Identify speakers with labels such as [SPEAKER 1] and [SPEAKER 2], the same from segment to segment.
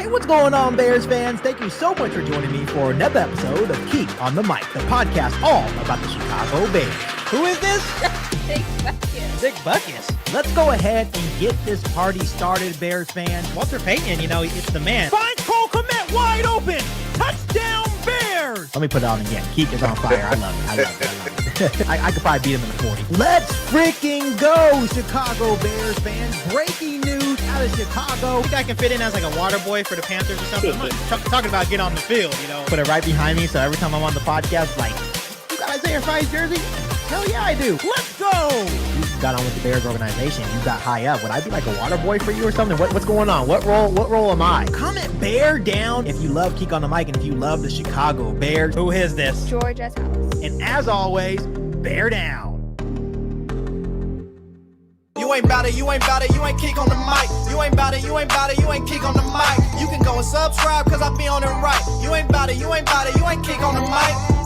[SPEAKER 1] Hey, what's going on, Bears fans? Thank you so much for joining me for another episode of KIEQ on the Mic, the podcast all about the Chicago Bears. Who is this?
[SPEAKER 2] Big Bucket.
[SPEAKER 1] Big Bucket. Let's go ahead and get this party started, Bears fans. Walter Payton, it's the man.
[SPEAKER 3] Find Cole Kmet wide open. Touchdown, Bears.
[SPEAKER 1] Let me put it on again. KIEQ is on fire. I love it. I could probably beat him in the 40. Let's freaking go, Chicago Bears fans. Breaking news out of Chicago.
[SPEAKER 3] I think I can fit in as like a water boy for the Panthers or something. I'm not talking about get on the field,
[SPEAKER 1] Put it right behind me so every time I'm on the podcast, like, you got Isaiah Fry's jersey? Hell yeah, I do.
[SPEAKER 3] Let's go.
[SPEAKER 1] You got on with the Bears organization. You got high up. Would I be like a water boy for you or something? What's going on? What role am I? Comment bear down if you love KIEQ on the Mic and if you love the Chicago Bears.
[SPEAKER 3] Who is this?
[SPEAKER 2] George S. House.
[SPEAKER 1] And as always, bear down.
[SPEAKER 4] You ain't bout it, you ain't bout it, you ain't KIEQ on the mic. You ain't bout it, you ain't bout it, you ain't KIEQ on the mic. You can go and subscribe cause I be on it right. You ain't bout it, you ain't bout it, you ain't KIEQ on the mic.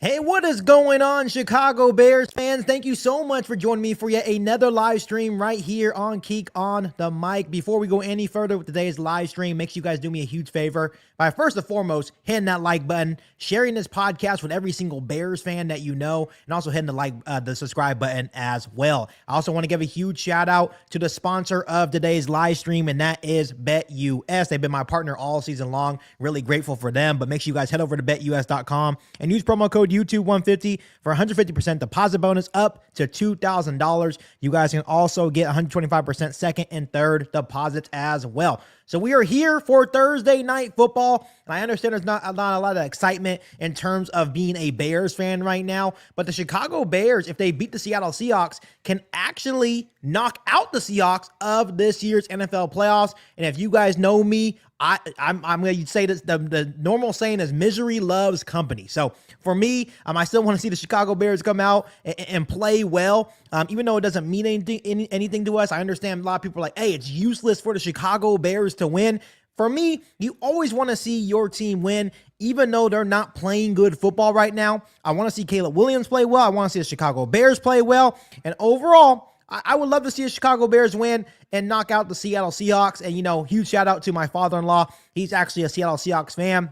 [SPEAKER 1] Hey, what is going on, Chicago Bears fans? Thank you so much for joining me for yet another live stream right here on KIEQ on the Mic. Before we go any further with today's live stream, make sure you guys do me a huge favor by first and foremost hitting that like button, sharing this podcast with every single Bears fan that you know, and also hitting the subscribe button as well. I also want to give a huge shout out to the sponsor of today's live stream, and that is BetUS. They've been my partner all season long. Really grateful for them, but make sure you guys head over to betus.com and use promo code YouTube150 for 150% deposit bonus up to $2,000. You guys can also get 125% second and third deposits as well. So we are here for Thursday night football, and I understand there's not a lot of excitement in terms of being a Bears fan right now, but the Chicago Bears, if they beat the Seattle Seahawks, can actually knock out the Seahawks of this year's NFL playoffs. And if you guys know me, I'm going to say this, the normal saying is misery loves company. So for me, I still want to see the Chicago Bears come out and play well. Even though it doesn't mean anything to us, I understand a lot of people are like, hey, it's useless for the Chicago Bears to win. For me, you always want to see your team win, even though they're not playing good football right now. I want to see Caleb Williams play well. I want to see the Chicago Bears play well. And overall, I would love to see the Chicago Bears win and knock out the Seattle Seahawks. And, huge shout out to my father-in-law. He's actually a Seattle Seahawks fan.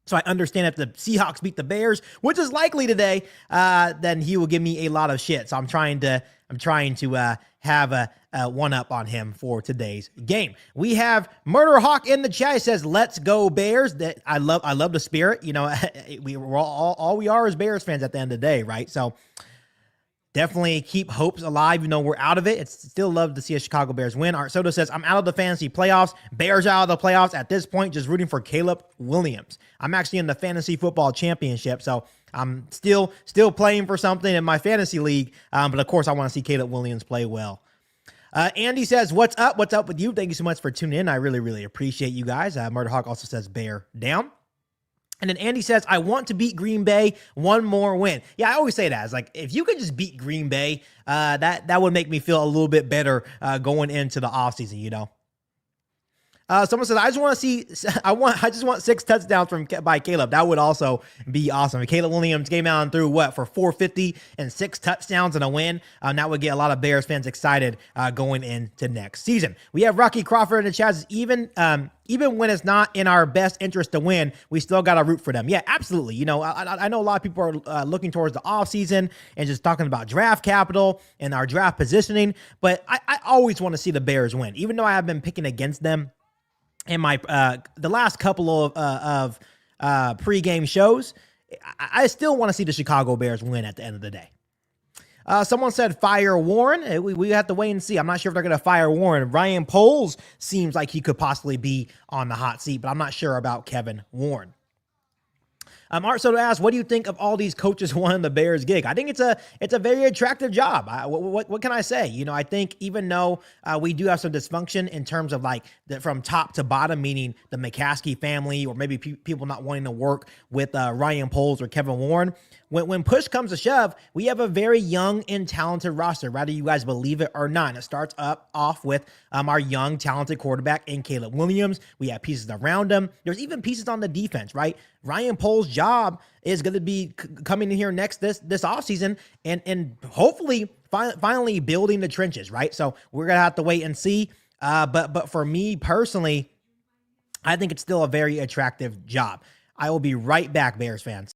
[SPEAKER 1] So I understand if the Seahawks beat the Bears, which is likely today, then he will give me a lot of shit. So I'm trying to have a one up on him for today's game. We have Murder Hawk in the chat. He says, "Let's go Bears." That I love the spirit. We're all we are as Bears fans at the end of the day, right? So definitely keep hopes alive, even though we're out of it. It's still love to see a Chicago Bears win. Art Soto says, I'm out of the fantasy playoffs. Bears out of the playoffs at this point, just rooting for Caleb Williams. I'm actually in the fantasy football championship, so I'm still playing for something in my fantasy league. But of course, I want to see Caleb Williams play well. Andy says, what's up? What's up with you? Thank you so much for tuning in. I really, really appreciate you guys. Murder Hawk also says, bear down. And then Andy says, I want to beat Green Bay, one more win. Yeah, I always say that. It's like, if you could just beat Green Bay, that would make me feel a little bit better going into the offseason, Someone says, I just want 6 touchdowns by Caleb. That would also be awesome. If Caleb Williams came out and threw for 450 and 6 touchdowns and a win. That would get a lot of Bears fans excited going into next season. We have Rocky Crawford in the chat. Even when it's not in our best interest to win, we still got to root for them. Yeah, absolutely. I know a lot of people are looking towards the offseason and just talking about draft capital and our draft positioning, but I always want to see the Bears win, even though I have been picking against them in my the last couple of pregame shows. I still want to see the Chicago Bears win at the end of the day. Someone said fire Warren. We have to wait and see. I'm not sure if they're going to fire Warren. Ryan Poles seems like he could possibly be on the hot seat, but I'm not sure about Kevin Warren. Art Soto asks, what do you think of all these coaches wanting the Bears gig? I think it's a very attractive job. What can I say? I think even though we do have some dysfunction in terms of from top to bottom, meaning the McCaskey family or maybe people not wanting to work with Ryan Poles or Kevin Warren, when push comes to shove, we have a very young and talented roster, whether you guys believe it or not. And it starts off with our young, talented quarterback in Caleb Williams. We have pieces around him. There's even pieces on the defense, right? Ryan Poles' job is going to be coming in here next this offseason and hopefully finally building the trenches, right? So we're going to have to wait and see. But for me personally, I think it's still a very attractive job. I will be right back, Bears fans.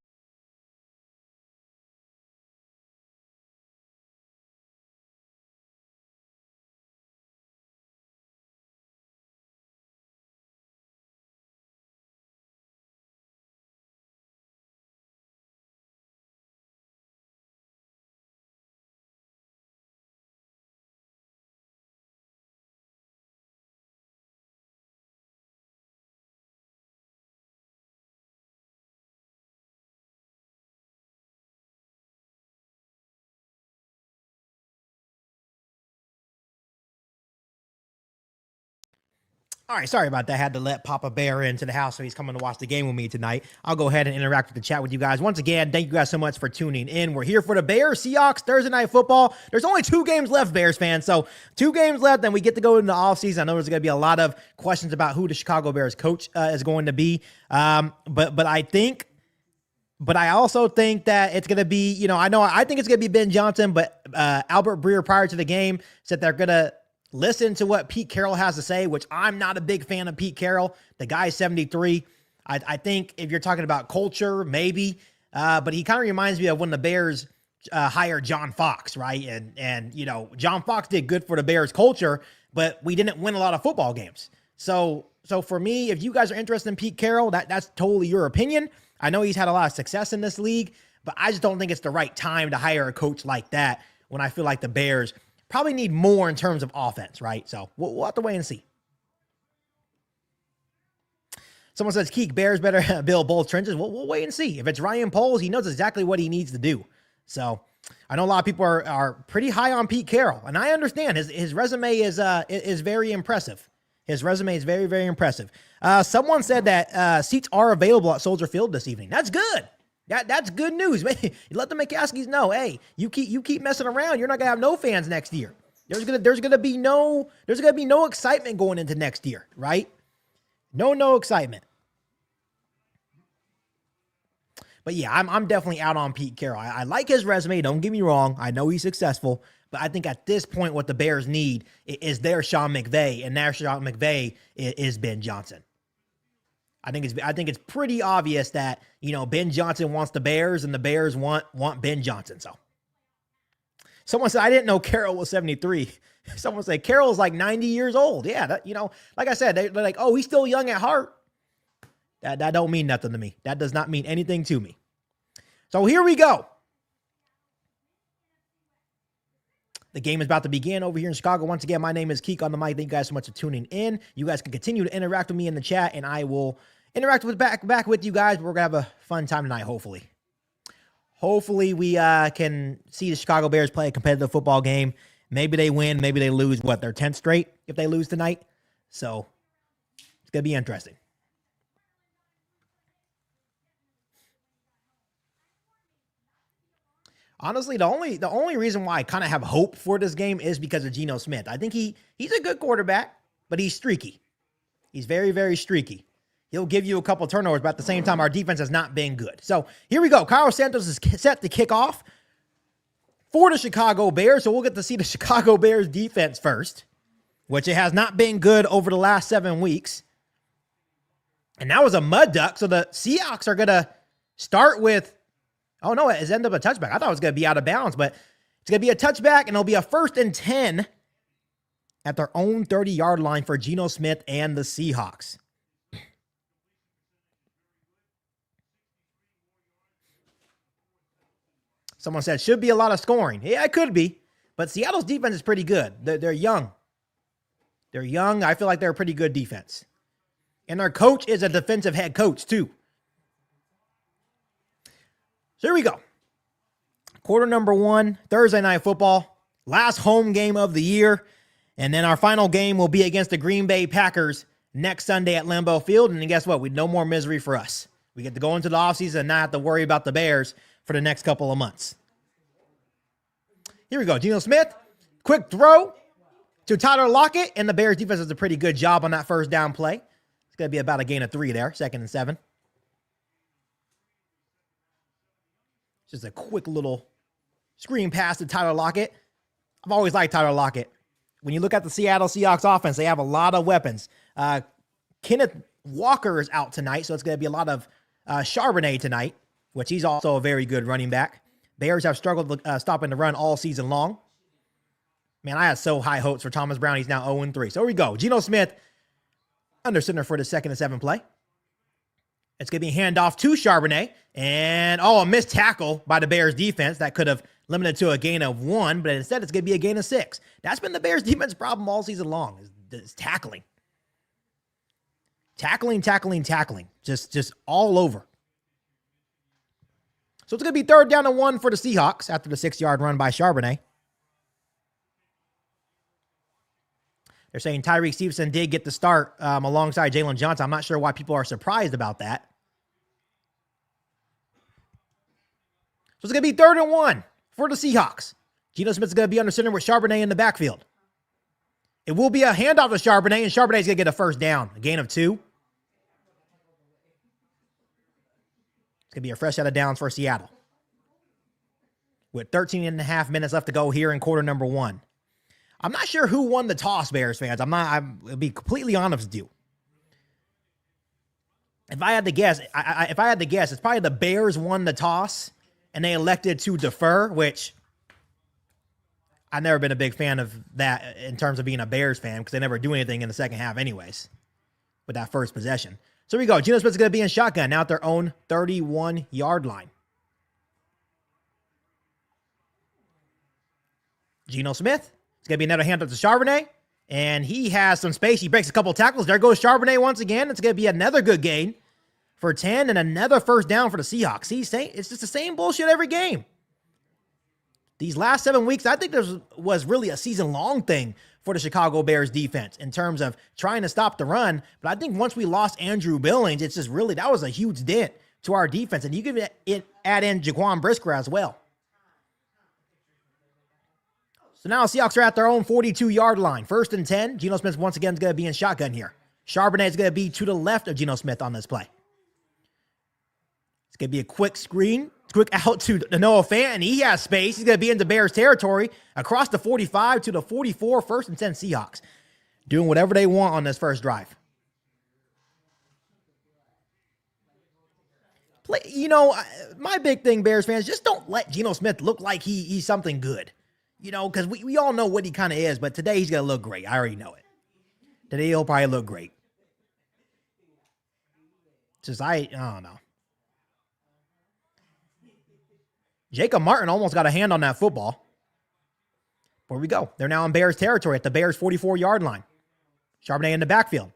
[SPEAKER 1] All right, sorry about that. I had to let Papa Bear into the house, so he's coming to watch the game with me tonight. I'll go ahead and interact with the chat with you guys. Once again, thank you guys so much for tuning in. We're here for the Bears Seahawks Thursday Night Football. There's only 2 games left, Bears fans, so 2 games left, and we get to go into the offseason. I know there's going to be a lot of questions about who the Chicago Bears coach is going to be, but I also think that it's going to be, I think it's going to be Ben Johnson, but Albert Breer prior to the game said they're going to listen to what Pete Carroll has to say, which I'm not a big fan of Pete Carroll. The guy's 73. I think if you're talking about culture, maybe, but he kind of reminds me of when the Bears hired John Fox, right? And John Fox did good for the Bears culture, but we didn't win a lot of football games. So for me, if you guys are interested in Pete Carroll, that's totally your opinion. I know he's had a lot of success in this league, but I just don't think it's the right time to hire a coach like that when I feel like the Bears probably need more in terms of offense, right? So we'll have to wait and see. Someone says, KIEQ, Bears better build both trenches. We'll wait and see. If it's Ryan Poles, he knows exactly what he needs to do. So I know a lot of people are pretty high on Pete Carroll, and I understand his resume is very impressive. His resume is very, very impressive. Someone said that seats are available at Soldier Field this evening. That's good. That's good news. Let the McCaskies know, hey, you keep messing around, you're not gonna have no fans next year. There's gonna be no excitement going into next year, right? No excitement. But yeah, I'm definitely out on Pete Carroll. I like his resume. Don't get me wrong. I know he's successful, but I think at this point, what the Bears need is their Sean McVay, and their Sean McVay is Ben Johnson. I think it's pretty obvious that, Ben Johnson wants the Bears and the Bears want Ben Johnson. So someone said, I didn't know Carroll was 73. Someone said Carroll's like 90 years old. Yeah. Like I said, they're like, oh, he's still young at heart. That don't mean nothing to me. That does not mean anything to me. So here we go. The game is about to begin over here in Chicago. Once again, my name is KIEQ on the mic. Thank you guys so much for tuning in. You guys can continue to interact with me in the chat, and I will interact back with you guys. We're going to have a fun time tonight, hopefully. Hopefully, we can see the Chicago Bears play a competitive football game. Maybe they win. Maybe they lose, their 10th straight if they lose tonight. So it's going to be interesting. Honestly, the only reason why I kind of have hope for this game is because of Geno Smith. I think he's a good quarterback, but he's streaky. He's very, very streaky. He'll give you a couple turnovers, but at the same time, our defense has not been good. So here we go. Kyle Santos is set to kick off for the Chicago Bears. So we'll get to see the Chicago Bears defense first, which it has not been good over the last 7 weeks. And that was a mud duck. So the Seahawks are going to start with, oh, no, it's ended up a touchback. I thought it was going to be out of bounds, but it's going to be a touchback, and it'll be a 1st and 10 at their own 30-yard line for Geno Smith and the Seahawks. Someone said, should be a lot of scoring. Yeah, it could be, but Seattle's defense is pretty good. They're young. They're young. I feel like they're a pretty good defense. And their coach is a defensive head coach, too. So here we go. Quarter number 1, Thursday Night Football. Last home game of the year. And then our final game will be against the Green Bay Packers next Sunday at Lambeau Field. And then guess what? No more misery for us. We get to go into the offseason and not have to worry about the Bears for the next couple of months. Here we go. Geno Smith, quick throw to Tyler Lockett. And the Bears defense does a pretty good job on that first down play. It's going to be about a gain of 3 there, 2nd and 7. Just a quick little screen pass to Tyler Lockett. I've always liked Tyler Lockett. When you look at the Seattle Seahawks offense, they have a lot of weapons. Kenneth Walker is out tonight, so it's going to be a lot of Charbonnet tonight, which he's also a very good running back. Bears have struggled stopping the run all season long. Man, I had so high hopes for Thomas Brown. He's now 0-3. So here we go. Geno Smith under center for the 2nd and 7 play. It's going to be handoff to Charbonnet. And, a missed tackle by the Bears defense. That could have limited to a gain of 1, but instead it's going to be a gain of 6. That's been the Bears defense problem all season long, is tackling. Tackling. Just all over. So it's going to be 3rd down and 1 for the Seahawks after the 6-yard run by Charbonnet. They're saying Tyreek Stevenson did get the start alongside Jalen Johnson. I'm not sure why people are surprised about that. So it's going to be 3rd and 1 for the Seahawks. Geno Smith is going to be under center with Charbonnet in the backfield. It will be a handoff to Charbonnet, and Charbonnet is going to get a 1st down, a gain of 2. It's going to be a fresh set of downs for Seattle. With 13 and a half minutes left to go here in quarter number 1. I'm not sure who won the toss, Bears fans. I'll be completely honest with you. If I had to guess, it's probably the Bears won the toss and they elected to defer, which I've never been a big fan of that in terms of being a Bears fan because they never do anything in the second half anyways with that first possession. So here we go. Geno Smith's going to be in shotgun now at their own 31-yard line. Geno Smith. It's going to be another handoff to Charbonnet, and he has some space. He breaks a couple tackles. There goes Charbonnet once again. It's going to be another good gain for 10 and another 1st down for the Seahawks. It's just the same bullshit every game. These last 7 weeks, I think this was really a season-long thing for the Chicago Bears defense in terms of trying to stop the run. But I think once we lost Andrew Billings, it's just really, that was a huge dent to our defense. And you can add in Jaquan Brisker as well. So now Seahawks are at their own 42-yard line. 1st and 10. Geno Smith once again is going to be in shotgun here. Charbonnet is going to be to the left of Geno Smith on this play. It's going to be a quick screen. Quick out to Noah Fant, and he has space. He's going to be into Bears territory across the 45 to the 44. 1st and 10 Seahawks. Doing whatever they want on this first drive. My big thing, Bears fans, just don't let Geno Smith look like he's something good. Because we all know what he kind of is, but today he's going to look great. I already know it. Today he'll probably look great. I don't know. Jacob Martin almost got a hand on that football. Where we go. They're now in Bears territory at the Bears 44-yard line. Charbonnet in the backfield.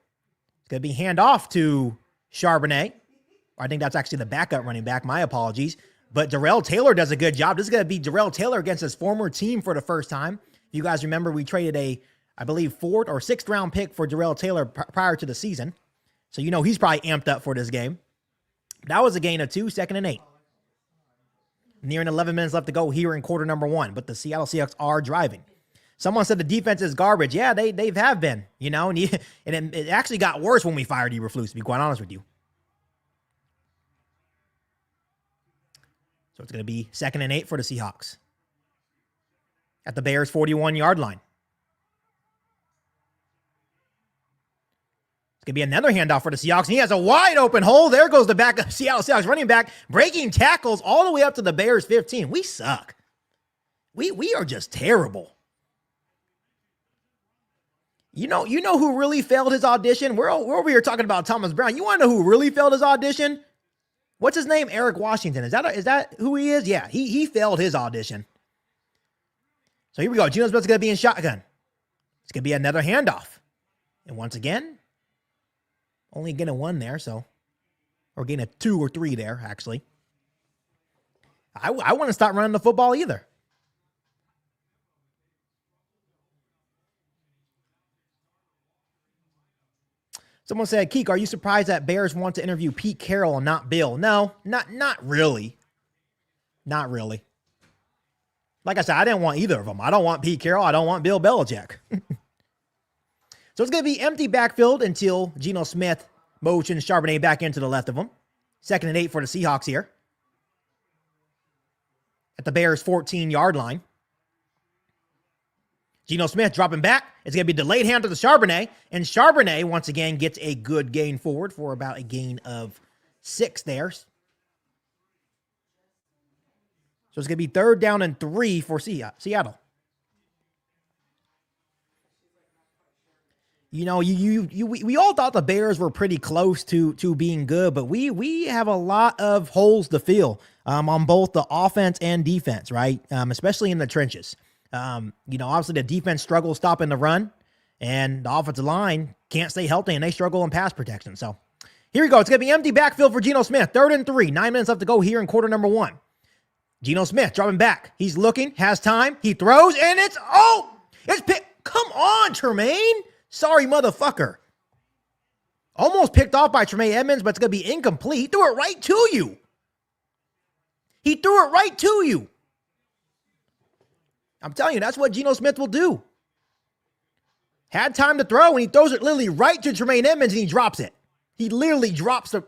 [SPEAKER 1] It's going to be handoff to Charbonnet. I think that's actually the backup running back. My apologies. But Darrell Taylor does a good job. This is going to be Darrell Taylor against his former team for the first time. If you guys remember, we traded I believe, 4th or 6th round pick for Darrell Taylor prior to the season. So he's probably amped up for this game. That was a gain of 2, 2nd and 8. Nearing 11 minutes left to go here in quarter number 1. But the Seattle Seahawks are driving. Someone said the defense is garbage. Yeah, they have been, and it actually got worse when we fired Eberflus, to be quite honest with you. So it's going to be 2nd and 8 for the Seahawks. At the Bears' 41-yard line. It's going to be another handoff for the Seahawks. And he has a wide open hole. There goes the backup Seattle Seahawks running back, breaking tackles all the way up to the Bears' 15. We suck. We are just terrible. You know who really failed his audition? We're over here talking about Thomas Brown. You want to know who really failed his audition? What's his name? Eric Washington. Is that who he is? Yeah, he failed his audition. So here we go. Geno Smith's going to be in shotgun. It's going to be another handoff. And once again, only gain a 1 there, or gain a 2 or 3 there, actually. I want to stop running the football either. Someone said, KIEQ, are you surprised that Bears want to interview Pete Carroll and not Bill? No, not really. Not really. Like I said, I didn't want either of them. I don't want Pete Carroll. I don't want Bill Belichick. So it's going to be empty backfield until Geno Smith motions Charbonnet back into the left of him. 2nd and 8 for the Seahawks here. At the Bears' 14-yard line. Geno Smith dropping back. It's going to be delayed hand to the Charbonnet. And Charbonnet, once again, gets a good gain forward for about a gain of 6 there. So it's going to be 3rd down and 3 for Seattle. You know, we all thought the Bears were pretty close to being good, but we have a lot of holes to fill on both the offense and defense, right? Especially in the trenches. You know, obviously the defense struggles stopping the run, and the offensive line can't stay healthy, and they struggle in pass protection. So here we go. It's going to be empty backfield for Geno Smith. 3rd and 3. 9 minutes left to go here in quarter number 1. Geno Smith dropping back. He's looking, has time. He throws, and it's picked. Come on, Tremaine. Sorry, motherfucker. Almost picked off by Tremaine Edmonds, but it's going to be incomplete. He threw it right to you. He threw it right to you. I'm telling you, that's what Geno Smith will do. Had time to throw, and he throws it literally right to Tremaine Edmonds, and he drops it. He literally drops the...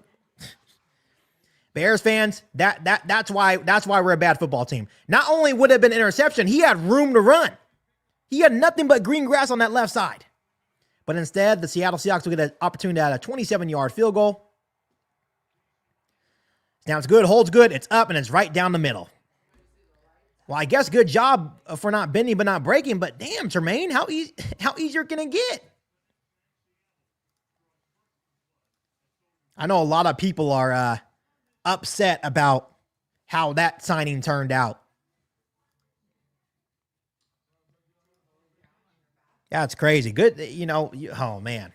[SPEAKER 1] Bears fans, that's why we're a bad football team. Not only would it have been an interception, he had room to run. He had nothing but green grass on that left side. But instead, the Seattle Seahawks will get an opportunity at a 27-yard field goal. Now it's good, holds good, it's up, and it's right down the middle. Well, I guess good job for not bending but not breaking, but damn, Tremaine, how easier can it get? I know a lot of people are upset about how that signing turned out. Yeah, it's crazy. Good, you know, oh, man.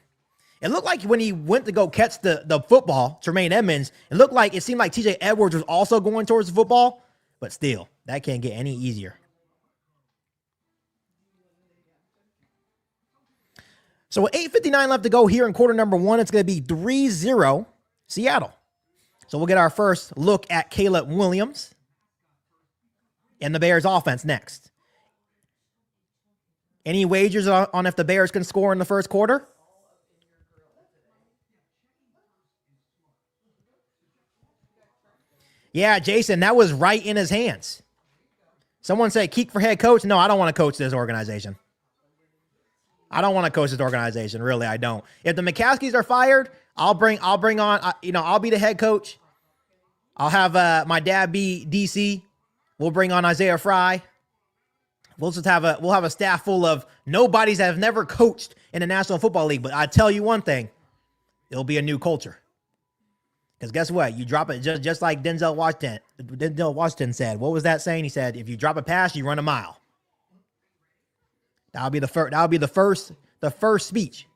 [SPEAKER 1] It looked like when he went to go catch the football, Tremaine Edmonds, it seemed like TJ Edwards was also going towards the football, but still, that can't get any easier. So with 8:59 left to go here in quarter number 1, it's going to be 3-0 Seattle. So we'll get our first look at Caleb Williams and the Bears offense next. Any wagers on if the Bears can score in the first quarter? Yeah, Jason, that was right in his hands. Someone said KIEQ for head coach. No, I don't want to coach this organization. I don't want to coach this organization. Really, I don't. If the McCaskies are fired, I'll bring on, I'll be the head coach. I'll have my dad be DC. We'll bring on Isaiah Fry. We'll have a staff full of nobodies that have never coached in the National Football League. But I tell you one thing, it'll be a new culture. Because guess what? You drop it just like Denzel Washington said. What was that saying? He said, if you drop a pass, you run a mile. That'll be the first speech.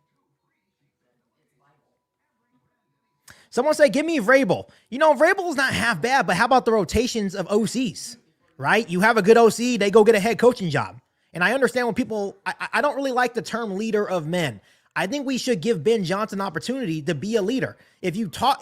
[SPEAKER 1] Someone say, give me Vrabel. You know, Vrabel's not half bad, but how about the rotations of OCs? Right? You have a good OC, they go get a head coaching job. And I understand when people, I don't really like the term leader of men. I think we should give Ben Johnson an opportunity to be a leader. If you talk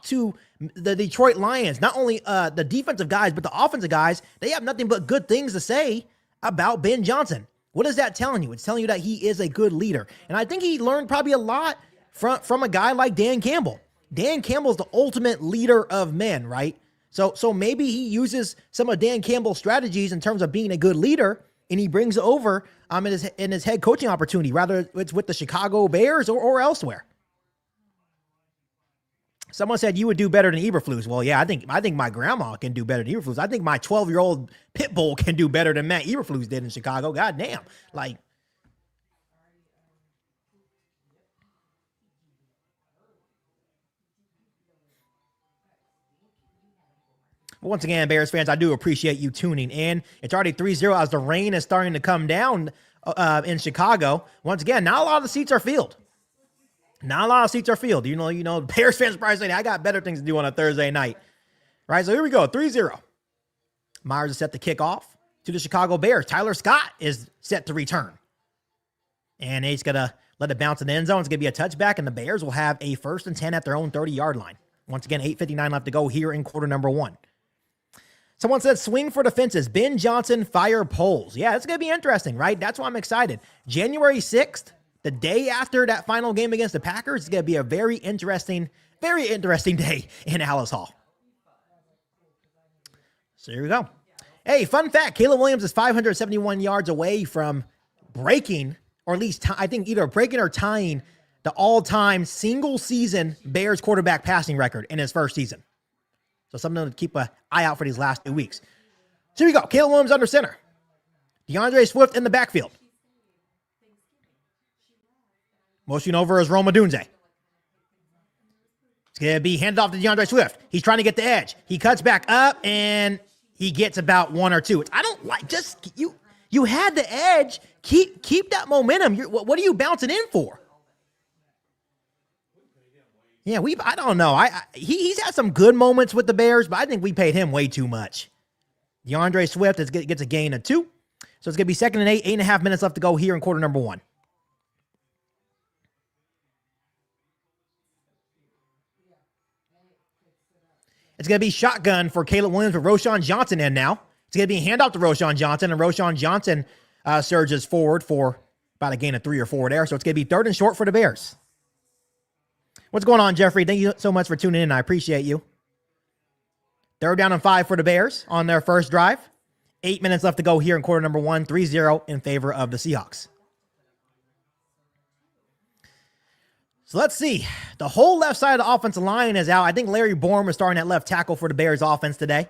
[SPEAKER 1] to the Detroit Lions, not only the defensive guys, but the offensive guys, they have nothing but good things to say about Ben Johnson. What is that telling you? It's telling you that he is a good leader. And I think he learned probably a lot from a guy like Dan Campbell. Dan Campbell's the ultimate leader of men, right? So maybe he uses some of Dan Campbell's strategies in terms of being a good leader, and he brings it over in his head coaching opportunity, rather it's with the Chicago Bears or elsewhere. Someone said you would do better than Eberflus. Well, yeah, I think my grandma can do better than Eberflus. I think my 12-year-old pit bull can do better than Matt Eberflus did in Chicago. God damn. Like, once again, Bears fans, I do appreciate you tuning in. It's already 3-0 as the rain is starting to come down in Chicago. Once again, not a lot of the seats are filled. Not a lot of seats are filled. You know, Bears fans probably saying, I got better things to do on a Thursday night. Right, so here we go, 3-0. Myers is set to kick off to the Chicago Bears. Tyler Scott is set to return. And he's going to let it bounce in the end zone. It's going to be a touchback, and the Bears will have a 1st and 10 at their own 30-yard line. Once again, 8:59 left to go here in quarter number 1. Someone said swing for the fences. Ben Johnson fire polls. Yeah, it's going to be interesting, right? That's why I'm excited. January 6th, the day after that final game against the Packers, is going to be a very interesting day in Alice Hall. So here we go. Hey, fun fact, Caleb Williams is 571 yards away from breaking, or at least I think either breaking or tying the all-time single-season Bears quarterback passing record in his first season. So something to keep an eye out for these last 2 weeks. So here we go. Caleb Williams under center. DeAndre Swift in the backfield. Motion over is Rome Odunze. It's going to be handed off to DeAndre Swift. He's trying to get the edge. He cuts back up, and he gets about 1 or 2. I don't like, just, you had the edge. Keep that momentum. What are you bouncing in for? Yeah, I don't know. He's had some good moments with the Bears, but I think we paid him way too much. DeAndre Swift gets a gain of 2. So it's going to be 2nd and 8, 8.5 minutes left to go here in quarter number 1. It's going to be shotgun for Caleb Williams with Roschon Johnson in now. It's going to be a handoff to Roschon Johnson, and Roschon Johnson surges forward for about a gain of 3 or 4 there. So it's going to be 3rd and short for the Bears. What's going on, Jeffrey? Thank you so much for tuning in. I appreciate you. 3rd down and 5 for the Bears on their first drive. 8 minutes left to go here in quarter number 1, 3-0 in favor of the Seahawks. So let's see. The whole left side of the offensive line is out. I think Larry Bourne is starting at left tackle for the Bears offense today.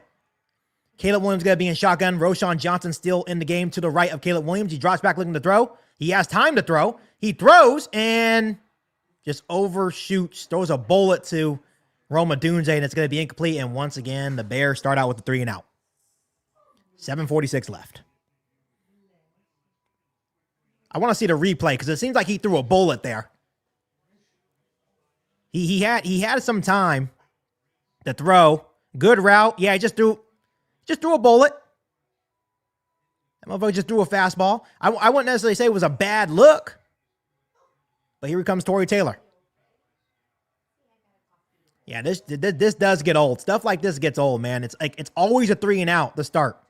[SPEAKER 1] Caleb Williams going to be in shotgun. Roschon Johnson still in the game to the right of Caleb Williams. He drops back looking to throw. He has time to throw. He throws and just overshoots, throws a bullet to Rome Odunze, and it's going to be incomplete. And once again, the Bears start out with the 3 and out. 7:46 left. I want to see the replay because it seems like he threw a bullet there. He had some time to throw. Good route. Yeah, he just threw a bullet. That motherfucker just threw a fastball. I wouldn't necessarily say it was a bad look. But here comes Tory Taylor. Yeah, this does get old. Stuff like this gets old, man. It's always a 3 and out to start.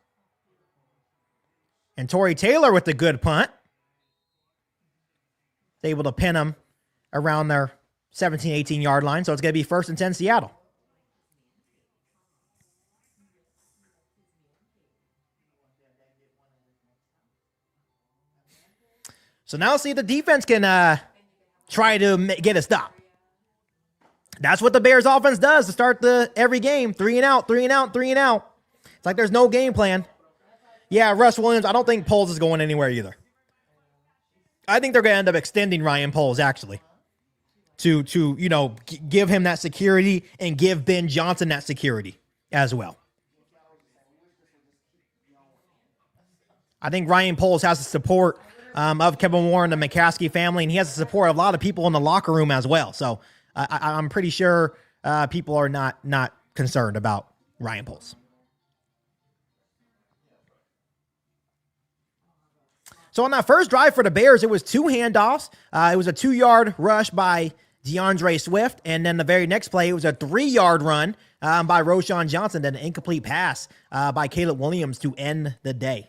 [SPEAKER 1] And Tory Taylor with the good punt. Able to pin him around their 17, 18-yard line. So it's going to be 1st and 10 Seattle. So now see if the defense can try to get a stop. That's what the Bears offense does to start every game. 3 and out, 3 and out, 3 and out. It's like there's no game plan. Yeah, Russ Williams, I don't think Poles is going anywhere either. I think they're going to end up extending Ryan Poles, actually, to give him that security and give Ben Johnson that security as well. I think Ryan Poles has the support of Kevin Warren, the McCaskey family, and he has the support of a lot of people in the locker room as well. So I'm pretty sure people are not concerned about Ryan Poles. So on that first drive for the Bears, it was 2 handoffs. It was a 2-yard rush by DeAndre Swift. And then the very next play, it was a 3-yard run by Roschon Johnson. Then an incomplete pass by Caleb Williams to end the day.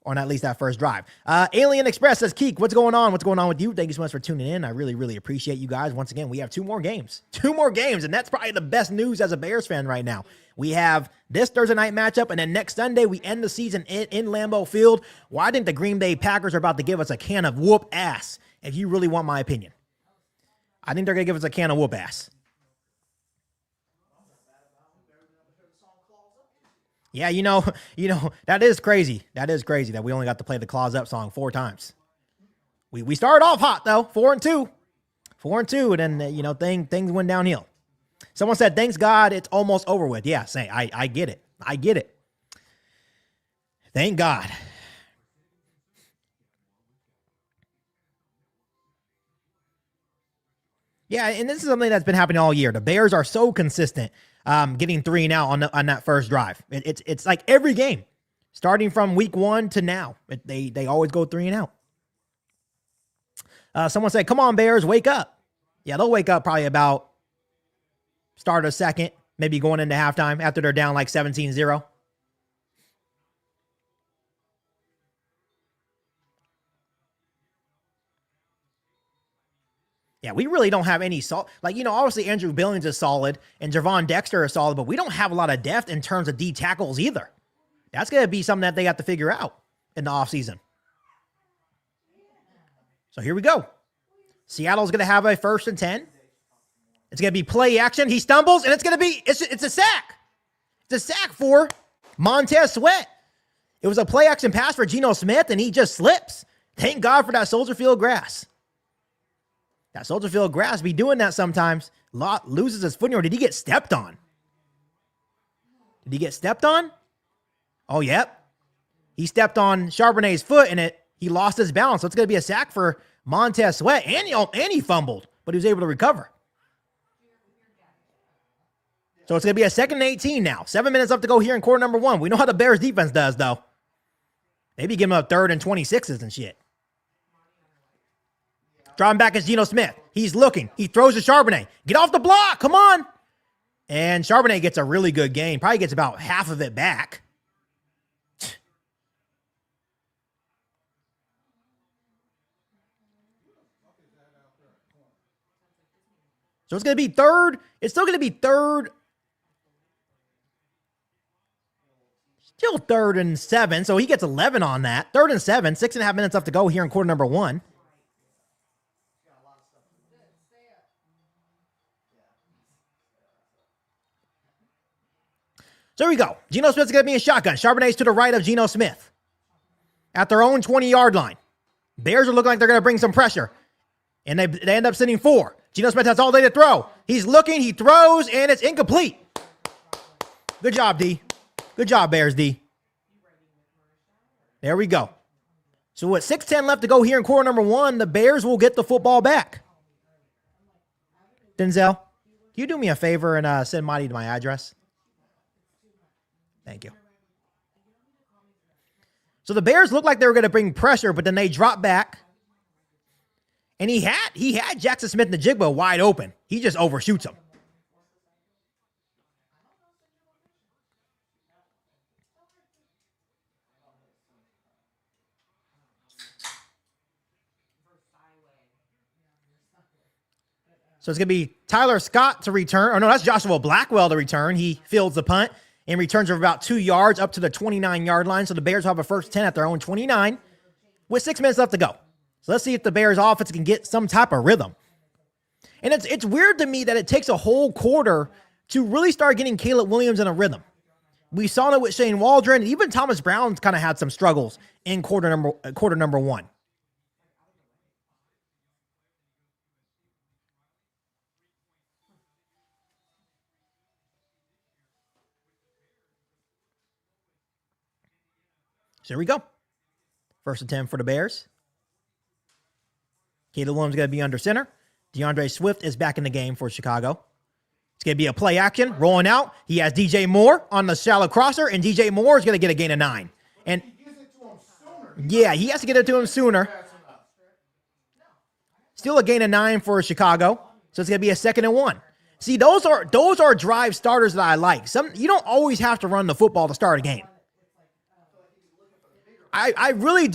[SPEAKER 1] Or at least that first drive. Alien Express says, KIEQ, what's going on? What's going on with you? Thank you so much for tuning in. I really, really appreciate you guys. Once again, we have 2 more games. 2 more games, and that's probably the best news as a Bears fan right now. We have this Thursday night matchup, and then next Sunday, we end the season in Lambeau Field. Well, I think the Green Bay Packers are about to give us a can of whoop ass, if you really want my opinion. I think they're going to give us a can of whoop ass. Yeah, that is crazy. That is crazy that we only got to play the Claws Up song 4 times. We started off hot, though, 4-2. 4-2, and then, things went downhill. Someone said, thanks God, it's almost over with. Yeah, I get it. I get it. Thank God. Yeah, and this is something that's been happening all year. The Bears are so consistent getting 3 and out on that first drive. It's like every game, starting from week 1 to now. They always go 3 and out. Someone said, come on, Bears, wake up. Yeah, they'll wake up probably about start of second, maybe going into halftime after they're down like 17-0. Yeah, we really don't have any obviously Andrew Billings is solid and Javon Dexter is solid, but we don't have a lot of depth in terms of D tackles either. That's going to be something that they have to figure out in the offseason. So here we go. Seattle's going to have a 1st and 10. It's going to be play action. He stumbles, and it's going to be, it's a sack. It's a sack for Montez Sweat. It was a play action pass for Geno Smith, and he just slips. Thank God for that Soldier Field grass. That Soldier Field grass be doing that sometimes. Lot loses his footing, or did he get stepped on? Did he get stepped on? Oh, yep. He stepped on Charbonnet's foot, and he lost his balance. So it's going to be a sack for Montez Sweat, and he fumbled, but he was able to recover. So it's going to be a 2nd and 18 now. 7 minutes left to go here in quarter number 1. We know how the Bears defense does, though. They be giving up 3rd and 26s and shit. Drawing back is Geno Smith. He's looking. He throws to Charbonnet. Get off the block. Come on. And Charbonnet gets a really good gain. Probably gets about half of it back. So it's going to be 3rd. It's still going to be 3rd. Still 3rd and 7, so he gets 11 on that. 3rd and 7, 6.5 minutes left to go here in quarter number 1. So here we go. Geno Smith's going to be in shotgun. Charbonnet's to the right of Geno Smith at their own 20-yard line. Bears are looking like they're going to bring some pressure, and they end up sitting 4. Geno Smith has all day to throw. He's looking, he throws, and it's incomplete. Good job, D. Good job, Bears, D. There we go. So with 6:10 left to go here in quarter number 1, the Bears will get the football back. Denzel, can you do me a favor and send Marty to my address? Thank you. So the Bears looked like they were going to bring pressure, but then they dropped back. And he had Jackson Smith and the Jigba wide open. He just overshoots him. So it's going to be Tyler Scott to return. Or no, that's Joshua Blackwell to return. He fields the punt and returns of about 2 yards up to the 29-yard line. So the Bears will have a 1st 10 at their own 29 with 6 minutes left to go. So let's see if the Bears offense can get some type of rhythm. And it's weird to me that it takes a whole quarter to really start getting Caleb Williams in a rhythm. We saw it with Shane Waldron. Even Thomas Brown's kind of had some struggles in quarter number 1. So here we go. 1st and 10 for the Bears. Caleb Williams is going to be under center. DeAndre Swift is back in the game for Chicago. It's going to be a play action, rolling out. He has DJ Moore on the shallow crosser, and DJ Moore is going to get a gain of 9. And yeah, he has to get it to him sooner. Still a gain of 9 for Chicago. So it's going to be a 2nd and 1. See, those are drive starters that I like. You don't always have to run the football to start a game. I really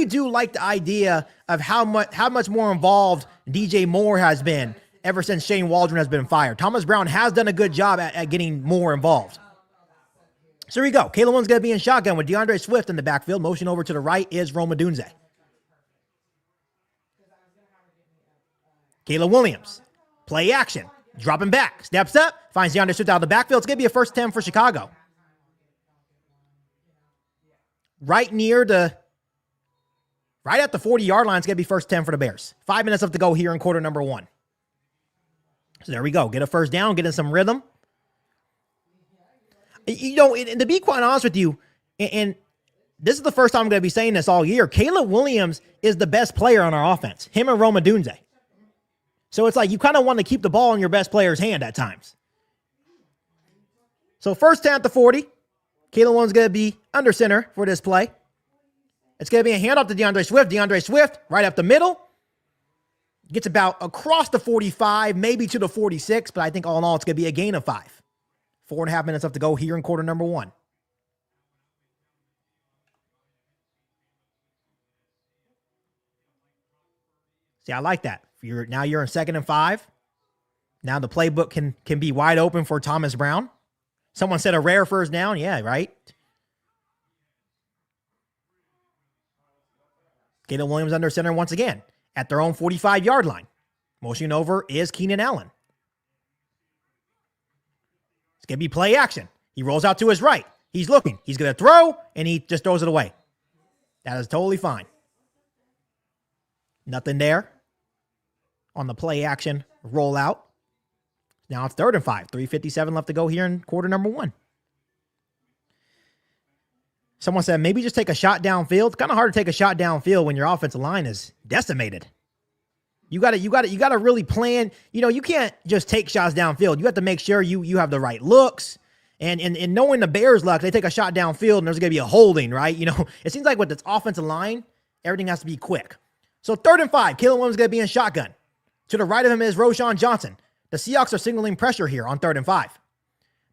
[SPEAKER 1] do like the idea of how much more involved DJ Moore has been ever since Shane Waldron has been fired. Thomas Brown has done a good job at getting more involved. So here we go. Caleb Williams going to be in shotgun with DeAndre Swift in the backfield. Motion over to the right is Rome Odunze. Caleb Williams, play action, dropping back, steps up, finds DeAndre Swift out of the backfield. It's going to be a 1st 10 for Chicago. Right at the 40-yard line, it's going to be 1st 10 for the Bears. 5 minutes left to go here in quarter number 1. So there we go. Get a 1st down, get in some rhythm. You know, and to be quite honest with you, and this is the first time I'm going to be saying this all year, Caleb Williams is the best player on our offense, him and Rome Odunze. So it's like you kind of want to keep the ball in your best player's hand at times. So 1st 10 at the 40. Caleb Williams is going to be under center for this play. It's going to be a handoff to DeAndre Swift. DeAndre Swift right up the middle. Gets about across the 45, maybe to the 46, but I think all in all, it's going to be a gain of 5. 4.5 minutes left to go here in quarter number 1. See, I like that. Now you're in 2nd and 5. Now the playbook can be wide open for Thomas Brown. Someone said a rare 1st down. Yeah, right. Caleb Williams under center once again. at their own 45-yard line. Motioning over is Keenan Allen. It's going to be play action. He rolls out to his right. He's looking. He's going to throw, and he just throws it away. That is totally fine. Nothing there on the play action rollout. Now it's 3rd and 5. 3:57 left to go here in quarter number 1. Someone said maybe just take a shot downfield. It's kind of hard to take a shot downfield when your offensive line is decimated. You got to really plan. You know, you can't just take shots downfield. You have to make sure you have the right looks. And knowing the Bears' luck, they take a shot downfield and there's going to be a holding, right? You know, it seems like with this offensive line, everything has to be quick. So 3rd and 5, Caleb Williams is going to be in shotgun. To the right of him is Roschon Johnson. The Seahawks are signaling pressure here on 3rd and 5.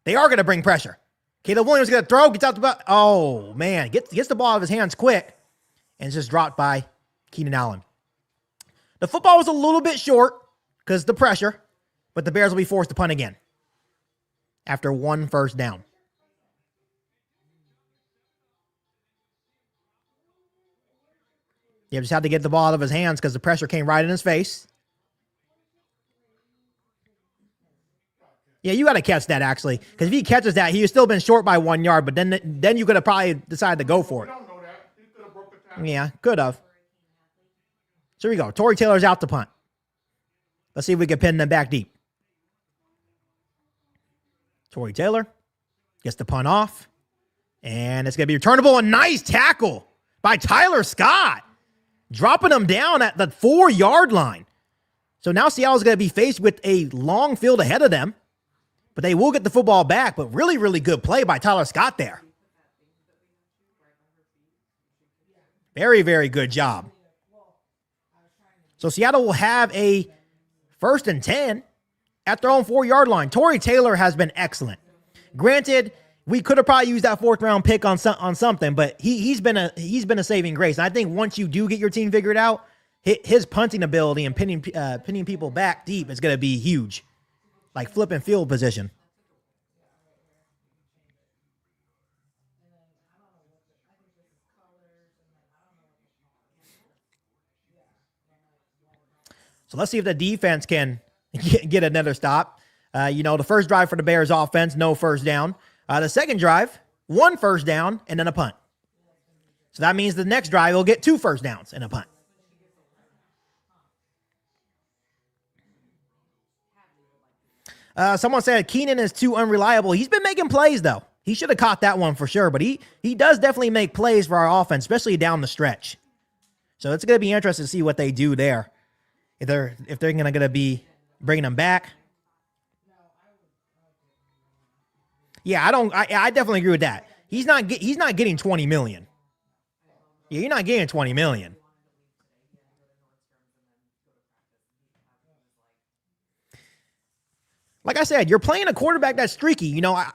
[SPEAKER 1] They are going to bring pressure. Caleb Williams is going to throw, gets out the ball. Oh, man, gets the ball out of his hands quick, and it's just dropped by Keenan Allen. The football was a little bit short because the pressure, but the Bears will be forced to punt again after 1 first down. Yeah, just had to get the ball out of his hands because the pressure came right in his face. Yeah, you got to catch that, actually. Because if he catches that, he would still been short by 1 yard, but then you could have probably decided to go for it. Yeah, could have. So here we go. Tory Taylor's out to punt. Let's see if we can pin them back deep. Tory Taylor gets the punt off. And it's going to be returnable. A nice tackle by Tyler Scott. Dropping him down at the 4-yard line. So now Seattle's going to be faced with a long field ahead of them. But they will get the football back. But really, really good play by Tyler Scott there. Very, very good job. So Seattle will have a 1st and 10 at their own 4-yard line. Tory Taylor has been excellent. Granted, we could have probably used that 4th-round pick on something, but he's been a saving grace. And I think once you do get your team figured out, his punting ability and pinning people back deep is going to be huge, like flipping field position. So let's see if the defense can get another stop. The first drive for the Bears offense, no first down. The second drive, 1 first down and then a punt. So that means the next drive will get 2 first downs and a punt. Someone said Keenan is too unreliable. He's been making plays, though. He should have caught that one for sure, but he does definitely make plays for our offense, especially down the stretch. So it's going to be interesting to see what they do there. If they're going to be bringing him back. Yeah, I definitely agree with that. He's not getting $20 million. Yeah, you're not getting $20 million. Like I said, you're playing a quarterback that's streaky. You know, I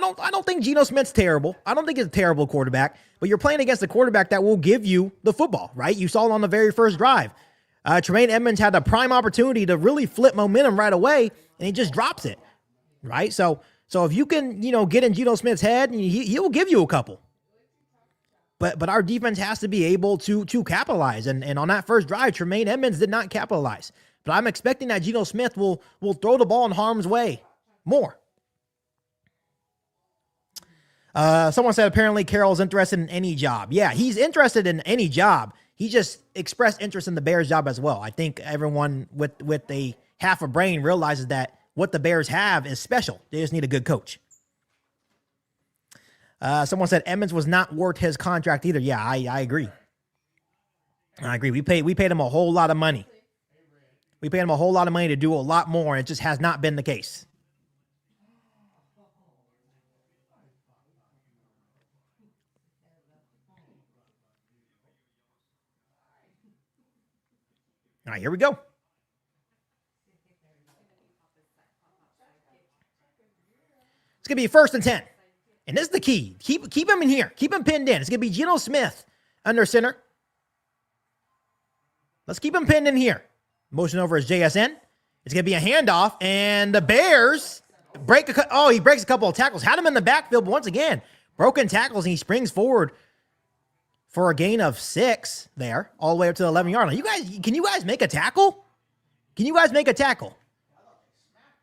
[SPEAKER 1] don't think Geno Smith's terrible. I don't think he's a terrible quarterback, but you're playing against a quarterback that will give you the football, right? You saw it on the very first drive. Tremaine Edmonds had the prime opportunity to really flip momentum right away, and he just drops it, right? So if you can, get in Geno Smith's head, he will give you a couple. But our defense has to be able to capitalize, and on that first drive, Tremaine Edmonds did not capitalize. But I'm expecting that Geno Smith will throw the ball in harm's way more. Someone said apparently Carroll's interested in any job. Yeah, he's interested in any job. He just expressed interest in the Bears job as well. I think everyone with a half a brain realizes that what the Bears have is special. They just need a good coach. Someone said Edmonds was not worth his contract either. Yeah, I agree. I agree. We paid him a whole lot of money. We paid him a whole lot of money to do a lot more, and it just has not been the case. All right, here we go. It's going to be 1st and 10. And this is the key. Keep him in here. Keep him pinned in. It's going to be Geno Smith under center. Let's keep him pinned in here. Motion over is JSN. It's going to be a handoff, and the Bears he breaks a couple of tackles. Had him in the backfield, but once again, broken tackles, and he springs forward for a gain of 6 there, all the way up to the 11-yard line. Can you guys make a tackle? Can you guys make a tackle?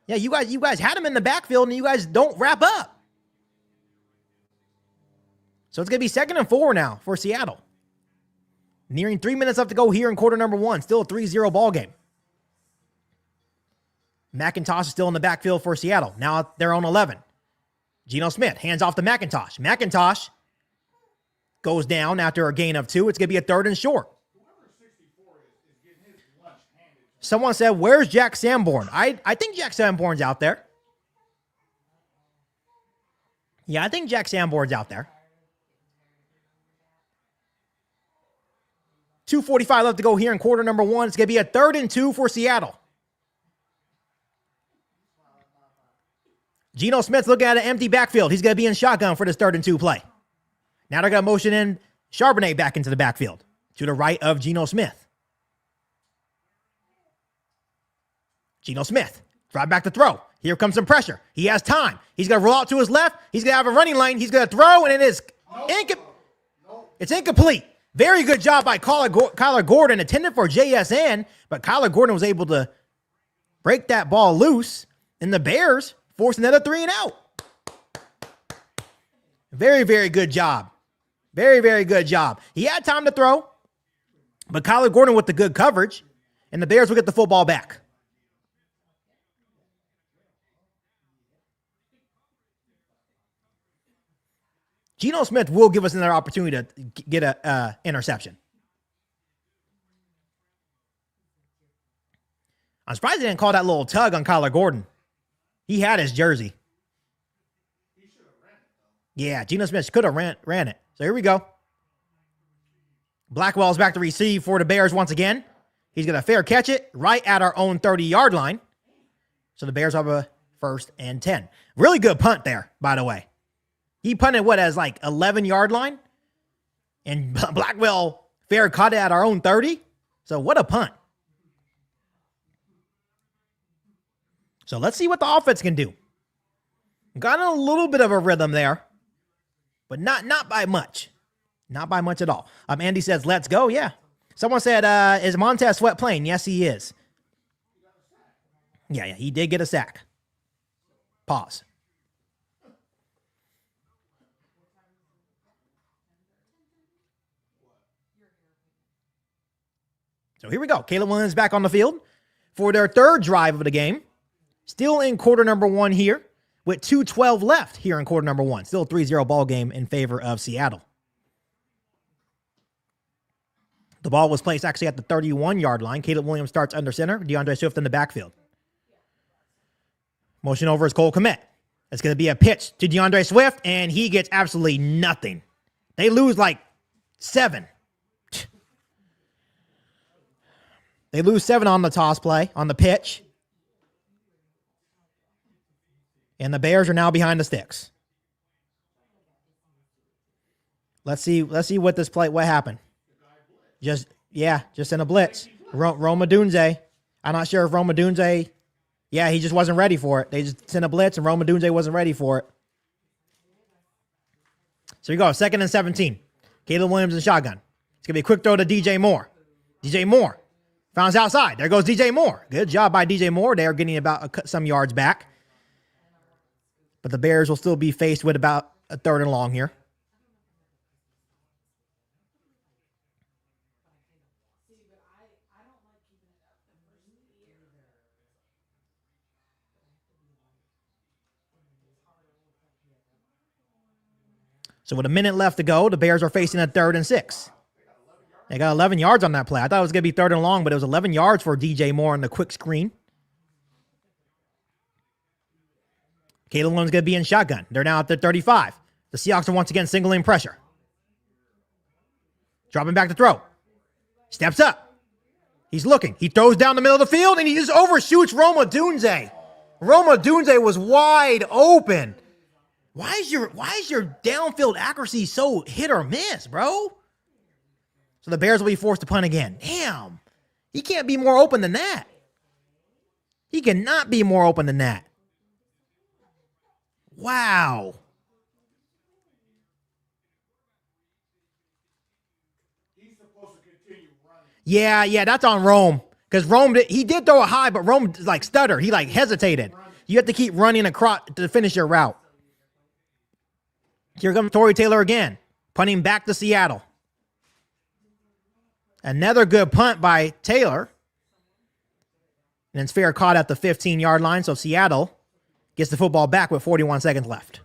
[SPEAKER 1] Yeah, you guys had him in the backfield, and you guys don't wrap up. So it's going to be 2nd and 4 now for Seattle. Nearing 3 minutes left to go here in quarter number 1. Still a 3-0 ball game. McIntosh is still in the backfield for Seattle. Now they're on 11. Geno Smith hands off to McIntosh. McIntosh goes down after a gain of 2. It's going to be a 3rd and short. Someone said, where's Jack Sanborn? I think Jack Sanborn's out there. Yeah, I think Jack Sanborn's out there. 2:45 left to go here in quarter number 1. It's going to be a 3rd and 2 for Seattle. Geno Smith's looking at an empty backfield. He's going to be in shotgun for this 3rd and 2 play. Now they're going to motion in Charbonnet back into the backfield to the right of Geno Smith. Geno Smith, drive back to throw. Here comes some pressure. He has time. He's going to roll out to his left. He's going to have a running lane. He's going to throw, and it is it's incomplete. Very good job by Kyler Gordon, intended for JSN, but Kyler Gordon was able to break that ball loose, and the Bears forced another 3 and out. Very, very good job. Very, very good job. He had time to throw, but Kyler Gordon with the good coverage, and the Bears will get the football back. Geno Smith will give us another opportunity to get an interception. I'm surprised they didn't call that little tug on Kyler Gordon. He had his jersey. Yeah, Geno Smith could have ran it. So here we go. Blackwell's back to receive for the Bears once again. He's going to fair catch it right at our own 30-yard line. So the Bears have a 1st and 10. Really good punt there, by the way. He punted as 11-yard line, and Blackwell fair caught it at our own 30. So what a punt. So let's see what the offense can do. Got in a little bit of a rhythm there, but not by much. Not by much at all. Andy says, let's go. Yeah. Someone said, is Montez Sweat playing? Yes, he is. Yeah, he did get a sack. Pause. So here we go. Caleb Williams back on the field for their 3rd drive of the game. Still in quarter number 1 here with 2:12 left here in quarter number 1. Still a 3-0 ball game in favor of Seattle. The ball was placed actually at the 31-yard line. Caleb Williams starts under center. DeAndre Swift in the backfield. Motion over is Cole Kmet. It's going to be a pitch to DeAndre Swift, and he gets absolutely nothing. They lose 7. They lose 7 on the toss play, on the pitch. And the Bears are now behind the sticks. Let's see what happened. Just in a blitz. Rome Odunze. I'm not sure if Rome Odunze, he just wasn't ready for it. They just sent a blitz, and Rome Odunze wasn't ready for it. So you go, 2nd and 17. Caleb Williams in shotgun. It's going to be a quick throw to DJ Moore. DJ Moore. Founds outside. There goes DJ Moore. Good job by DJ Moore. They are getting about some yards back. But the Bears will still be faced with about a 3rd and long here. So with a minute left to go, the Bears are facing a 3rd and 6. They got 11 yards on that play. I thought it was going to be 3rd and long, but it was 11 yards for DJ Moore on the quick screen. Caleb Williams going to be in shotgun. They're now at the 35. The Seahawks are once again singling pressure. Dropping back to throw. Steps up. He's looking. He throws down the middle of the field, and he just overshoots Rome Odunze. Rome Odunze was wide open. Why is your downfield accuracy so hit or miss, bro? So the Bears will be forced to punt again. Damn. He can't be more open than that. He cannot be more open than that. Wow. Yeah, that's on Rome. Because Rome, he did throw it high, but Rome like stuttered. He like hesitated. You have to keep running across to finish your route. Here comes Tory Taylor again, punting back to Seattle. Another good punt by Taylor. And it's fair caught at the 15-yard line, so Seattle gets the football back with 41 seconds left.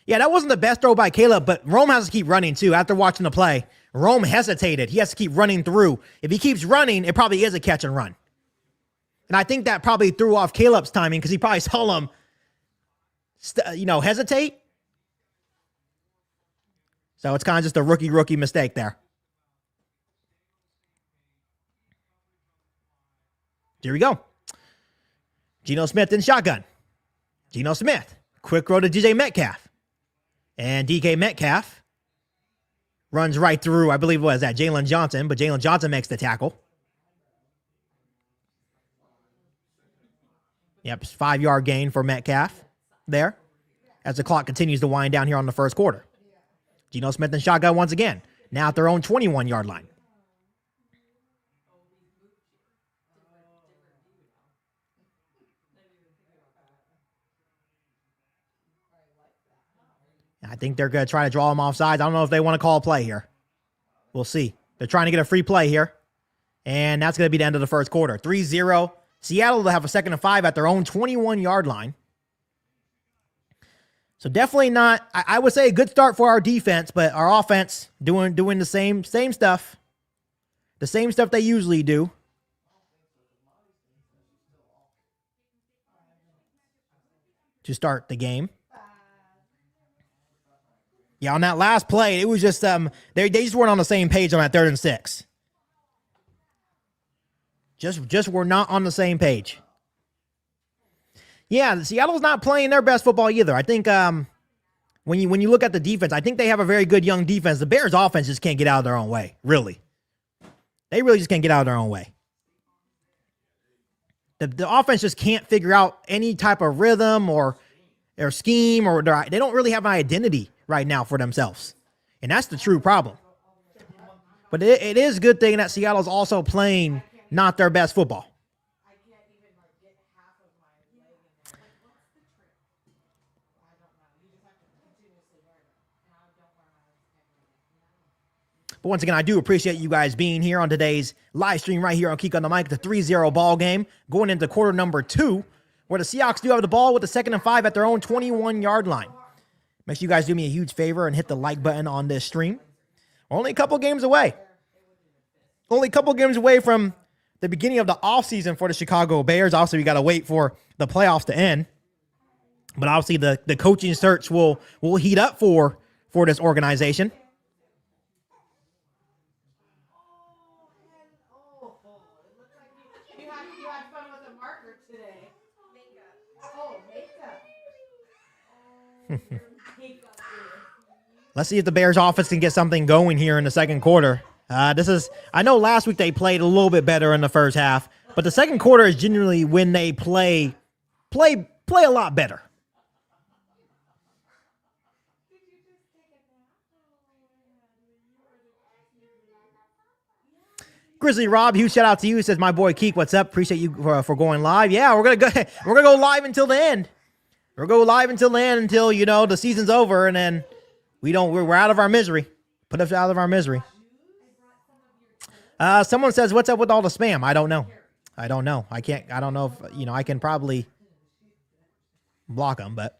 [SPEAKER 1] Yeah, that wasn't the best throw by Caleb, but Rome has to keep running too. After watching the play, Rome hesitated. He has to keep running through. If he keeps running, it probably is a catch and run. And I think that probably threw off Caleb's timing because he probably saw him, hesitate. So it's kind of just a rookie mistake there. Here we go. Geno Smith in shotgun. Geno Smith. Quick throw to DJ Metcalf. And DK Metcalf runs right through, I believe it was that Jalen Johnson, but Jalen Johnson makes the tackle. Yep, 5-yard gain for Metcalf there as the clock continues to wind down here on the first quarter. Geno Smith in shotgun once again, now at their own 21-yard line. I think they're going to try to draw him offsides. I don't know if they want to call a play here. We'll see. They're trying to get a free play here. And that's going to be the end of the first quarter. 3-0. Seattle will have a 2nd and 5 at their own 21-yard line. So definitely not, I would say a good start for our defense, but our offense doing the same stuff. The same stuff they usually do. To start the game. Yeah, on that last play, it was just they just weren't on the same page on that 3rd and 6. Just were not on the same page. Yeah, Seattle's not playing their best football either. I think when you look at the defense, I think they have a very good young defense. The Bears' offense just can't get out of their own way, really. They really just can't get out of their own way. The offense just can't figure out any type of rhythm or scheme, or they don't really have an identity right now for themselves. And that's the true problem. But it is a good thing that Seattle's also playing not their best football. But once again, I do appreciate you guys being here on today's live stream right here on KIEQ on the Mic, the 3-0 ball game, going into quarter number 2, where the Seahawks do have the ball with the 2nd and 5 at their own 21-yard line. Make sure you guys do me a huge favor and hit the like button on this stream. We're only a couple games away. Only a couple games away from the beginning of the offseason for the Chicago Bears. Obviously, we got to wait for the playoffs to end. But obviously, the coaching search will heat up for this organization. Let's see if the Bears offense can get something going here in the second quarter. I know last week they played a little bit better in the first half, but the second quarter is generally when they play a lot better. Grizzly Rob, huge shout out to you. He says, "My boy Keek, what's up? Appreciate you for going live." Yeah, we're gonna go live until the end. We're gonna go live until the end until the season's over, and then we're out of our misery. Put us out of our misery. Someone says, "What's up with all the spam?" I don't know. I don't know if I can probably block them, but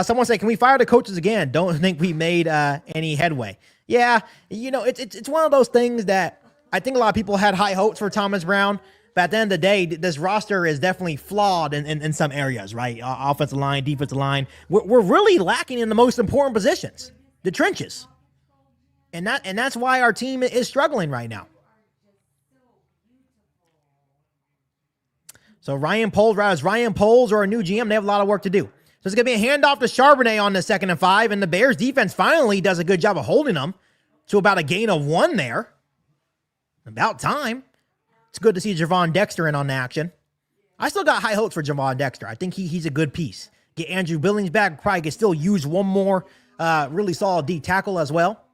[SPEAKER 1] someone say, "Can we fire the coaches again? Don't think we made any headway." Yeah, it's one of those things that I think a lot of people had high hopes for Thomas Brown, but at the end of the day, this roster is definitely flawed in some areas, right? Offensive line, defensive line. We're really lacking in the most important positions, the trenches. And that's why our team is struggling right now. So Ryan Poles or a new GM, they have a lot of work to do. So it's going to be a handoff to Charbonnet on the 2nd and 5, and the Bears defense finally does a good job of holding them to about a gain of 1 there. About time. It's good to see Javon Dexter in on the action. I still got high hopes for Javon Dexter. I think he's a good piece. Get Andrew Billings back. Probably could still use one more really solid D tackle as well.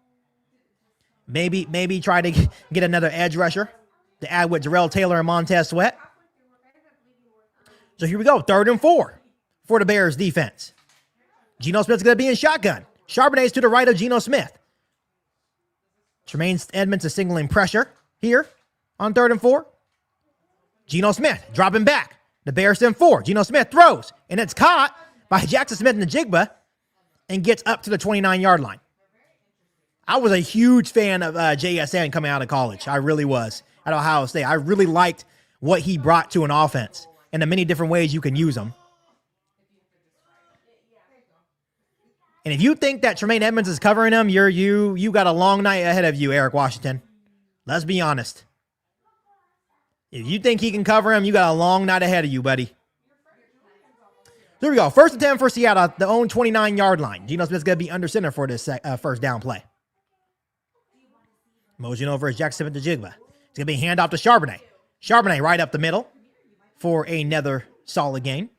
[SPEAKER 1] Maybe try to get another edge rusher to add with Darrell Taylor and Montez Sweat. So here we go. 3rd and 4 for the Bears defense. Geno Smith's going to be in shotgun. Charbonnet's to the right of Geno Smith. Tremaine Edmonds is signaling pressure here on 3rd and 4. Geno Smith dropping back. The Bears send 4. Geno Smith throws, and it's caught by Jackson Smith and the Jigba and gets up to the 29-yard line. I was a huge fan of JSN coming out of college. I really was at Ohio State. I really liked what he brought to an offense and the many different ways you can use him. And if you think that Tremaine Edmonds is covering him, you got a long night ahead of you, Eric Washington. Let's be honest. If you think he can cover him, you got a long night ahead of you, buddy. There we go. 1st and 10 for Seattle, the own 29-yard line. Geno Smith's going to be under center for this first down play. Motion over is Jackson Smith to Jigba. It's going to be a handoff to Charbonnet. Charbonnet right up the middle for another solid gain. I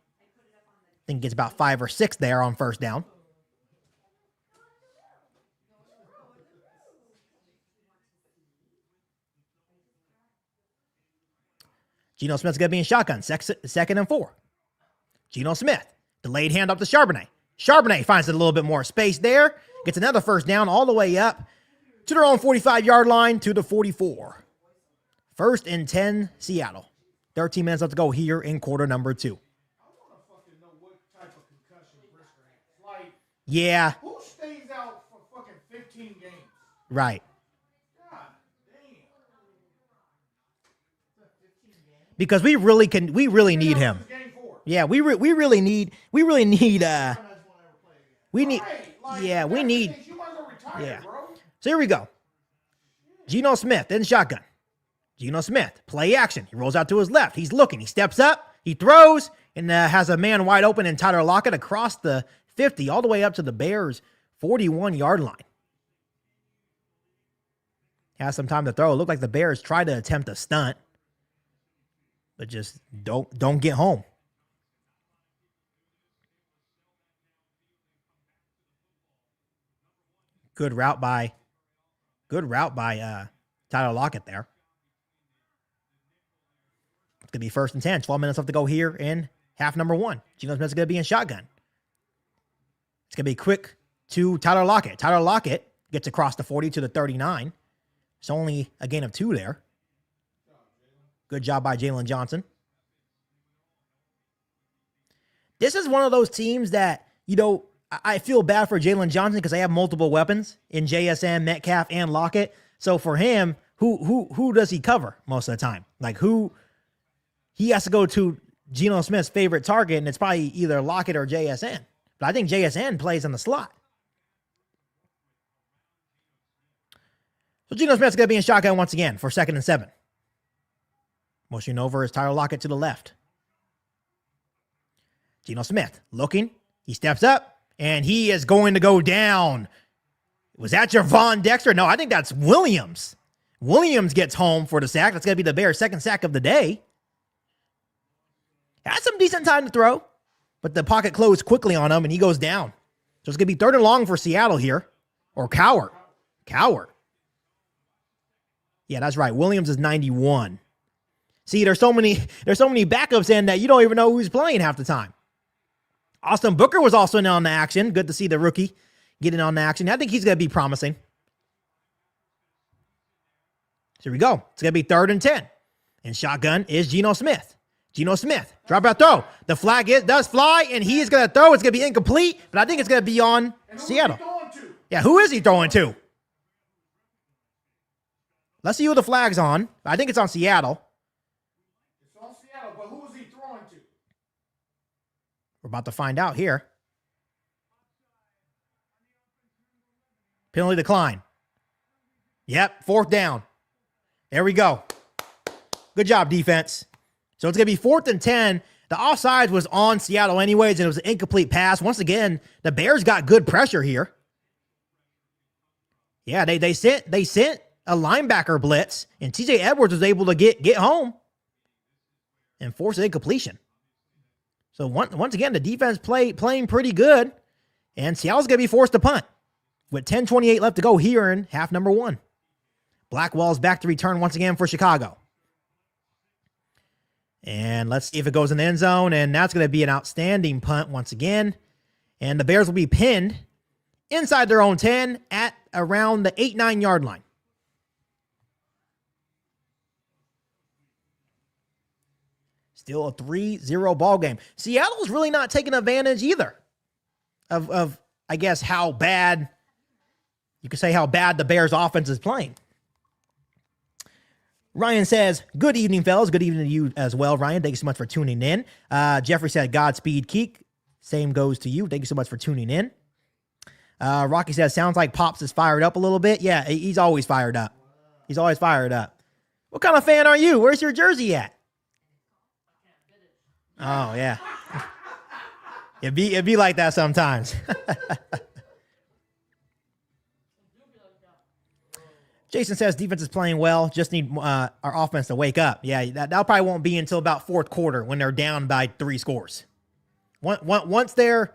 [SPEAKER 1] think he gets about 5 or 6 there on first down. Geno Smith's going to be in shotgun, 2nd and 4. Geno Smith, delayed handoff to Charbonnet. Charbonnet finds a little bit more space there. Gets another first down all the way up to their own 45-yard line to the 44. 1st and 10, Seattle. 13 minutes left to go here in quarter number 2. Yeah.
[SPEAKER 5] Who stays out for fucking 15 games?
[SPEAKER 1] Right. Because we really need him. Yeah, we really need, yeah. So here we go. Geno Smith in shotgun. Geno Smith, play action. He rolls out to his left. He's looking. He steps up. He throws and has a man wide open in Tyler Lockett across the 50 all the way up to the Bears' 41-yard line. Has some time to throw. It looked like the Bears tried to attempt a stunt, but just don't get home. Good route by Tyler Lockett there. It's going to be 1st and 10. 12 minutes left to go here in half number 1. Geno Smith's going to be in shotgun. It's going to be quick to Tyler Lockett. Tyler Lockett gets across the 40 to the 39. It's only a gain of 2 there. Good job by Jalen Johnson. This is one of those teams that, I feel bad for Jalen Johnson because they have multiple weapons in JSN, Metcalf, and Lockett. So for him, who does he cover most of the time? Like he has to go to Geno Smith's favorite target, and it's probably either Lockett or JSN. But I think JSN plays in the slot. So Geno Smith's going to be in shotgun once again for 2nd and 7. Motion over is Tyler Lockett to the left. Geno Smith looking. He steps up, and he is going to go down. Was that Javon Dexter? No, I think that's Williams. Williams gets home for the sack. That's going to be the Bears' 2nd sack of the day. Had some decent time to throw, but the pocket closed quickly on him, and he goes down. So it's going to be 3rd and long for Seattle here. Or Coward. Yeah, that's right. Williams is 91. See, there's so many backups in that you don't even know who's playing half the time. Austin Booker was also in on the action. Good to see the rookie getting on the action. I think he's going to be promising. So here we go. It's going to be 3rd and 10. And shotgun is Geno Smith. Geno Smith, drop out throw. The flag does fly, and he is going to throw. It's going to be incomplete, but I think it's going to be on Seattle. Yeah, who is he throwing to? Let's see who the flag's on. I think it's on Seattle.
[SPEAKER 5] It's on Seattle, but who is he throwing to?
[SPEAKER 1] We're about to find out here. Penalty decline. Yep, 4th down. There we go. Good job, defense. So it's going to be 4th and 10. The offsides was on Seattle anyways, and it was an incomplete pass. Once again, the Bears got good pressure here. Yeah, they sent a linebacker blitz, and TJ Edwards was able to get home and force an incompletion. So once again, the defense playing pretty good. And Seattle's going to be forced to punt with 10:28 left to go here in half number 1. Blackwell's back to return once again for Chicago. And let's see if it goes in the end zone. And that's going to be an outstanding punt once again. And the Bears will be pinned inside their own 10 at around the 8-9 yard line. Still a 3-0 ball game. Seattle's really not taking advantage either of I guess, how bad, you could say how bad the Bears offense is playing. Ryan says, good evening, fellas. Good evening to you as well, Ryan. Thank you so much for tuning in. Jeffrey said, Godspeed, KIEQ. Same goes to you. Thank you so much for tuning in. Rocky says, sounds like Pops is fired up a little bit. Yeah, he's always fired up. He's always fired up. What kind of fan are you? Where's your jersey at? Oh, yeah. It'd be like that sometimes. Jason says defense is playing well. Just need our offense to wake up. Yeah, that probably won't be until about fourth quarter when they're down by 3 scores. Once they're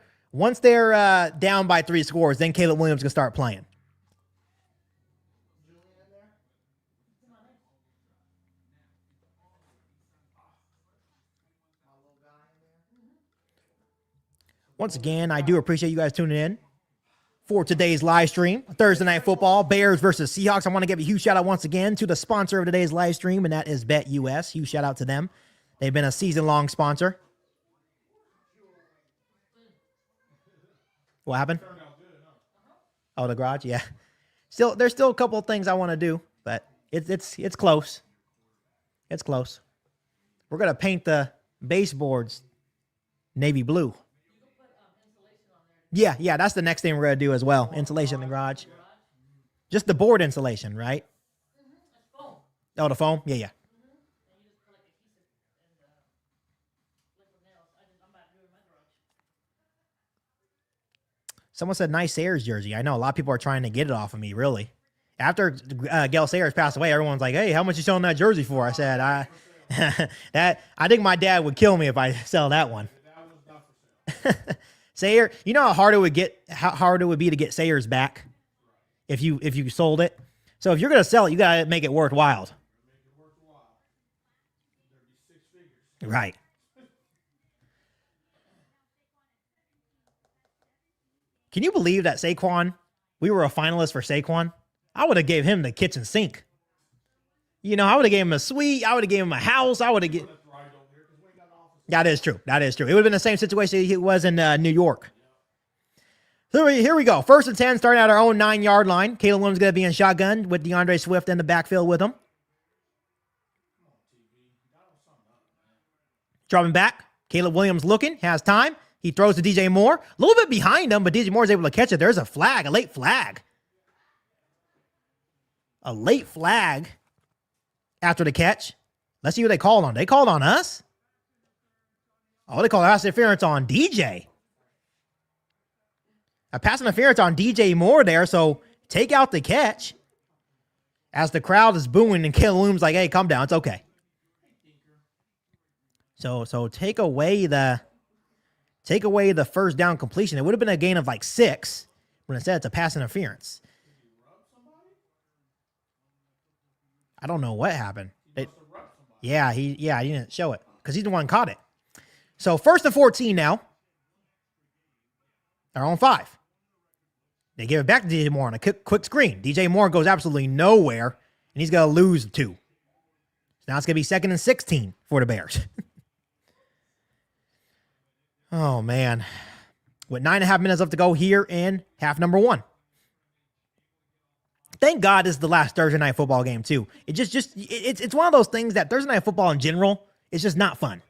[SPEAKER 1] down by 3 scores, then Caleb Williams can start playing. Once again, I do appreciate you guys tuning in for today's live stream. Thursday Night Football, Bears versus Seahawks. I want to give a huge shout out once again to the sponsor of today's live stream, and that is BetUS. Huge shout out to them. They've been a season-long sponsor. What happened? Oh, the garage? Yeah. There's still a couple of things I want to do, but it's close. It's close. We're going to paint the baseboards navy blue. Yeah, that's the next thing we're going to do as well. Insulation in the garage. Just the board insulation, right? Oh, the foam? Yeah. Someone said nice Sayers jersey. I know a lot of people are trying to get it off of me, really. After Gail Sayers passed away, everyone's like, hey, how much you selling that jersey for? I said, I think my dad would kill me if I sell that one. Sayer, you know how hard it would be to get Sayers back if you sold it. So if you're gonna sell it, you gotta make it worthwhile. Right. Can you believe that Saquon? We were a finalist for Saquon. I would have gave him the kitchen sink. You know, I would have gave him a suite. I would have gave him a house. I would have get. That is true. It would have been the same situation he was in New York. So here we go. 1st and 10, starting at our own 9-yard line. Caleb Williams going to be in shotgun with DeAndre Swift in the backfield with him. Dropping back. Caleb Williams looking, has time. He throws to DJ Moore. A little bit behind him, but DJ Moore is able to catch it. There's a flag, a late flag. A late flag after the catch. Let's see who they called on. They called on us? Oh, they called pass interference on DJ. A pass interference on DJ Moore there, so take out the catch. As the crowd is booing and Caleb Williams like, hey, calm down, it's okay. So take away the first down completion. It would have been a gain of like 6, but instead it's a pass interference. I don't know what happened. He didn't show it because he's the one who caught it. So 1st and 14 now. They're on 5. They give it back to DJ Moore on a quick screen. DJ Moore goes absolutely nowhere, and he's going to lose 2. So now it's going to be 2nd and 16 for the Bears. Oh, man. With 9.5 minutes left to go here in half number 1. Thank God this is the last Thursday Night Football game, too. It's one of those things that Thursday Night Football in general is just not fun.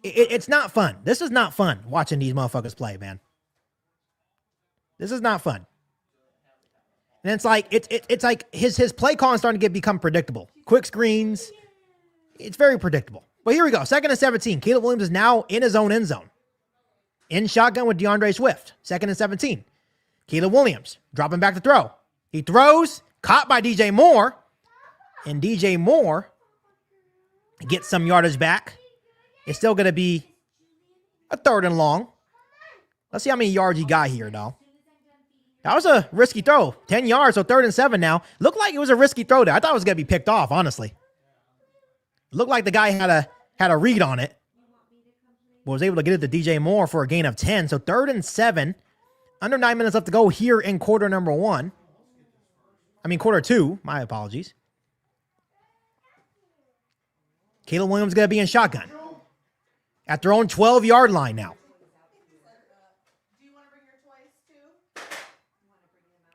[SPEAKER 1] It's not fun. This is not fun watching these motherfuckers play, man. This is not fun. And it's like his play calling starting to become predictable. Quick screens. It's very predictable. But here we go. 2nd and 17. Caleb Williams is now in his own end zone. In shotgun with DeAndre Swift. 2nd and 17. Caleb Williams dropping back to throw. He throws, caught by DJ Moore. And DJ Moore gets some yardage back. It's still going to be a 3rd and long. Let's see how many yards he got here, though. That was a risky throw. 10 yards, so 3rd and 7 now. Looked like it was a risky throw there. I thought it was going to be picked off, honestly. Looked like the guy had a read on it. But was able to get it to DJ Moore for a gain of 10. So 3rd and 7. Under 9 minutes left to go here in quarter number 1. Quarter 2. My apologies. Caleb Williams going to be in shotgun. At their own 12-yard line now.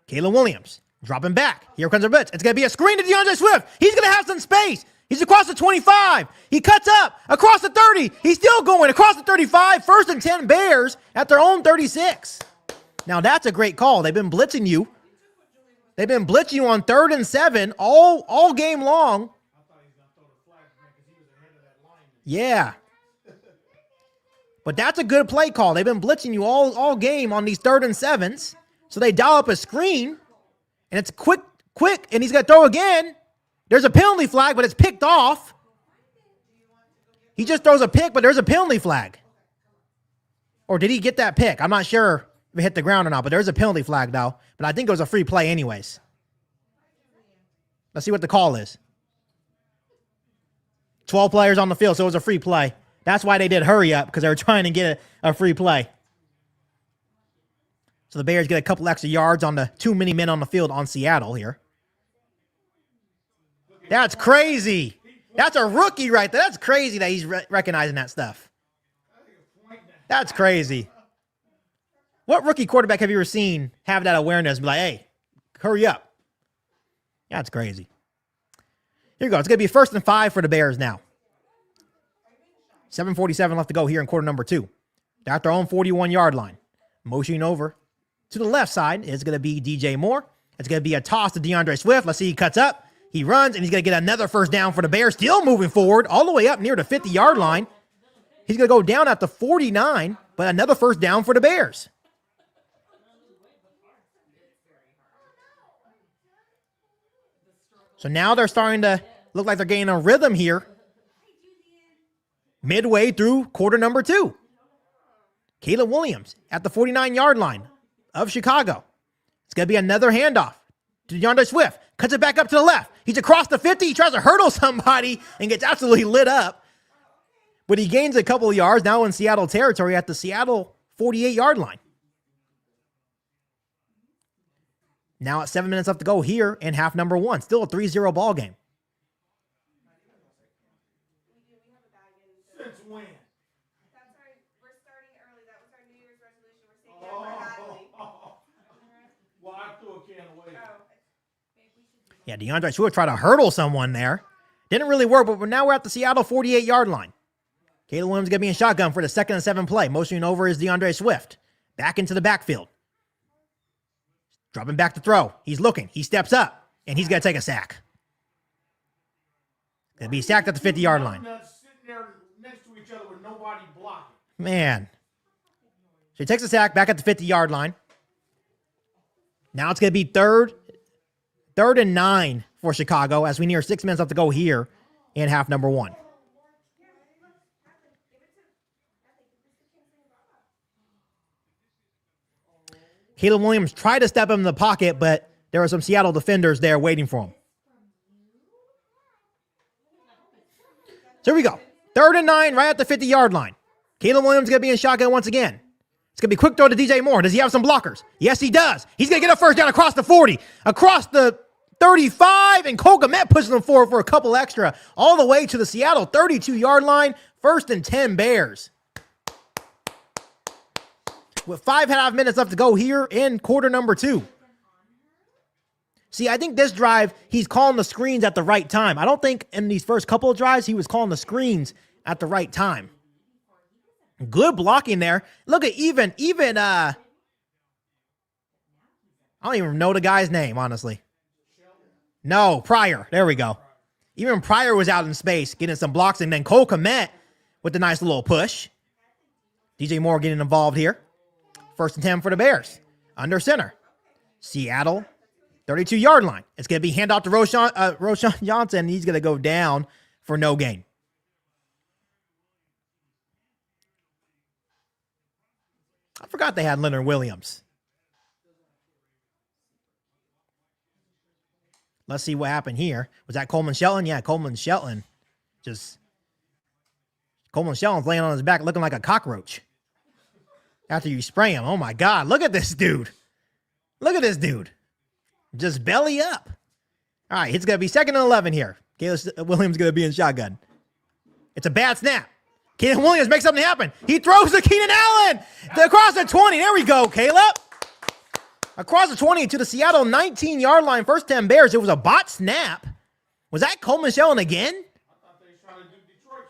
[SPEAKER 1] Caleb Williams dropping back. Here comes a blitz. It's going to be a screen to DeAndre Swift. He's going to have some space. He's across the 25. He cuts up across the 30. He's still going across the 35. 1st and 10 Bears at their own 36. Now that's a great call. They've been blitzing you. They've been blitzing you on 3rd and 7 all game long. Yeah. But that's a good play call. They've been blitzing you all game on these 3rd and 7s. So they dial up a screen, and it's quick, and he's going to throw again. There's a penalty flag, but it's picked off. He just throws a pick, but there's a penalty flag. Or did he get that pick? I'm not sure if it hit the ground or not, but there's a penalty flag, though. But I think it was a free play anyways. Let's see what the call is. 12 players on the field, so it was a free play. That's why they did hurry up, because they were trying to get a free play. So the Bears get a couple extra yards on the too many men on the field on Seattle here. That's crazy. That's a rookie right there. That's crazy that he's recognizing that stuff. That's crazy. What rookie quarterback have you ever seen have that awareness and be like, hey, hurry up? That's crazy. Here you go. It's going to be 1st and 5 for the Bears now. 7:47 left to go here in quarter number 2. They're at their own 41-yard line. Motioning over to the left side is going to be DJ Moore. It's going to be a toss to DeAndre Swift. Let's see, he cuts up. He runs, and he's going to get another 1st down for the Bears. Still moving forward all the way up near the 50-yard line. He's going to go down at the 49, but another 1st down for the Bears. So now they're starting to look like they're gaining a rhythm here. Midway through quarter number 2. Caleb Williams at the 49-yard line of Chicago. It's going to be another handoff to DeAndre Swift. Cuts it back up to the left. He's across the 50. He tries to hurdle somebody and gets absolutely lit up. But he gains a couple of yards now in Seattle territory at the Seattle 48-yard line. Now at 7 minutes left to go here in half number 1. Still a 3-0 ball game.
[SPEAKER 5] Since when?
[SPEAKER 2] That's right. We're starting early. That was our New Year's resolution. We're staying down for Hadley.
[SPEAKER 5] Well, I threw a can away.
[SPEAKER 1] Yeah, DeAndre Swift tried to hurdle someone there. Didn't really work, but now we're at the Seattle 48-yard line. Caleb Williams going to be in shotgun for the 2nd and 7 play. Motioning over is DeAndre Swift. Back into the backfield. Dropping back to throw. He's looking. He steps up, and he's going to take a sack. Going to be sacked at the 50-yard line.
[SPEAKER 5] Sitting there next to each other with nobody blocking.
[SPEAKER 1] Man. So he takes a sack back at the 50-yard line. Now it's going to be third and 9 for Chicago as we near 6 minutes left to go here in half number 1. Caleb Williams tried to step him in the pocket, but there were some Seattle defenders there waiting for him. So here we go. 3rd and 9 right at the 50-yard line. Caleb Williams going to be in shotgun once again. It's going to be a quick throw to DJ Moore. Does he have some blockers? Yes, he does. He's going to get a 1st down across the 40, across the 35, and Cole Kmet pushes him forward for a couple extra, all the way to the Seattle 32-yard line. 1st and 10 Bears. With 5.5 minutes left to go here in quarter number 2. See, I think this drive, he's calling the screens at the right time. I don't think in these first couple of drives, he was calling the screens at the right time. Good blocking there. Look at even, I don't even know the guy's name, honestly. No, Pryor. There we go. Even Pryor was out in space getting some blocks, and then Cole Kmet with the nice little push. DJ Moore getting involved here. 1st and 10 for the Bears. Under center. Seattle, 32-yard line. It's going to be handoff to Roschon Johnson. He's going to go down for no gain. I forgot they had Leonard Williams. Let's see what happened here. Was that Coleman Shelton? Yeah, Coleman Shelton. Coleman Shelton's laying on his back looking like a cockroach. After you spray him. Oh my God. Look at this dude. Look at this dude. Just belly up. All right, it's going to be 2nd and 11 here. Caleb Williams going to be in shotgun. It's a bad snap. Caleb Williams makes something happen. He throws to Keenan Allen. Across the 20. There we go, Caleb. Across the 20 to the Seattle 19-yard line. First 10 Bears. It was a bot snap. Was that Coleman Shelton again?
[SPEAKER 5] I thought they were trying to do Detroit's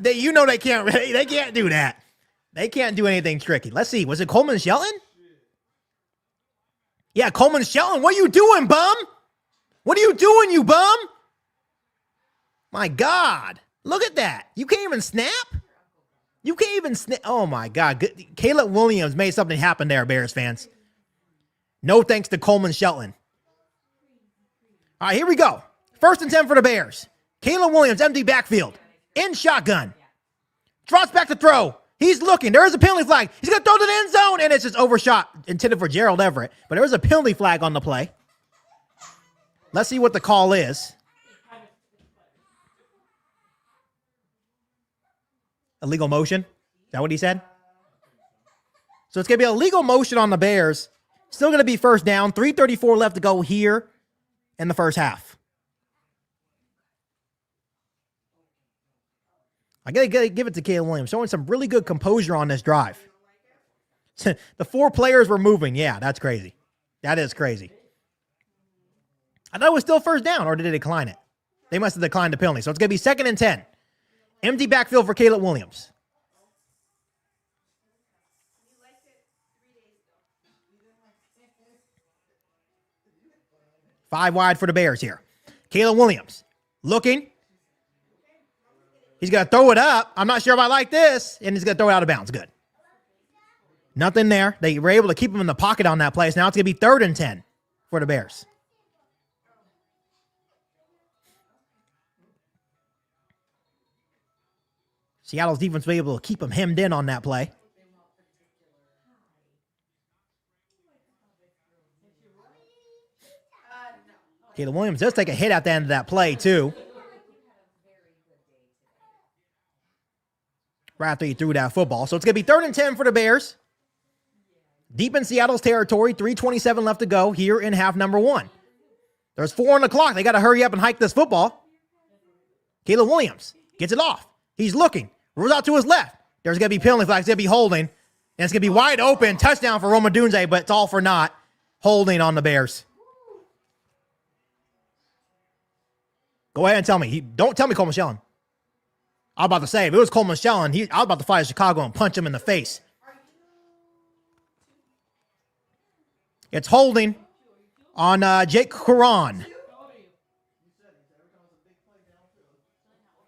[SPEAKER 5] play.
[SPEAKER 1] You know they can't do that. They can't do anything tricky. Let's see. Was it Coleman Shelton? Yeah, Coleman Shelton. What are you doing, bum? What are you doing, you bum? My God. Look at that. You can't even snap? You can't even snap. Oh, my God. Caleb Williams made something happen there, Bears fans. No thanks to Coleman Shelton. All right, here we go. 1st and 10 for the Bears. Caleb Williams, empty backfield. In shotgun. Drops back to throw. He's looking. There is a penalty flag. He's going to throw to the end zone, and it's just overshot, intended for Gerald Everett. But there is a penalty flag on the play. Let's see what the call is. Illegal motion? Is that what he said? So it's going to be a legal motion on the Bears. Still going to be first down. 3:34 left to go here in the first half. I got to give it to Caleb Williams. Showing some really good composure on this drive. The 4 players were moving. Yeah, that's crazy. That is crazy. I thought it was still first down, or did they decline it? They must have declined the penalty. So it's going to be 2nd and 10. Empty backfield for Caleb Williams. 5 wide for the Bears here. Caleb Williams looking. He's going to throw it up. I'm not sure if I like this. And he's going to throw it out of bounds. Good. Nothing there. They were able to keep him in the pocket on that play. So now it's going to be 3rd and 10 for the Bears. Seattle's defense was able to keep him hemmed in on that play. Caleb Williams does take a hit at the end of that play, too. Right after he threw that football. So it's going to be 3rd and 10 for the Bears. Deep in Seattle's territory, 3:27 left to go here in half number 1. There's 4 on the clock. They got to hurry up and hike this football. Caleb Williams gets it off. He's looking. Rolls out to his left. There's going to be penalty flags. It's going to be holding. And it's going to be wide open. Touchdown for Roma Dunze, but it's all for naught. Holding on the Bears. Go ahead and tell me. Don't tell me Coleman Shelton. I was about to say, if it was Coleman Shelton, I was about to fly to Chicago and punch him in the face. It's holding on Jake Coron.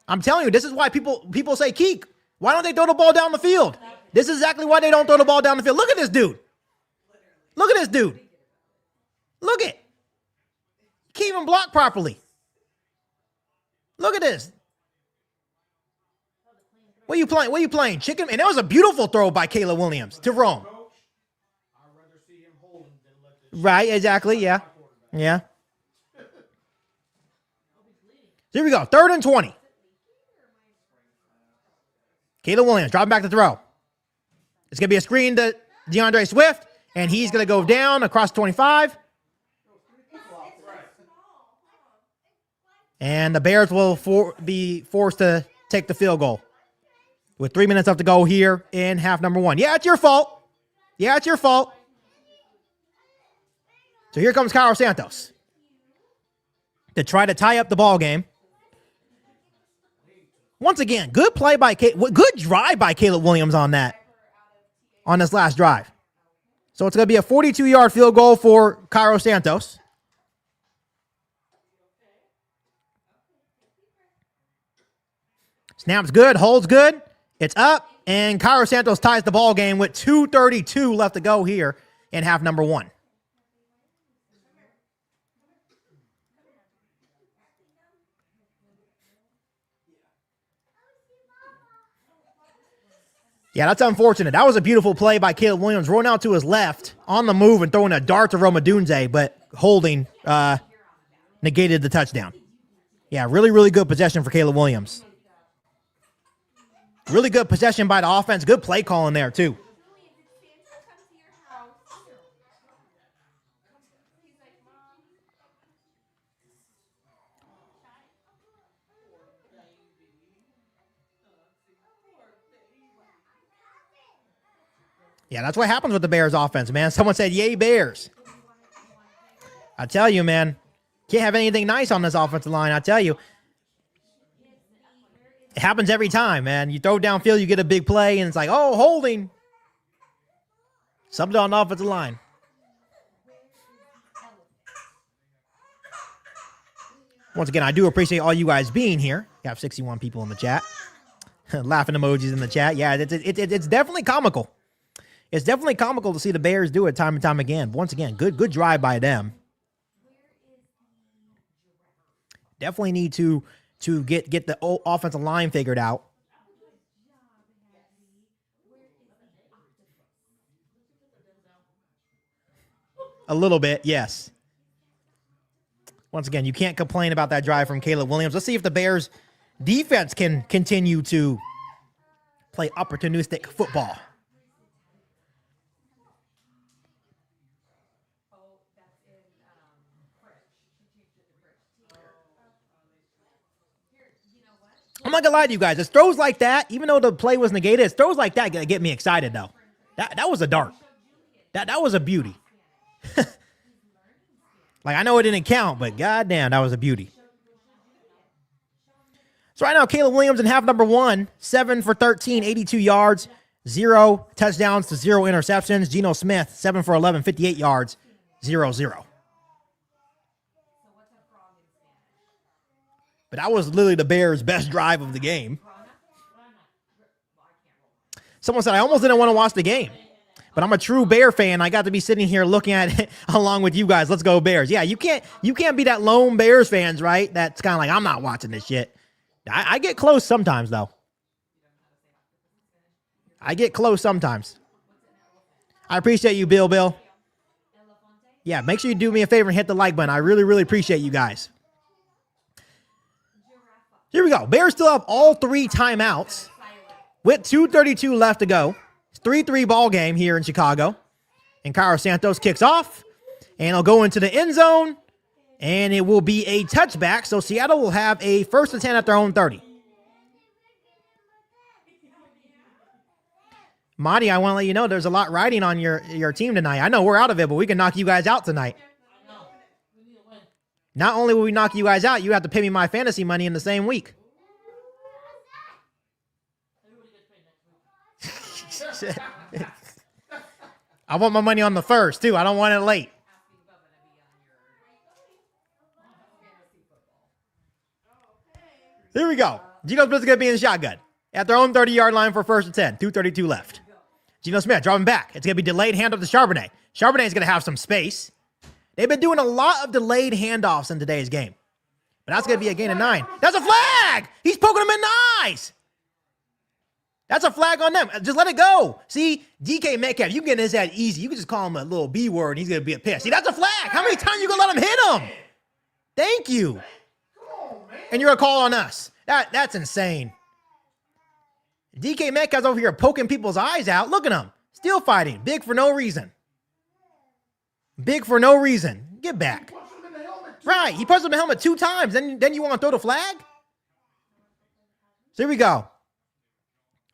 [SPEAKER 1] I'm telling you, this is why people say, KIEQ, why don't they throw the ball down the field? This is exactly why they don't throw the ball down the field. Look at this dude. Look at this dude. Look it. Can't even block properly. Look at this. What are you playing? What are you playing? Chicken? And that was a beautiful throw by Caleb Williams to Rome. Right, exactly, yeah. Yeah. Here we go. 3rd and 20. Caleb Williams dropping back to throw. It's going to be a screen to DeAndre Swift, and he's going to go down across 25. And the Bears will be forced to take the field goal with 3 minutes left to go here in half number 1. Yeah, it's your fault. Yeah, it's your fault. So here comes Cairo Santos to try to tie up the ball game. Once again, good play by good drive by Caleb Williams on this last drive. So it's going to be a 42-yard field goal for Cairo Santos. Snap's good, holds good. It's up, and Cairo Santos ties the ball game with 2:32 left to go here in half number 1. Yeah, that's unfortunate. That was a beautiful play by Caleb Williams, rolling out to his left, on the move, and throwing a dart to Roma Dunze, but holding negated the touchdown. Yeah, really, really good possession for Caleb Williams. Really good possession by the offense. Good play calling there, too. Yeah, that's what happens with the Bears offense, man. Someone said, yay, Bears. I tell you, man, can't have anything nice on this offensive line. I tell you. It happens every time, man. You throw downfield, you get a big play, and it's like, oh, holding. Something on the offensive line. Once again, I do appreciate all you guys being here. You have 61 people in the chat. Laughing emojis in the chat. Yeah, it's definitely comical. It's definitely comical to see the Bears do it time and time again. Once again, good drive by them. Definitely need to get the offensive line figured out. A little bit, yes. Once again, you can't complain about that drive from Caleb Williams. Let's see if the Bears defense can continue to play opportunistic football. I'm not gonna lie to you guys. It's throws like that, even though the play was negated, it's throws like that get me excited though. That was a dart. That was a beauty. Like, I know it didn't count, but goddamn, that was a beauty. So right now, Caleb Williams in half number one, 7 for 13, 82 yards, 0 touchdowns to 0 interceptions. Geno Smith, 7 for 11, 58 yards, 0-0. But that was literally the Bears' best drive of the game. Someone said, I almost didn't want to watch the game. But I'm a true Bear fan. I got to be sitting here looking at it along with you guys. Let's go Bears. Yeah, you can't be that lone Bears fans, right? That's kind of like, I'm not watching this shit. I get close sometimes, though. I get close sometimes. I appreciate you, Bill. Yeah, make sure you do me a favor and hit the like button. I really, really appreciate you guys. Here we go. Bears still have all 3 timeouts with 2:32 left to go. It's 3-3 ball game here in Chicago. And Cairo Santos kicks off, and it'll go into the end zone, and it will be a touchback. So Seattle will have a 1st and 10 at their own 30. Marty, I want to let you know there's a lot riding on your team tonight. I know we're out of it, but we can knock you guys out tonight. Not only will we knock you guys out, you have to pay me my fantasy money in the same week. I want my money on the 1st, too. I don't want it late. Here we go. Geno Smith's going to be in the shotgun at their own 30-yard line for 1st and 10. 2:32 left. Geno Smith dropping back. It's going to be delayed handoff to Charbonnet. Charbonnet's going to have some space. They've been doing a lot of delayed handoffs in today's game. But that's going to be a gain of 9. That's a flag! He's poking him in the eyes! That's a flag on them. Just let it go. See, DK Metcalf, you can get his head easy. You can just call him a little B word and he's going to be a piss. See, that's a flag. How many times you going to let him hit him? Thank you. And you're going to call on us. That's insane. DK Metcalf's over here poking people's eyes out. Look at him. Still fighting. Big for no reason. Big for no reason. Get back. Right. He punched him in the helmet 2 times. Then you want to throw the flag? So here we go.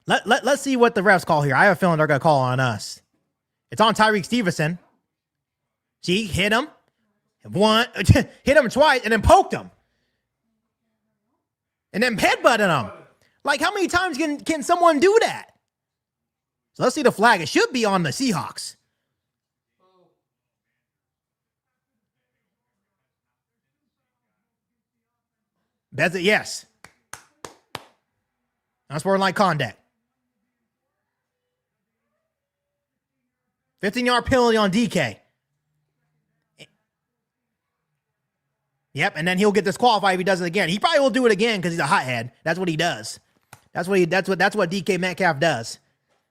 [SPEAKER 1] Let's see what the refs call here. I have a feeling they're going to call on us. It's on Tyreek Stevenson. See, hit him. Hit him twice and then poked him. And then headbutted him. Like, how many times can someone do that? So let's see the flag. It should be on the Seahawks. That's it, yes. Unsportsmanlike conduct. 15-yard penalty on DK. Yep, and then he'll get disqualified if he does it again. He probably will do it again because he's a hothead. That's what he does. That's what DK Metcalf does.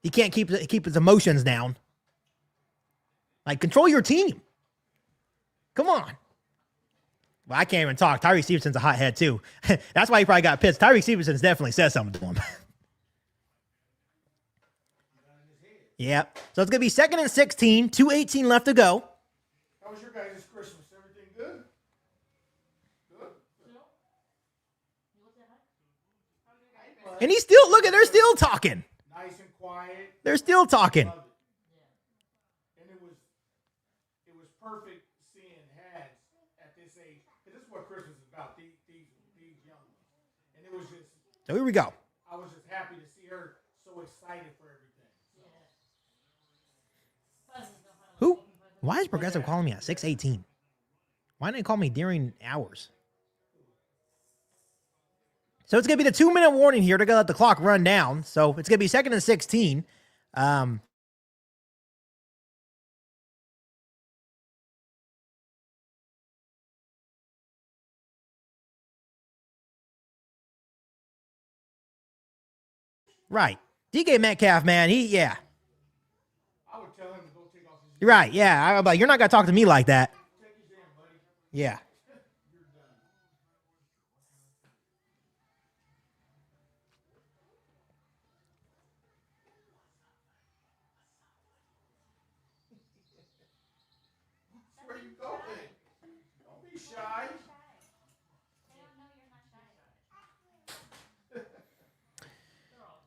[SPEAKER 1] He can't keep his emotions down. Like, control your team. Come on. Well, I can't even talk. Tyreek Stevenson's a hothead, too. That's why he probably got pissed. Tyreek Stevenson's definitely said something to him. Yeah. So it's going to be 2nd and 16, 2:18 left to go.
[SPEAKER 5] How was your guys' Christmas? Everything good? Good?
[SPEAKER 1] And he's still, look at, they're still talking.
[SPEAKER 5] Nice and quiet.
[SPEAKER 1] They're still talking.
[SPEAKER 5] Love it. And it was perfect seeing Hads at this age. This is what Christmas is about, these young ones. And it was just,
[SPEAKER 1] So here we go.
[SPEAKER 5] I was just happy to see her so excited for everything.
[SPEAKER 1] Who? Why is Progressive calling me at 6:18? Why didn't they call me during hours? So it's going to be the 2-minute warning here to go let the clock run down. So it's going to be 2nd and 16. Right. DK Metcalf, man, yeah.
[SPEAKER 5] I would tell him to go take off his
[SPEAKER 1] Right, yeah. I'm like, you're not going to talk to me like that.
[SPEAKER 5] Take his hand, buddy.
[SPEAKER 1] Yeah.
[SPEAKER 5] You're done. Where you going? Don't be shy.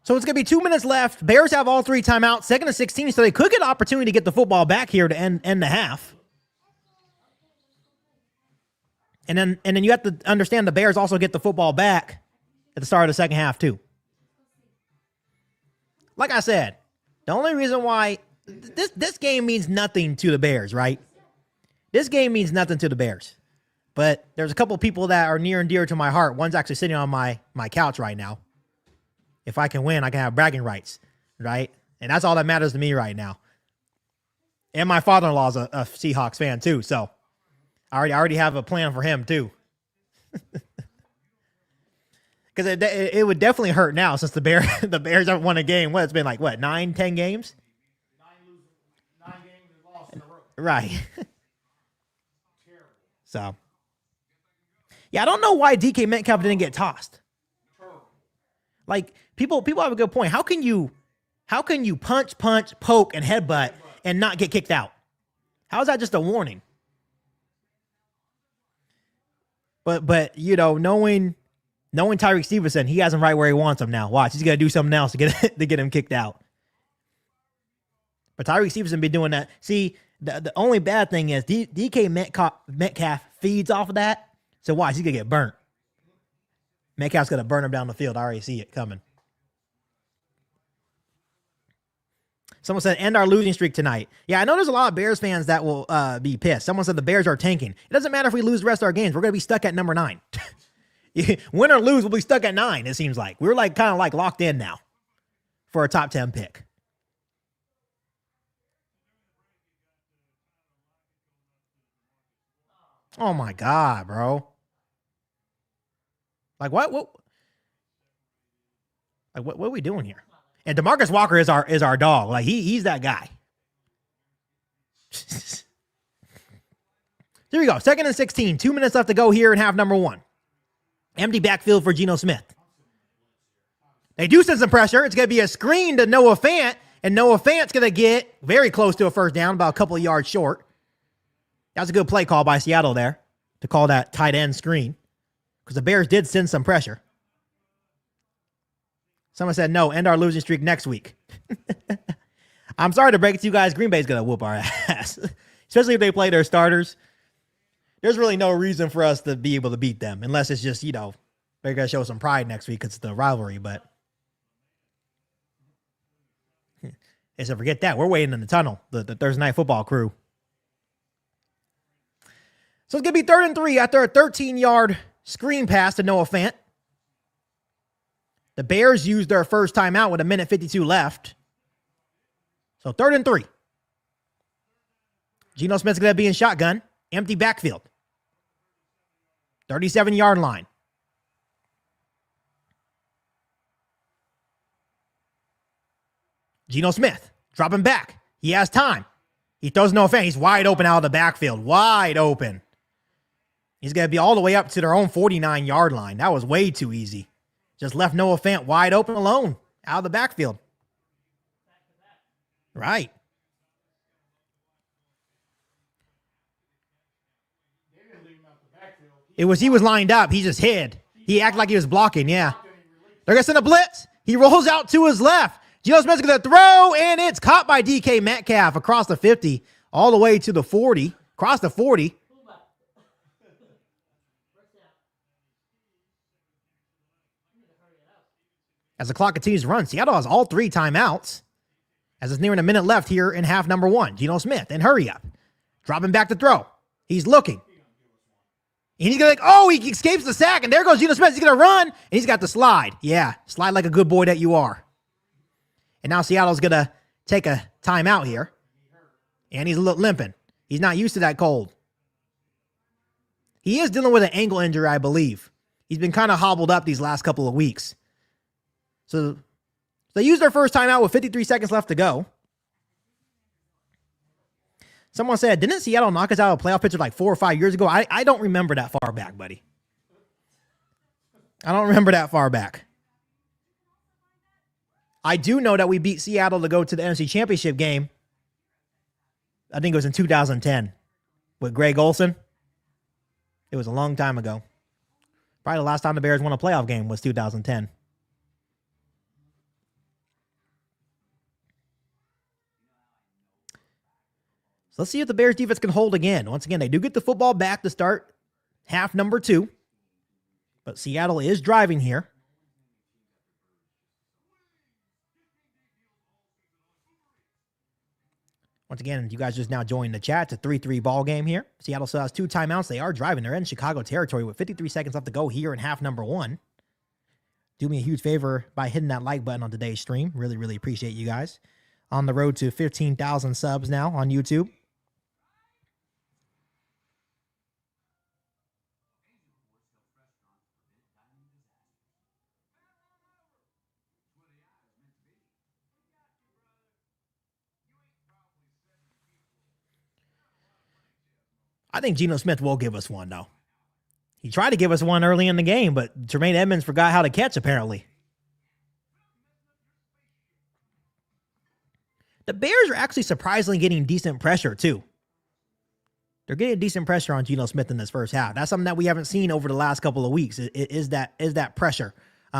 [SPEAKER 1] So it's going to be 2 minutes left. Bears have all 3 timeouts. 2nd and 16, so they could get an opportunity to get the football back here to end the half. And then you have to understand the Bears also get the football back at the start of the second half too. Like I said, the only reason why this game means nothing to the Bears, right? This game means nothing to the Bears. But there's a couple people that are near and dear to my heart. One's actually sitting on my couch right now. If I can win, I can have bragging rights, right? And that's all that matters to me right now. And my father-in-law is a Seahawks fan too, so I already have a plan for him too. Because it would definitely hurt now since the Bears haven't won a game. It's been like, 9, 10 games?
[SPEAKER 5] 9 games and lost in a row.
[SPEAKER 1] Right.
[SPEAKER 5] Terrible.
[SPEAKER 1] So, yeah, I don't know why DK Metcalf didn't get tossed.
[SPEAKER 5] Terrible.
[SPEAKER 1] Like, people have a good point. How can you punch, poke, and headbutt and not get kicked out? How is that just a warning? But you know, knowing Tyreek Stevenson, he has him right where he wants him now. Watch, he's got to do something else to get him kicked out. But Tyreek Stevenson been doing that. See, the only bad thing is DK Metcalf feeds off of that. So watch, he's going to get burnt. Metcalf's going to burn him down the field. I already see it coming. Someone said, end our losing streak tonight. Yeah, I know there's a lot of Bears fans that will be pissed. Someone said the Bears are tanking. It doesn't matter if we lose the rest of our games. We're going to be stuck at number 9. Win or lose, we'll be stuck at 9, it seems like. We're like kind of like locked in now for a top 10 pick. Oh, my God, bro. Like, what are we doing here? And DeMarcus Walker is our dog. Like, he's that guy. Here we go. 2nd and 16. 2 minutes left to go here in half number 1. Empty backfield for Geno Smith. They do send some pressure. It's going to be a screen to Noah Fant, and Noah Fant's going to get very close to a first down, about a couple of yards short. That was a good play call by Seattle there to call that tight end screen because the Bears did send some pressure. Someone said, no, end our losing streak next week. I'm sorry to break it to you guys. Green Bay's going to whoop our ass, especially if they play their starters. There's really no reason for us to be able to beat them unless it's just, they're going to show some pride next week because it's the rivalry. But so forget that. We're waiting in the tunnel, the Thursday Night Football crew. So it's going to be 3rd and 3 after a 13-yard screen pass to Noah Fant. The Bears used their first timeout with 1:52 left. So 3rd and 3. Geno Smith's going to be in shotgun. Empty backfield. 37-yard line. Geno Smith, dropping back. He has time. He throws no fan. He's wide open out of the backfield. Wide open. He's going to be all the way up to their own 49-yard line. That was way too easy. Just left Noah Fant wide open alone out of the backfield. Right. He was lined up. He just hid. He acted like he was blocking, yeah. They're going to send a blitz. He rolls out to his left. Geno Smith's going to throw, and it's caught by DK Metcalf across the 50, all the way to the 40, across the 40. As the clock continues to run, Seattle has all 3 timeouts. As it's nearing a minute left here in half number 1. Geno Smith, and hurry up. Dropping back to throw. He's looking. And he's going to he escapes the sack, and there goes Geno Smith. He's going to run, and he's got the slide. Yeah, slide like a good boy that you are. And now Seattle's going to take a timeout here. And he's a little limping. He's not used to that cold. He is dealing with an ankle injury, I believe. He's been kind of hobbled up these last couple of weeks. So they used their first timeout with 53 seconds left to go. Someone said, didn't Seattle knock us out of a playoff picture like 4 or 5 years ago? I don't remember that far back, buddy. I don't remember that far back. I do know that we beat Seattle to go to the NFC Championship game. I think it was in 2010 with Greg Olsen. It was a long time ago. Probably the last time the Bears won a playoff game was 2010. So let's see if the Bears defense can hold again. Once again, they do get the football back to start half number 2. But Seattle is driving here. Once again, you guys just now joined the chat. It's a 3-3 ball game here. Seattle still has 2 timeouts. They are driving. They're in Chicago territory with 53 seconds left to go here in half number 1. Do me a huge favor by hitting that like button on today's stream. Really, really appreciate you guys. On the road to 15,000 subs now on YouTube. I think Geno Smith will give us one, though. He tried to give us one early in the game, but Tremaine Edmonds forgot how to catch, apparently. The Bears are actually surprisingly getting decent pressure, too. They're getting decent pressure on Geno Smith in this first half. That's something that we haven't seen over the last couple of weeks, is that pressure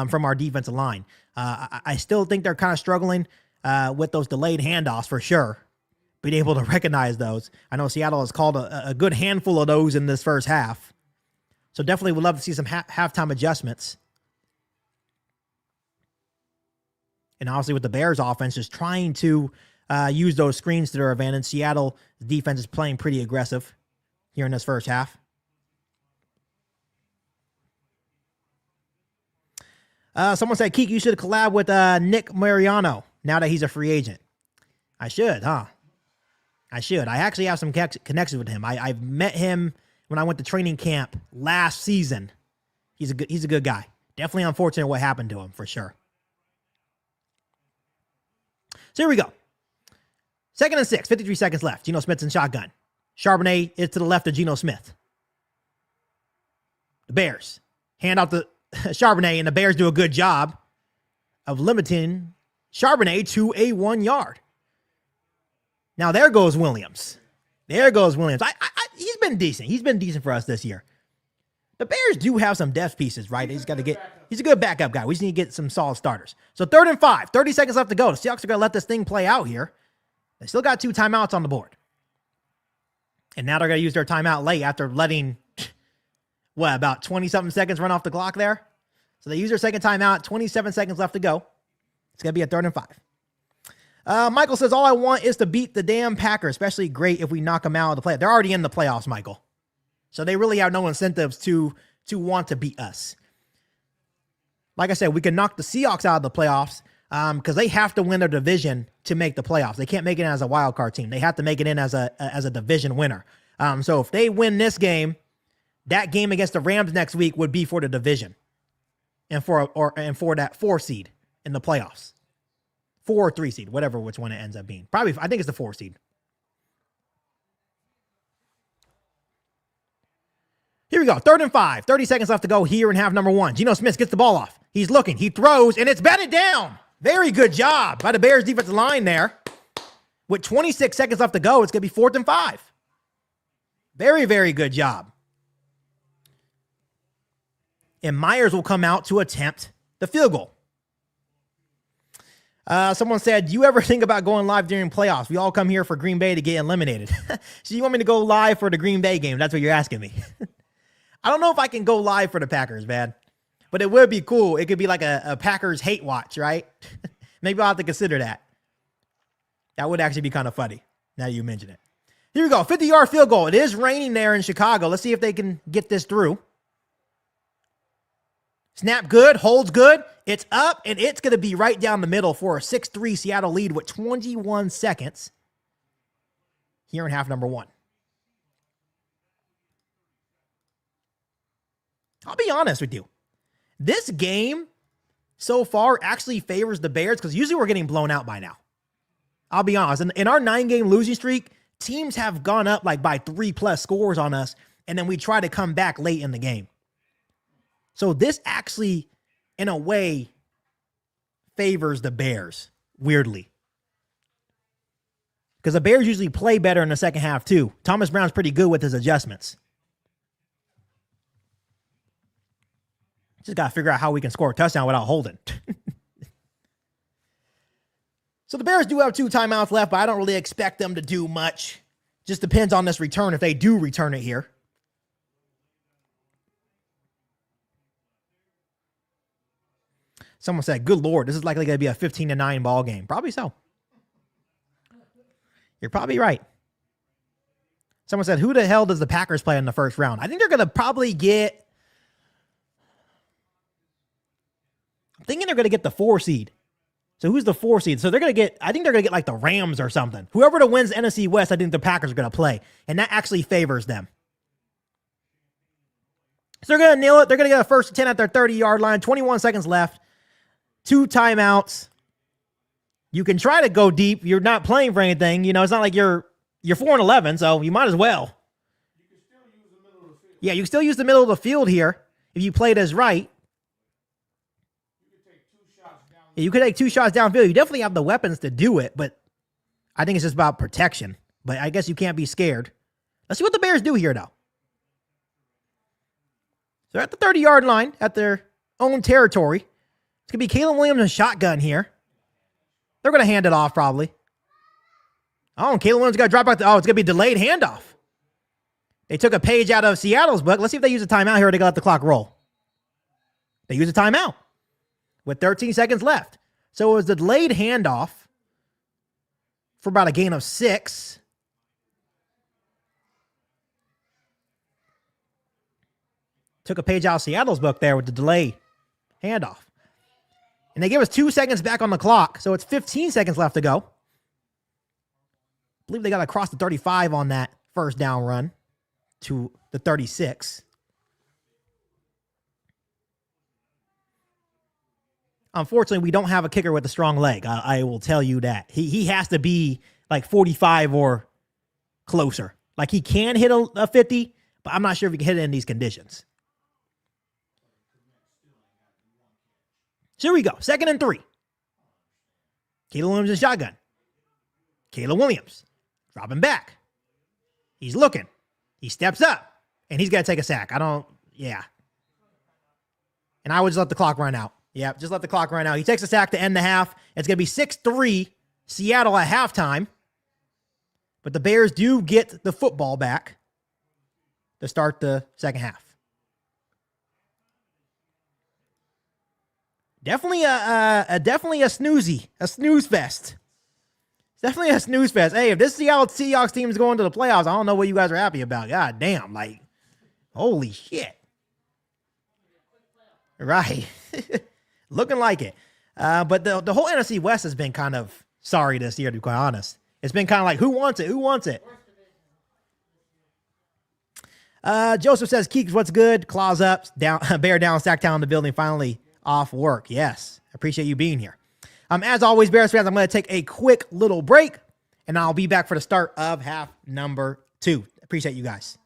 [SPEAKER 1] from our defensive line. I still think they're kind of struggling with those delayed handoffs for sure. Being able to recognize those. I know Seattle has called a good handful of those in this first half. So definitely would love to see some halftime adjustments. And obviously with the Bears offense just trying to use those screens to their advantage, Seattle defense is playing pretty aggressive here in this first half. Someone said, KIEQ, you should collab with Nick Mariano now that he's a free agent. I should, huh? I should. I actually have some connections with him. I've met him when I went to training camp last season. He's a good guy. Definitely unfortunate what happened to him, for sure. So here we go. 2nd and 6, 53 seconds left. Geno Smith's in shotgun. Charbonnet is to the left of Geno Smith. The Bears hand out the Charbonnet, and the Bears do a good job of limiting Charbonnet to a 1 yard. Now, there goes Williams. There goes Williams. He's been decent. He's been decent for us this year. The Bears do have some depth pieces, right? He's a good backup guy. We just need to get some solid starters. So 3rd and 5, 30 seconds left to go. The Seahawks are going to let this thing play out here. They still got 2 timeouts on the board. And now they're going to use their timeout late after letting, about 20-something seconds run off the clock there? So they use their second timeout, 27 seconds left to go. It's going to be a 3rd and 5. Michael says, all I want is to beat the damn Packers, especially great if we knock them out of the playoffs. They're already in the playoffs, Michael. So they really have no incentives to want to beat us. Like I said, we can knock the Seahawks out of the playoffs because they have to win their division to make the playoffs. They can't make it in as a wild card team. They have to make it in as a division winner. So if they win this game, that game against the Rams next week would be for the division and for that 4 seed in the playoffs. 4 or 3 seed, whatever which one it ends up being. Probably, I think it's the 4 seed. Here we go. 3rd and 5. 30 seconds left to go here in half number 1. Geno Smith gets the ball off. He's looking. He throws, and it's batted down. Very good job by the Bears defensive line there. With 26 seconds left to go, it's going to be 4th and 5. Very, very good job. And Myers will come out to attempt the field goal. Someone said, do you ever think about going live during playoffs? We all come here for Green Bay to get eliminated. So you want me to go live for the Green Bay game? That's what you're asking me. I don't know if I can go live for the Packers, man. But it would be cool. It could be like a Packers hate watch, right? Maybe I'll have to consider that. That would actually be kind of funny, now you mention it. Here we go, 50-yard field goal. It is raining there in Chicago. Let's see if they can get this through. Snap good, holds good. It's up, and it's going to be right down the middle for a 6-3 Seattle lead with 21 seconds here in half number 1. I'll be honest with you. This game so far actually favors the Bears because usually we're getting blown out by now. I'll be honest. In our 9-game losing streak, teams have gone up like by 3+ scores on us, and then we try to come back late in the game. So this actually, in a way, favors the Bears, weirdly. Because the Bears usually play better in the second half, too. Thomas Brown's pretty good with his adjustments. Just got to figure out how we can score a touchdown without holding. So the Bears do have 2 timeouts left, but I don't really expect them to do much. Just depends on this return if they do return it here. Someone said, good Lord, this is likely going to be a 15-9 ball game. Probably so. You're probably right. Someone said, who the hell does the Packers play in the first round? I think they're going to probably get... I'm thinking they're going to get the 4 seed. So who's the 4 seed? So they're going to get, I think they're going to get like the Rams or something. Whoever wins the NFC West, I think the Packers are going to play. And that actually favors them. So they're going to nail it. They're going to get a 1st and 10 at their 30-yard line. 21 seconds left. 2 timeouts. You can try to go deep. You're not playing for anything. You know, it's not like you're 4-11, so you might as well.
[SPEAKER 5] You can still use the middle of the field.
[SPEAKER 1] Yeah, you can still use the middle of the field here if you played as right. You could take 2 shots downfield. You definitely have the weapons to do it, but I think it's just about protection. But I guess you can't be scared. Let's see what the Bears do here, though. So they're at the 30-yard line, at their own territory. It's going to be Caleb Williams and shotgun here. They're going to hand it off, probably. Oh, and Caleb Williams got to drop back. Oh, it's going to be delayed handoff. They took a page out of Seattle's book. Let's see if they use a timeout here or they got to let the clock roll. They use a timeout with 13 seconds left. So it was a delayed handoff for about a gain of 6. Took a page out of Seattle's book there with the delay handoff. And they gave us 2 seconds back on the clock, so it's 15 seconds left to go. I believe they got to cross the 35 on that first down run to the 36. Unfortunately, we don't have a kicker with a strong leg. I will tell you that. He has to be like 45 or closer. Like he can hit a 50, but I'm not sure if he can hit it in these conditions. So here we go. 2nd and 3. Caleb Williams in shotgun. Caleb Williams dropping back. He's looking. He steps up. And he's got to take a sack. And I would just let the clock run out. Yeah, just let the clock run out. He takes a sack to end the half. It's going to be 6-3 Seattle at halftime. But the Bears do get the football back to start the second half. Definitely a snooze fest. Definitely a snooze fest. Hey, if this Seattle Seahawks team is going to the playoffs, I don't know what you guys are happy about. God damn, like, holy shit. Right. Looking like it. But the whole NFC West has been kind of sorry this year, to be quite honest. It's been kind of like, who wants it? Who wants it? Joseph says, KIEQ, what's good? Claws up, down, bear down, sack down in the building, finally off work. Yes. Appreciate you being here. As always, Bears fans, I'm going to take a quick little break, and I'll be back for the start of half number 2. Appreciate you guys.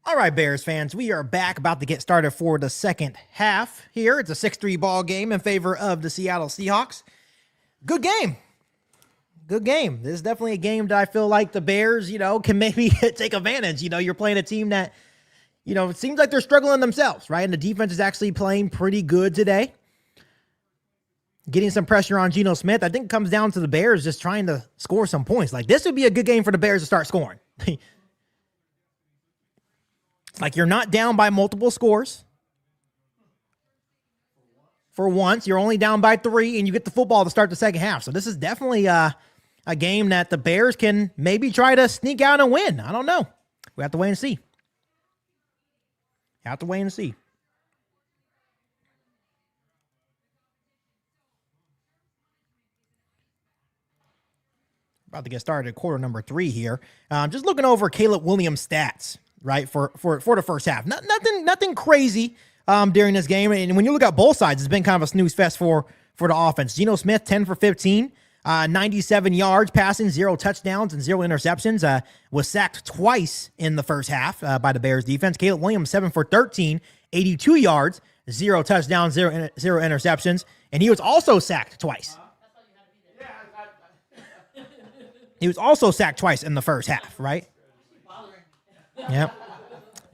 [SPEAKER 1] All right, Bears fans, we are back, about to get started for the second half here. It's a 6-3 ball game in favor of the Seattle Seahawks. Good game. Good game. This is definitely a game that I feel like the Bears, can maybe take advantage. You're playing a team that, it seems like they're struggling themselves, right? And the defense is actually playing pretty good today. Getting some pressure on Geno Smith. I think it comes down to the Bears just trying to score some points. Like, this would be a good game for the Bears to start scoring. Like, you're not down by multiple scores. For once, you're only down by 3, and you get the football to start the second half. So this is definitely a game that the Bears can maybe try to sneak out and win. I don't know. We have to wait and see. Have to wait and see. About to get started at quarter number 3 here. Just looking over Caleb Williams' stats, right, for the first half. Nothing crazy during this game. And when you look at both sides, it's been kind of a snooze fest for the offense. Geno Smith, 10 for 15, 97 yards passing, 0 touchdowns and 0 interceptions. Was sacked twice in the first half by the Bears defense. Caleb Williams, 7 for 13, 82 yards, 0 touchdowns, 0 interceptions. And he was also sacked twice. He was also sacked twice in the first half, right? Yep.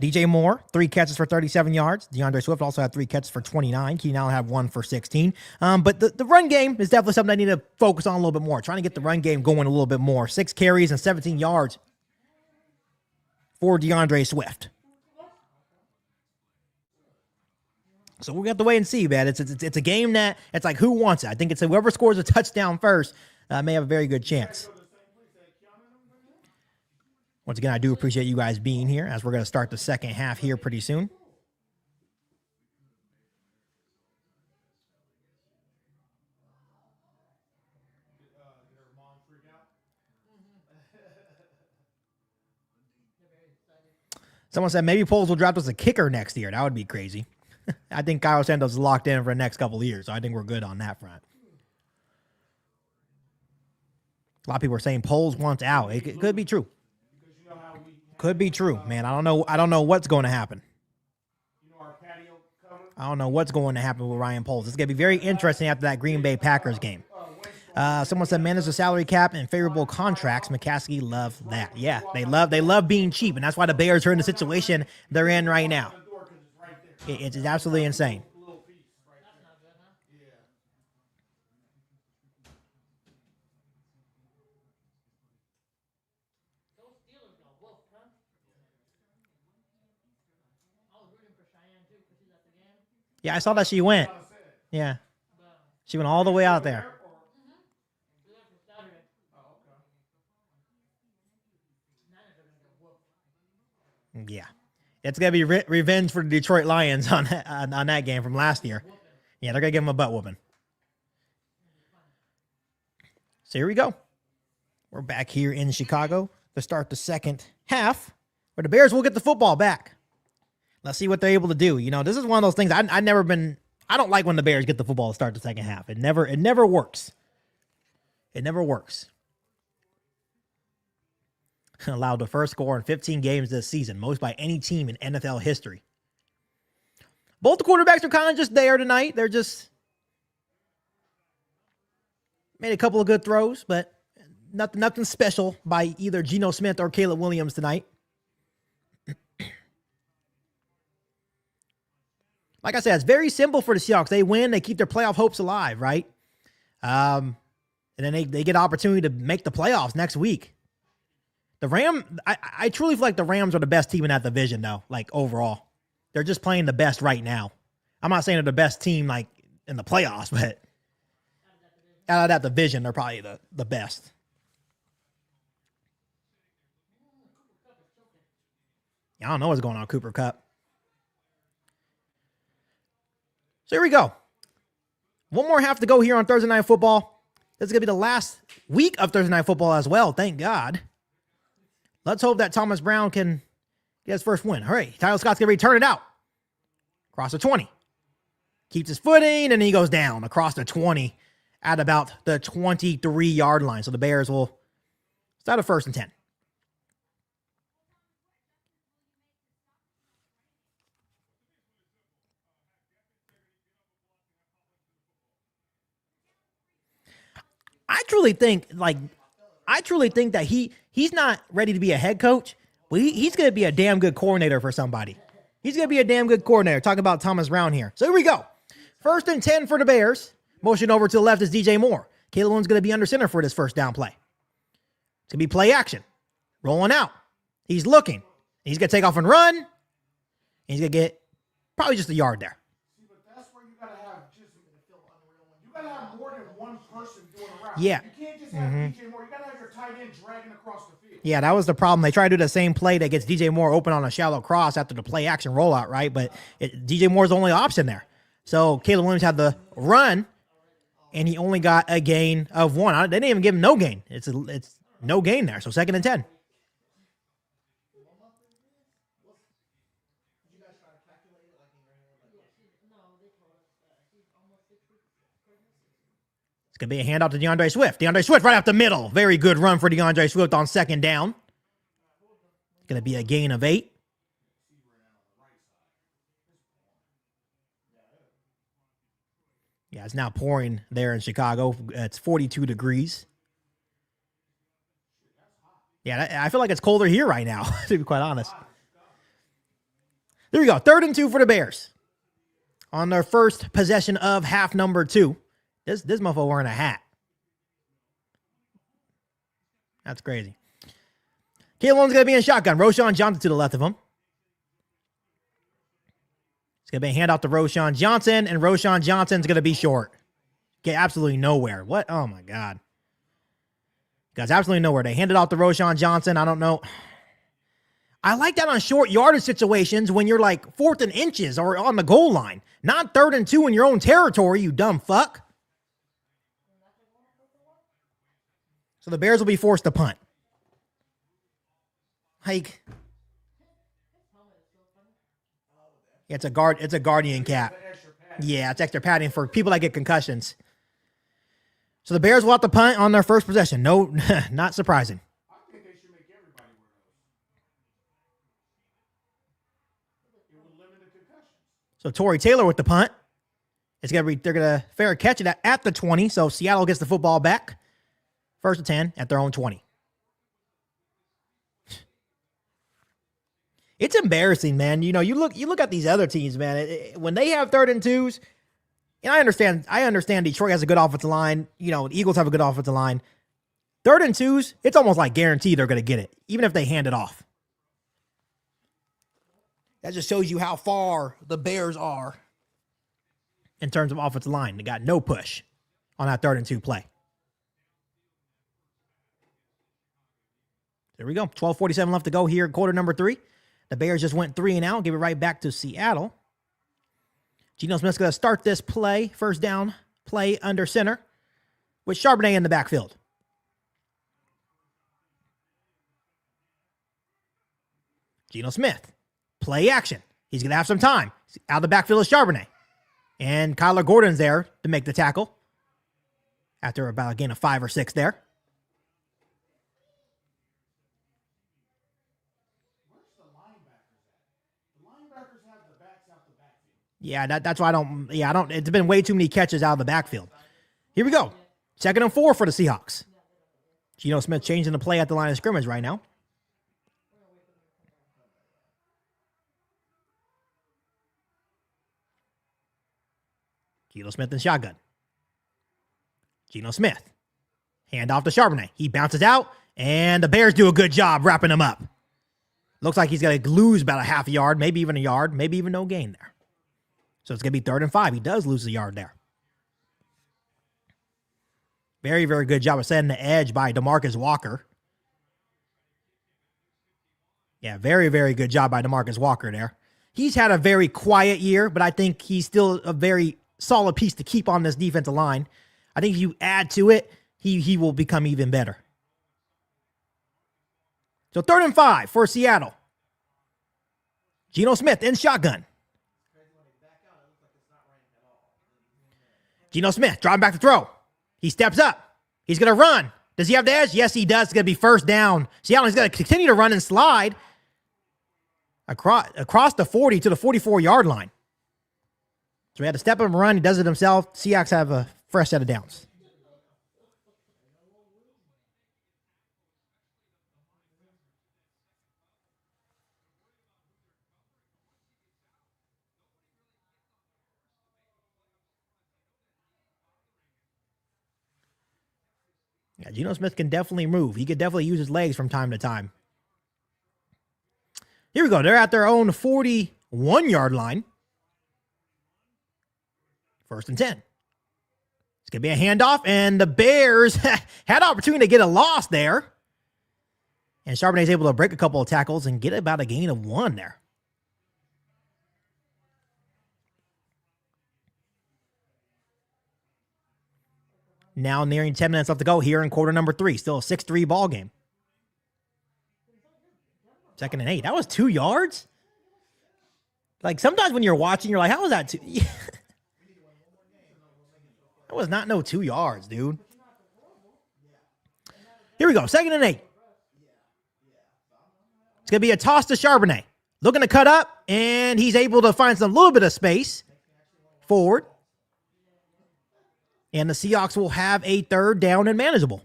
[SPEAKER 1] DJ Moore, 3 catches for 37 yards. DeAndre Swift also had 3 catches for 29. Keenan Allen had 1 for 16. But the run game is definitely something I need to focus on a little bit more. Trying to get the run game going a little bit more. 6 carries and 17 yards for DeAndre Swift. So we're going to have to wait and see, man. It's a game that, it's like, who wants it? I think it's whoever scores a touchdown first may have a very good chance. Once again, I do appreciate you guys being here as we're going to start the second half here pretty soon. Someone said maybe Poles will draft us a kicker next year. That would be crazy. I think Kyle Santos is locked in for the next couple of years, so I think we're good on that front. A lot of people are saying Poles wants out. It could be true. Could be true, man. I don't know what's going to happen. I don't know what's going to happen with Ryan Poles. It's going to be very interesting after that Green Bay Packers game. Someone said, man, there's a salary cap and favorable contracts. McCaskey loves that. Yeah, they love being cheap, and that's why the Bears are in the situation they're in right now. It's absolutely insane. Yeah, I saw that she went. Yeah. She went all the way out there. Yeah. It's going to be revenge for the Detroit Lions on that game from last year. Yeah, they're going to give them a butt whooping. So here we go. We're back here in Chicago to start the second half, where the Bears will get the football back. Let's see what they're able to do. This is one of those things I don't like when the Bears get the football to start the second half. It never works. It never works. Allowed the first score in 15 games this season, most by any team in NFL history. Both the quarterbacks are kind of just there tonight. They're just made a couple of good throws, but nothing special by either Geno Smith or Caleb Williams tonight. Like I said, it's very simple for the Seahawks. They win, they keep their playoff hopes alive, right? And then they get an opportunity to make the playoffs next week. I truly feel like the Rams are the best team in that division, though, like overall. They're just playing the best right now. I'm not saying they're the best team like in the playoffs, but out of that division, they're probably the best. I don't know what's going on, Cooper Kupp. So here we go. One more half to go here on Thursday Night Football. This is going to be the last week of Thursday Night Football as well. Thank God. Let's hope that Thomas Brown can get his first win. All right, Tyler Scott's going to return it out. Across the 20. Keeps his footing, and he goes down across the 20 at about the 23-yard line. So the Bears will start a 1st and 10. I truly think that he's not ready to be a head coach, but he's going to be a damn good coordinator for somebody. He's going to be a damn good coordinator. Talking about Thomas Brown here. So here we go. 1st and 10 for the Bears. Motion over to the left is DJ Moore. Caleb Williams going to be under center for this first down play. It's going to be play action. Rolling out. He's looking. He's going to take off and run. And he's going to get probably just a yard there.
[SPEAKER 5] See, but that's where you got to have you got to have more than one person doing a route.
[SPEAKER 1] Yeah.
[SPEAKER 5] You can't just have DJ Moore. You got to have your tight end dragging across the field.
[SPEAKER 1] Yeah, that was the problem. They try to do the same play that gets DJ Moore open on a shallow cross after the play action rollout, right? But DJ Moore's the only option there. So Caleb Williams had the run, and he only got a gain of 1. They didn't even give him no gain. It's no gain there. So 2nd and 10. It's going to be a handout to DeAndre Swift. DeAndre Swift right up the middle. Very good run for DeAndre Swift on 2nd down. It's going to be a gain of 8. Yeah, it's now pouring there in Chicago. It's 42 degrees. Yeah, I feel like it's colder here right now, to be quite honest. There we go. 3rd and 2 for the Bears. On their first possession of half number 2. This motherfucker wearing a hat. That's crazy. Caleb Williams going to be in shotgun. Roschon Johnson to the left of him. It's going to be a handoff to Roschon Johnson, and Roschon Johnson's going to be short. Get absolutely nowhere. What? Oh, my God. Guys, absolutely nowhere. They handed off to Roschon Johnson. I don't know. I like that on short yardage situations when you're like 4th and inches or on the goal line. Not 3rd and 2 in your own territory, you dumb fuck. So the Bears will be forced to punt. Hike. Yeah, it's a Guardian cap. Yeah, it's extra padding for people that get concussions. So the Bears will have to punt on their first possession. No, not surprising.
[SPEAKER 5] I think they should make everybody wear those. It would limit the concussions.
[SPEAKER 1] So Torrey Taylor with the punt. They're gonna fair catch it at the 20. So Seattle gets the football back. 1st and 10 at their own 20. It's embarrassing, man. You know, you look at these other teams, man. When they have 3rd and 2s, and I understand Detroit has a good offensive line. You know, the Eagles have a good offensive line. 3rd and 2s, it's almost like guaranteed they're going to get it, even if they hand it off. That just shows you how far the Bears are in terms of offensive line. They got no push on that 3rd and 2 play. There we go. 12:47 left to go here, quarter number 3. The Bears just went 3 and out. Give it right back to Seattle. Geno Smith's going to start this play, first down play under center, with Charbonnet in the backfield. Geno Smith, play action. He's going to have some time. Out of the backfield is Charbonnet. And Kyler Gordon's there to make the tackle after about a gain of 5 or 6 there. Yeah, that's why I don't. It's been way too many catches out of the backfield. Here we go. 2nd and 4 for the Seahawks. Geno Smith changing the play at the line of scrimmage right now. Geno Smith in shotgun. Geno Smith. Hand off to Charbonnet. He bounces out, and the Bears do a good job wrapping him up. Looks like he's going to lose about a half a yard, maybe even a yard, maybe even no gain there. So it's going to be 3rd and 5. He does lose a yard there. Very, very good job of setting the edge by DeMarcus Walker. Yeah, very, very good job by DeMarcus Walker there. He's had a very quiet year, but I think he's still a very solid piece to keep on this defensive line. I think if you add to it, he will become even better. So 3rd and 5 for Seattle. Geno Smith in shotgun. Geno Smith driving back to throw. He steps up. He's going to run. Does he have the edge? Yes, he does. It's going to be first down. Seattle is going to continue to run and slide across the 40 to the 44-yard line. So he had to step up and run. He does it himself. Seahawks have a fresh set of downs. Yeah, Geno Smith can definitely move. He could definitely use his legs from time to time. Here we go. They're at their own 41-yard line. 1st and 10. It's going to be a handoff, and the Bears had opportunity to get a loss there. And Charbonnet is able to break a couple of tackles and get about a gain of 1 there. Now nearing 10 minutes left to go here in quarter number 3. Still a 6-3 ball game. 2nd and 8. That was 2 yards? Like, sometimes when you're watching, you're like, how was that 2? That was not no 2 yards, dude. Here we go. 2nd and 8. It's going to be a toss to Charbonnet. Looking to cut up, and he's able to find some little bit of space forward. And the Seahawks will have a 3rd down and manageable.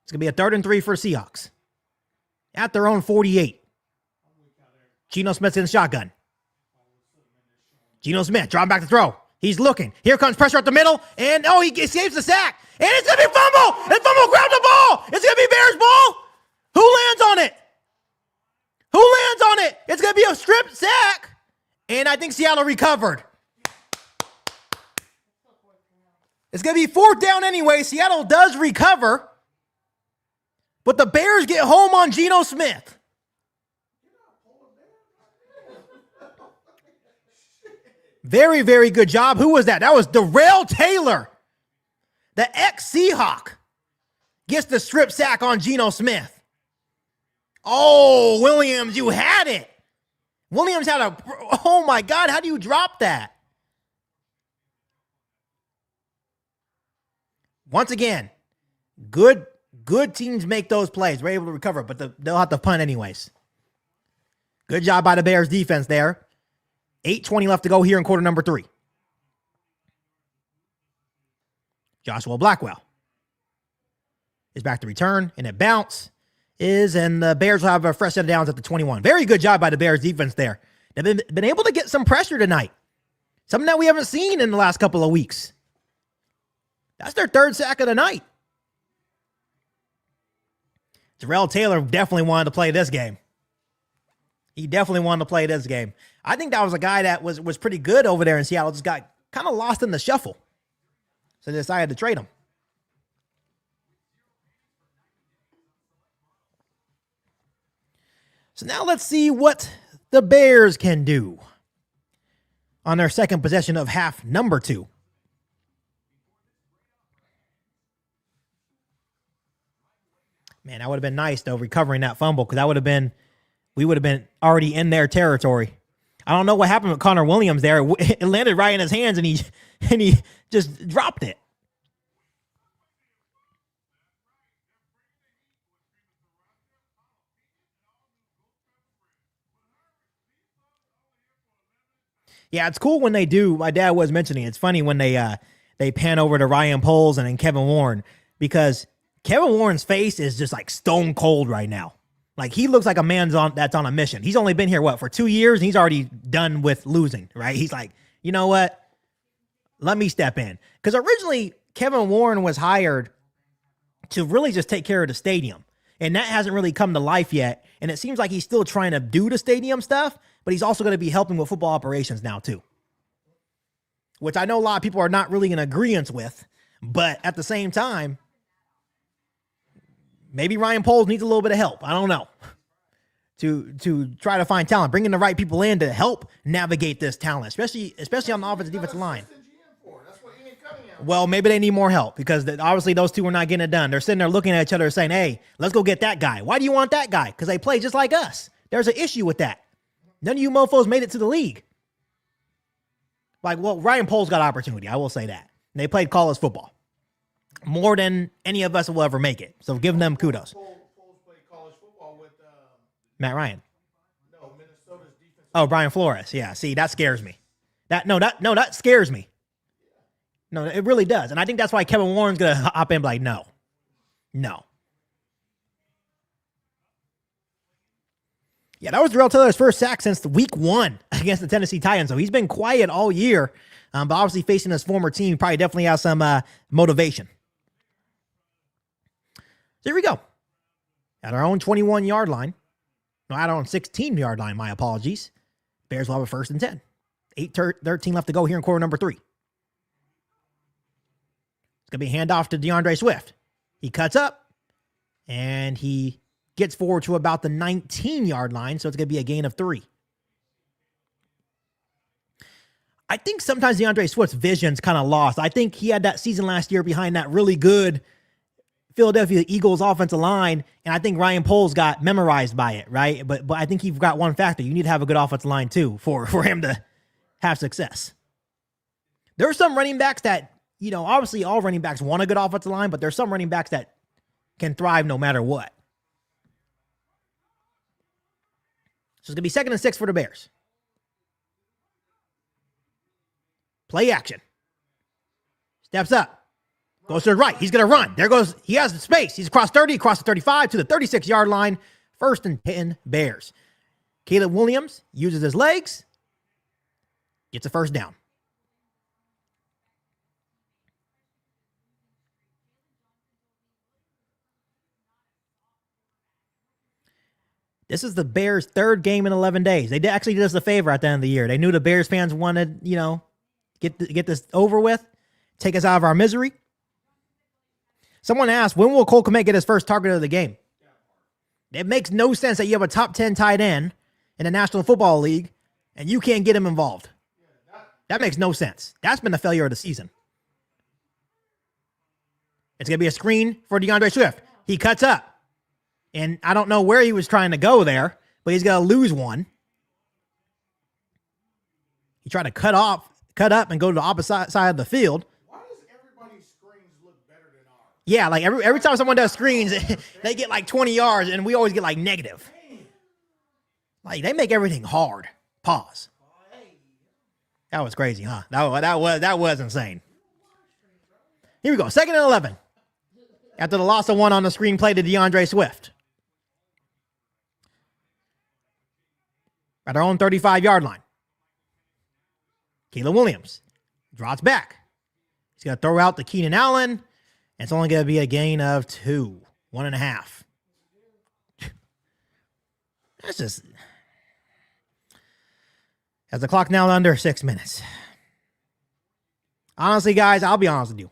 [SPEAKER 1] It's going to be a 3rd and 3 for Seahawks. At their own 48. Geno Smith's in the shotgun. Geno Smith, drawing back to throw. He's looking. Here comes pressure up the middle. And, he escapes the sack. And it's going to be fumble. And fumble grabs the ball. It's going to be Bears ball. Who lands on it? Who lands on it? It's going to be a strip sack. And I think Seattle recovered. It's going to be 4th down anyway. Seattle does recover. But the Bears get home on Geno Smith. Very, very good job. Who was that? That was Darrell Taylor. The ex-Seahawk gets the strip sack on Geno Smith. Oh, Williams, you had it. Williams had a, oh my God, how do you drop that? Once again, good teams make those plays. We're able to recover, but they'll have to punt anyways. Good job by the Bears defense there. 8:20 left to go here in quarter number 3. Joshua Blackwell is back to return, and it bounce and the Bears will have a fresh set of downs at the 21. Very good job by the Bears defense there. They've been able to get some pressure tonight. Something that we haven't seen in the last couple of weeks. That's their 3rd sack of the night. Darrell Taylor definitely wanted to play this game. He definitely wanted to play this game. I think that was a guy that was pretty good over there in Seattle. Just got kind of lost in the shuffle. So they decided to trade him. So now let's see what the Bears can do on their second possession of half number 2. Man, that would have been nice, though, recovering that fumble, because we would have been already in their territory. I don't know what happened with Connor Williams there. It landed right in his hands, and he just dropped it. Yeah, it's cool when they do. My dad was mentioning it's funny when they pan over to Ryan Poles and then Kevin Warren, because Kevin Warren's face is just like stone cold right now. Like, he looks like a man that's on a mission. He's only been here, for 2 years, and he's already done with losing, right? He's like, you know what? Let me step in. Because originally, Kevin Warren was hired to really just take care of the stadium. And that hasn't really come to life yet. And it seems like he's still trying to do the stadium stuff, but he's also going to be helping with football operations now, too. Which I know a lot of people are not really in agreement with, but at the same time, maybe Ryan Poles needs a little bit of help. I don't know. To try to find talent, bringing the right people in to help navigate this talent, especially on the offensive defensive line. Well, maybe they need more help, because obviously those two are not getting it done. They're sitting there looking at each other saying, hey, let's go get that guy. Why do you want that guy? Because they play just like us. There's an issue with that. None of you mofos made it to the league. Ryan Poles got opportunity. I will say that. They played college football more than any of us will ever make it. So give them kudos.
[SPEAKER 5] Poles played college football with
[SPEAKER 1] Matt Ryan.
[SPEAKER 5] Minnesota's defense.
[SPEAKER 1] Oh, Brian Flores. Yeah, see, that scares me. That scares me. No, it really does. And I think that's why Kevin Warren's going to hop in and be like, no. Yeah, that was Darrell Taylor's first sack since week 1 against the Tennessee Titans. So he's been quiet all year, but obviously facing his former team probably definitely has some motivation. So here we go. At our own 21-yard line. No, at our own 16-yard line, my apologies. Bears will have a 1st and 10. 8:13 left to go here in quarter number 3. It's going to be a handoff to DeAndre Swift. He cuts up, and he gets forward to about the 19-yard line, so it's going to be a gain of 3. I think sometimes DeAndre Swift's vision's kind of lost. I think he had that season last year behind that really good Philadelphia Eagles offensive line, and I think Ryan Poles got memorized by it, right? But I think you've got one factor. You need to have a good offensive line, too, for him to have success. There are some running backs that, obviously all running backs want a good offensive line, but there's some running backs that can thrive no matter what. So it's going to be 2nd and 6 for the Bears. Play action. Steps up. Goes to the right. He's going to run. There goes. He has the space. He's across 30, across the 35 to the 36-yard line. 1st and 10 Bears. Caleb Williams uses his legs. Gets a 1st down. This is the Bears' 3rd game in 11 days. They actually did us a favor at the end of the year. They knew the Bears fans wanted, get this over with, take us out of our misery. Someone asked, when will Cole Kmet get his first target of the game? It makes no sense that you have a top 10 tight end in the National Football League and you can't get him involved. That makes no sense. That's been the failure of the season. It's going to be a screen for DeAndre Swift. He cuts up. And I don't know where he was trying to go there, but he's going to lose one. He tried to cut up, and go to the opposite side of the field.
[SPEAKER 5] Why does everybody's screens look better than ours?
[SPEAKER 1] Yeah, like every time someone does screens, they get like 20 yards, and we always get like negative. Like, they make everything hard. Pause. That was crazy, huh? That was insane. Here we go. 2nd and 11. After the loss of 1 on the screen play to DeAndre Swift. At our own 35-yard line. Caleb Williams drops back. He's going to throw out to Keenan Allen. And it's only going to be a gain of 2. 1.5. That's just... Has the clock now under 6 minutes. Honestly, guys, I'll be honest with you.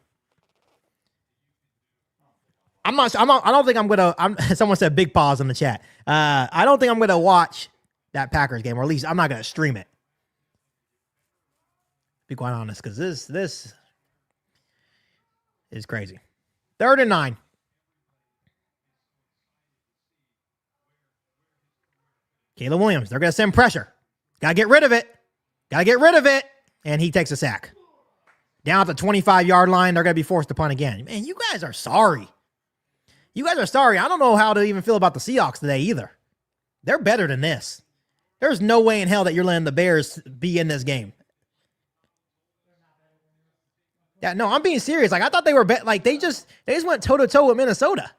[SPEAKER 1] I don't think I'm going to, someone said big pause in the chat. I don't think I'm going to watch that Packers game, or at least I'm not going to stream it. Be quite honest, because this is crazy. 3rd and 9. Caleb Williams, they're going to send pressure. Got to get rid of it. And he takes a sack. Down at the 25-yard line, they're going to be forced to punt again. Man, you guys are sorry. I don't know how to even feel about the Seahawks today either. They're better than this. There's no way in hell that you're letting the Bears be in this game. Yeah, no, I'm being serious. Like, I thought they were they just went toe-to-toe with Minnesota.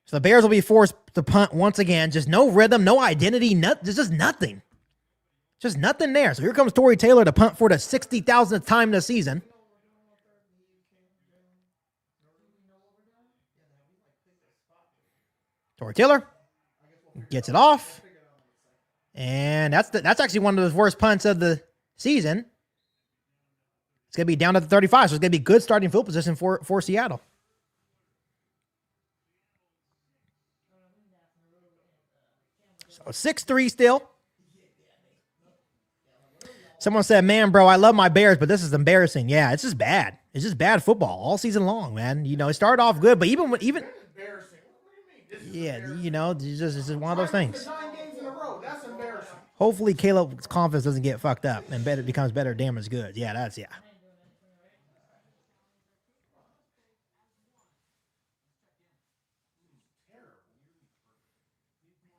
[SPEAKER 1] So the Bears will be forced to punt once again. Just no rhythm, no identity, just nothing. Just nothing there. So here comes Tory Taylor to punt for the 60,000th time this season. Tory Taylor gets it off. And that's actually one of the worst punts of the season. It's going to be down to the 35, so it's going to be good starting field position for Seattle. So 6-3 still. Someone said, man, bro, I love my Bears, but this is embarrassing. Yeah, it's just bad. It's just bad football all season long, man. It started off good, but even yeah, it's just one of those things.
[SPEAKER 5] 9 games in a row. That's embarrassing.
[SPEAKER 1] Hopefully Caleb's confidence doesn't get fucked up and becomes better damaged goods. Yeah, yeah.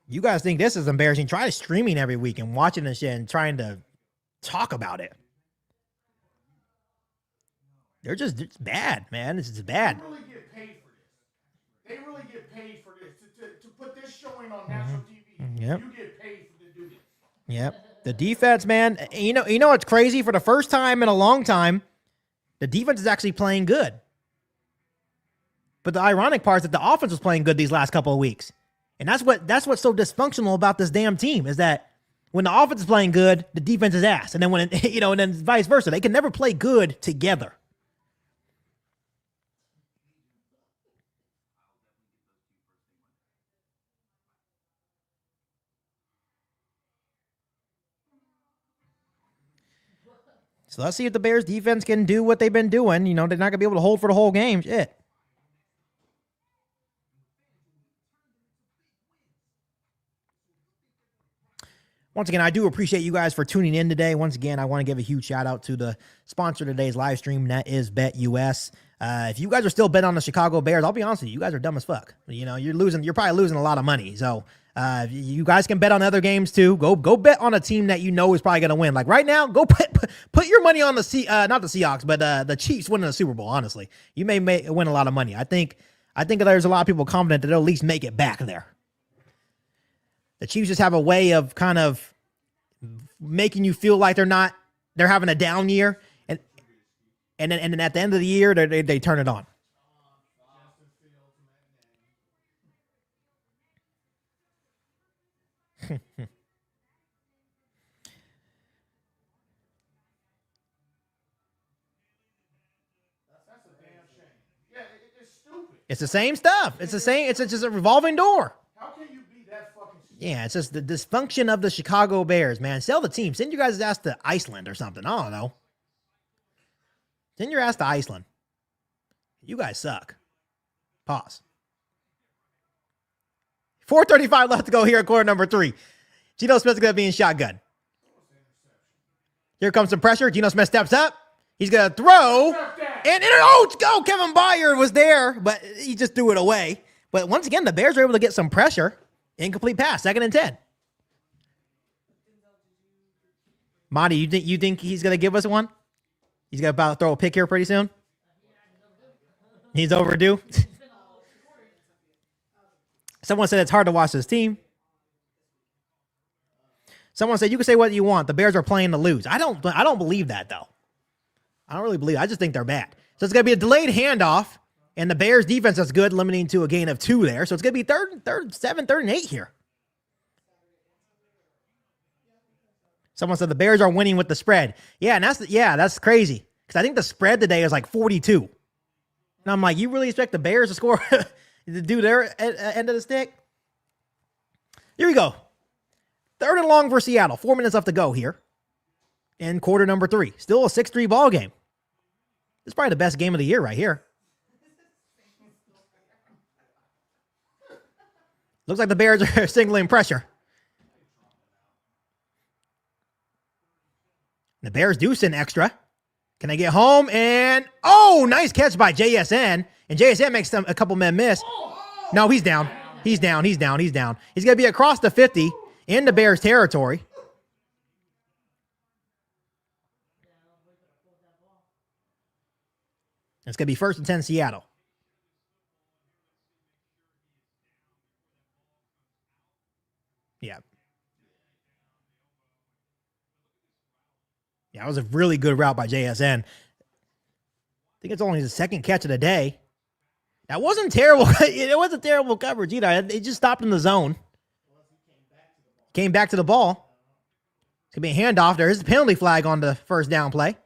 [SPEAKER 1] You guys think this is embarrassing? Try streaming every week and watching this shit and trying to talk about it. They're just it's bad, man. This is bad.
[SPEAKER 5] They really get paid for this. They really get paid for this. To put this showing on national TV,
[SPEAKER 1] Yep.
[SPEAKER 5] you get paid to do this.
[SPEAKER 1] Yep. The defense, man. You know what's crazy? For the first time in a long time, the defense is actually playing good. But the ironic part is that the offense was playing good these last couple of weeks. And that's what's so dysfunctional about this damn team is that when the offense is playing good, the defense is ass. And then when it, and then vice versa. They can never play good together. So let's see if the Bears defense can do what they've been doing. They're not going to be able to hold for the whole game. Shit. Once again, I do appreciate you guys for tuning in today. Once again, I want to give a huge shout out to the sponsor of today's live stream, and that is BetUS. If you guys are still betting on the Chicago Bears, I'll be honest with you, you guys are dumb as fuck. You're probably losing a lot of money. So you guys can bet on other games too. Go bet on a team that you know is probably going to win. Like right now, go put your money on the not the Seahawks, but the Chiefs winning the Super Bowl. Honestly, you may win a lot of money. I think there's a lot of people confident that they'll at least make it back there. The Chiefs just have a way of kind of making you feel like they're having a down year, and then at the end of the year they turn it on. It's the same stuff. It's the same. It's just a revolving door.
[SPEAKER 5] How can you be that fucking stupid?
[SPEAKER 1] Yeah, it's just the dysfunction of the Chicago Bears, man. Sell the team. Send you guys' ass to Iceland or something. I don't know. Send your ass to Iceland. You guys suck. Pause. 4:35 left to go here at quarter number 3. Geno Smith's going to be in shotgun. Here comes some pressure. Geno Smith steps up. He's going to throw. And let's go. Kevin Byard was there, but he just threw it away. But once again, the Bears are able to get some pressure. Incomplete pass, 2nd and 10. Monty, you think he's going to give us one? He's going to about throw a pick here pretty soon? He's overdue. Someone said it's hard to watch this team. Someone said you can say what you want. The Bears are playing to lose. I don't believe that though. I don't really believe it. I just think they're bad. So it's going to be a delayed handoff, and the Bears defense is good, limiting to a gain of 2 there. So it's going to be 3rd and 8 here. Someone said the Bears are winning with the spread. Yeah, and that's crazy. Because I think the spread today is like 42. And I'm like, you really expect the Bears to score to do their end of the stick? Here we go. 3rd and long for Seattle. 4 minutes left to go here in quarter number 3. Still a 6-3 ball game. This is probably the best game of the year right here. Looks like the Bears are singling pressure. The Bears do send extra. Can they get home? And, nice catch by JSN. And JSN makes a couple men miss. No, he's down. He's down. He's going to be across the 50 in the Bears territory. It's going to be 1st and 10 Seattle. Yeah. Yeah, that was a really good route by JSN. I think it's only his 2nd catch of the day. That wasn't terrible. It wasn't terrible coverage either. It just stopped in the zone. Came back to the ball. It's going to be a handoff. There is a penalty flag on the 1st down play.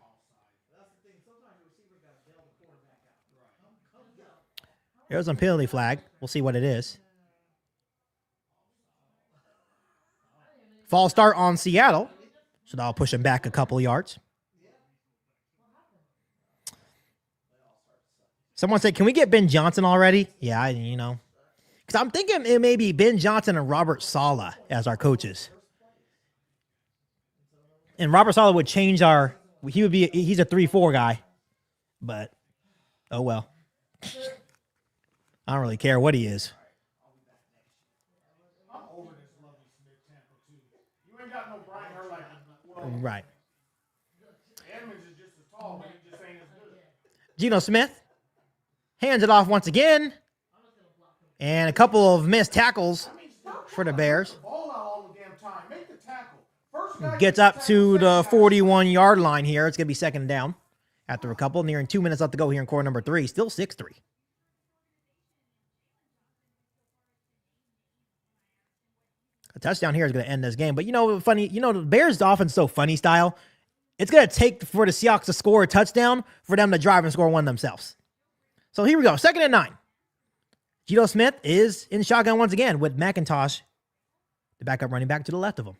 [SPEAKER 1] There's a penalty flag. We'll see what it is. False start on Seattle. So that'll push him back a couple of yards. Someone said, can we get Ben Johnson already? Yeah, Because I'm thinking it may be Ben Johnson and Robert Saleh as our coaches. And Robert Saleh would change he's a 3-4 guy. But, oh well. I don't really care what he is. Right.
[SPEAKER 5] Edmonds is just as tall, but he just ain't as good.
[SPEAKER 1] Geno Smith hands it off once again. And a couple of missed tackles for the Bears.
[SPEAKER 5] Ball out all the damn time. Make the tackle. First guy
[SPEAKER 1] Gets up to the 41-yard line here. It's going to be second down after a couple. Nearing 2 minutes left to go here in quarter number 3. Still 6-3. A touchdown here is going to end this game. But the Bears' offense is so funny style. It's going to take for the Seahawks to score a touchdown for them to drive and score one themselves. So here we go. 2nd and 9. Geno Smith is in shotgun once again with McIntosh, the backup running back, to the left of him.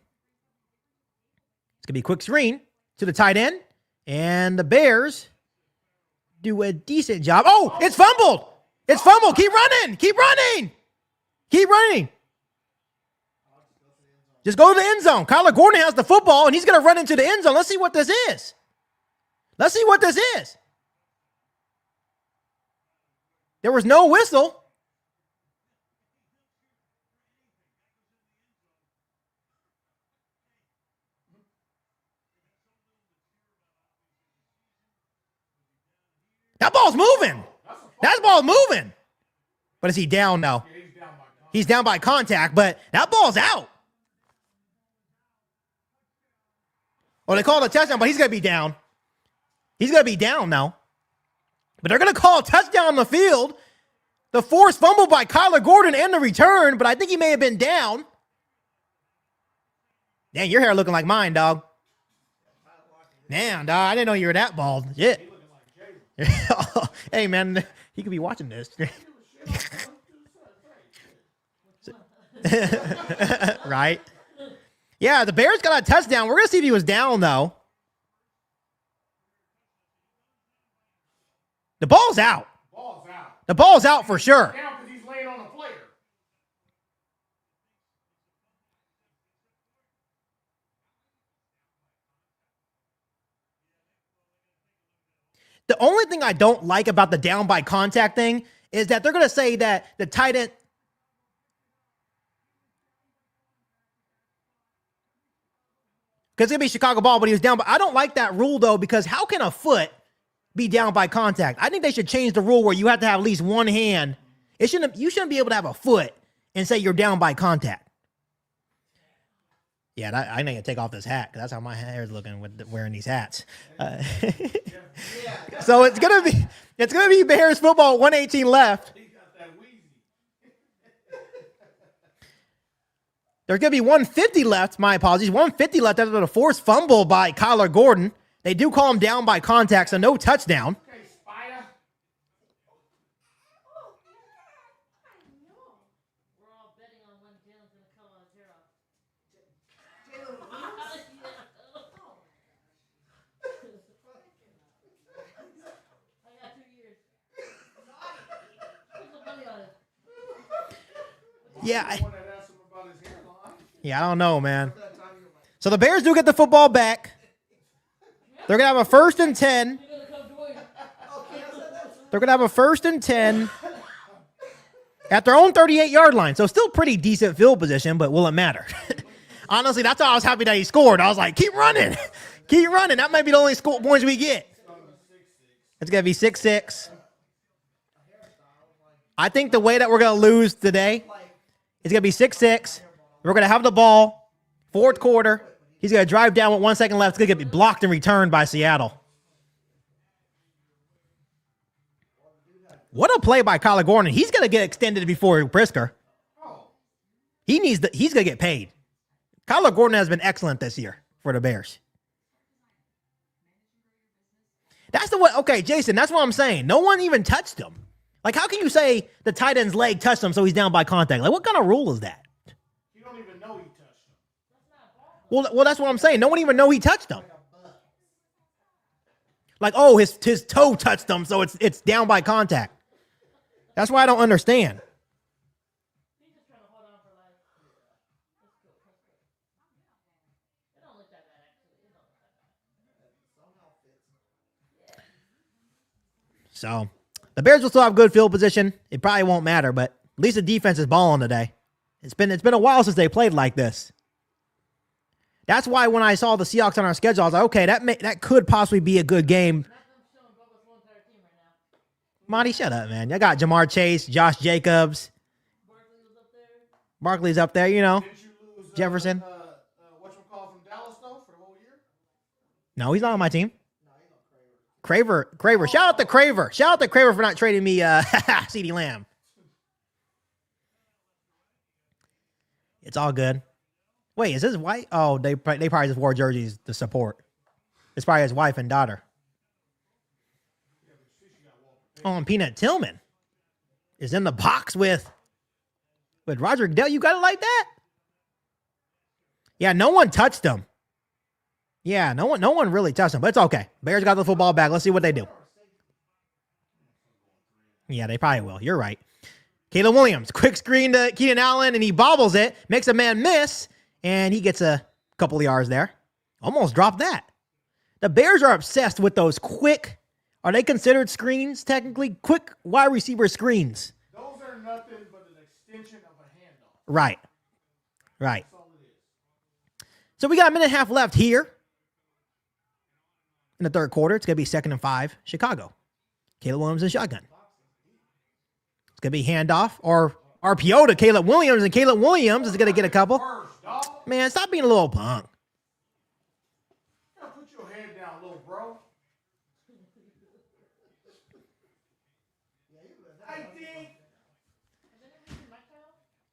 [SPEAKER 1] It's going to be a quick screen to the tight end. And the Bears do a decent job. Oh, it's fumbled. It's fumbled. Keep running. Keep running. Keep running. Just go to the end zone. Kyler Gordon has the football, and he's going to run into the end zone. Let's see what this is. Let's see what this is. There was no whistle. That ball's moving. That ball's moving. But is he down now? He's down by contact, but that ball's out. Oh, they called a touchdown, but he's going to be down. He's going to be down now. But they're going to call a touchdown on the field. The forced fumble by Kyler Gordon and the return, but I think he may have been down. Dang, your hair looking like mine, dog. Damn, dog, I didn't know you were that bald. Shit. Hey, man, he could be watching this. Right? Yeah, the Bears got a touchdown. We're going to see if he was down, though. The ball's out.
[SPEAKER 5] Ball's out.
[SPEAKER 1] The ball's out for sure.
[SPEAKER 5] Down because he's laying on a player.
[SPEAKER 1] The only thing I don't like about the down by contact thing is that they're going to say that the tight end... Because it's going to be Chicago ball, but he was down. But I don't like that rule, though, because how can a foot be down by contact? I think they should change the rule where you have to have at least one hand. You shouldn't be able to have a foot and say you're down by contact. Yeah, I need to take off this hat because that's how my hair is looking with wearing these hats. So it's gonna be Bears football. 1:18 left. There's going to be 150 left. My apologies. 150 left after the forced fumble by Kyler Gordon. They do call him down by contact, so no touchdown.
[SPEAKER 5] Okay, Spider.
[SPEAKER 2] We're all betting on when Jalen's going to come on zero. I got 2 years. Put some money on it.
[SPEAKER 1] Yeah.
[SPEAKER 5] One that asked him about his hairline.
[SPEAKER 1] Yeah, I don't know, man. So the Bears do get the football back. They're going to have a 1st and 10. They're going to have a 1st and 10 at their own 38-yard line. So still pretty decent field position, but will it matter? Honestly, that's why I was happy that he scored. I was like, keep running. Keep running. That might be the only score points we get. It's going to be 6-6. I think the way that we're going to lose today is going to be 6-6. We're going to have the ball, 4th quarter. He's going to drive down with 1 second left. It's going to get blocked and returned by Seattle. What a play by Kyler Gordon. He's going to get extended before Brisker. He's going to get paid. Kyler Gordon has been excellent this year for the Bears. That's the way. Okay, Jason, that's what I'm saying. No one even touched him. Like, how can you say the tight end's leg touched him so he's down by contact? Like, what kind of rule is that?
[SPEAKER 5] You don't even know he touched him.
[SPEAKER 1] Well, that's what I'm saying. No one even know he touched him. Like, oh, his toe touched him, so it's down by contact. That's why I don't understand.
[SPEAKER 2] He's just trying to hold on for life. That's good. It don't look that bad, actually. It don't look that bad.
[SPEAKER 1] So the Bears will still have good field position. It probably won't matter, but at least the defense is balling today. It's been a while since they played like this. That's why when I saw the Seahawks on our schedule, I was like, okay, that could possibly be a good game. Monty, shut up, man. I got Jamar Chase, Josh Jacobs. Barkley's up there, you know.
[SPEAKER 5] Did you lose
[SPEAKER 1] Jefferson.
[SPEAKER 5] whatchamacallit from Dallas though for the whole year?
[SPEAKER 1] No, he's not on my team. Craver. Shout out to Craver. Shout out to Craver for not trading me CeeDee Lamb. It's all good. Wait, is this white? Oh, they probably just wore jerseys to support. It's probably his wife and daughter. Oh, and Peanut Tillman is in the box with Roger Goodell. You got it like that? Yeah, no one touched him. Yeah, no one really touched him, but it's okay. Bears got the football back. Let's see what they do. Yeah, they probably will. You're right. Caleb Williams, quick screen to Keenan Allen, and he bobbles it, makes a man miss, and he gets a couple of yards there. Almost dropped that. The Bears are obsessed with those quick, are they considered screens, technically? Quick wide receiver screens.
[SPEAKER 5] Those are nothing but an extension of a handoff.
[SPEAKER 1] Right.
[SPEAKER 5] That's all it is.
[SPEAKER 1] So we got a minute and a half left here in the third quarter. It's going to be 2nd and 5, Chicago. Caleb Williams in shotgun. It's going to be handoff or RPO to Caleb Williams, and Caleb Williams is going to get a couple.
[SPEAKER 5] First, dog.
[SPEAKER 1] Man, stop being a little punk.
[SPEAKER 5] You gotta put your head down, little bro. I think.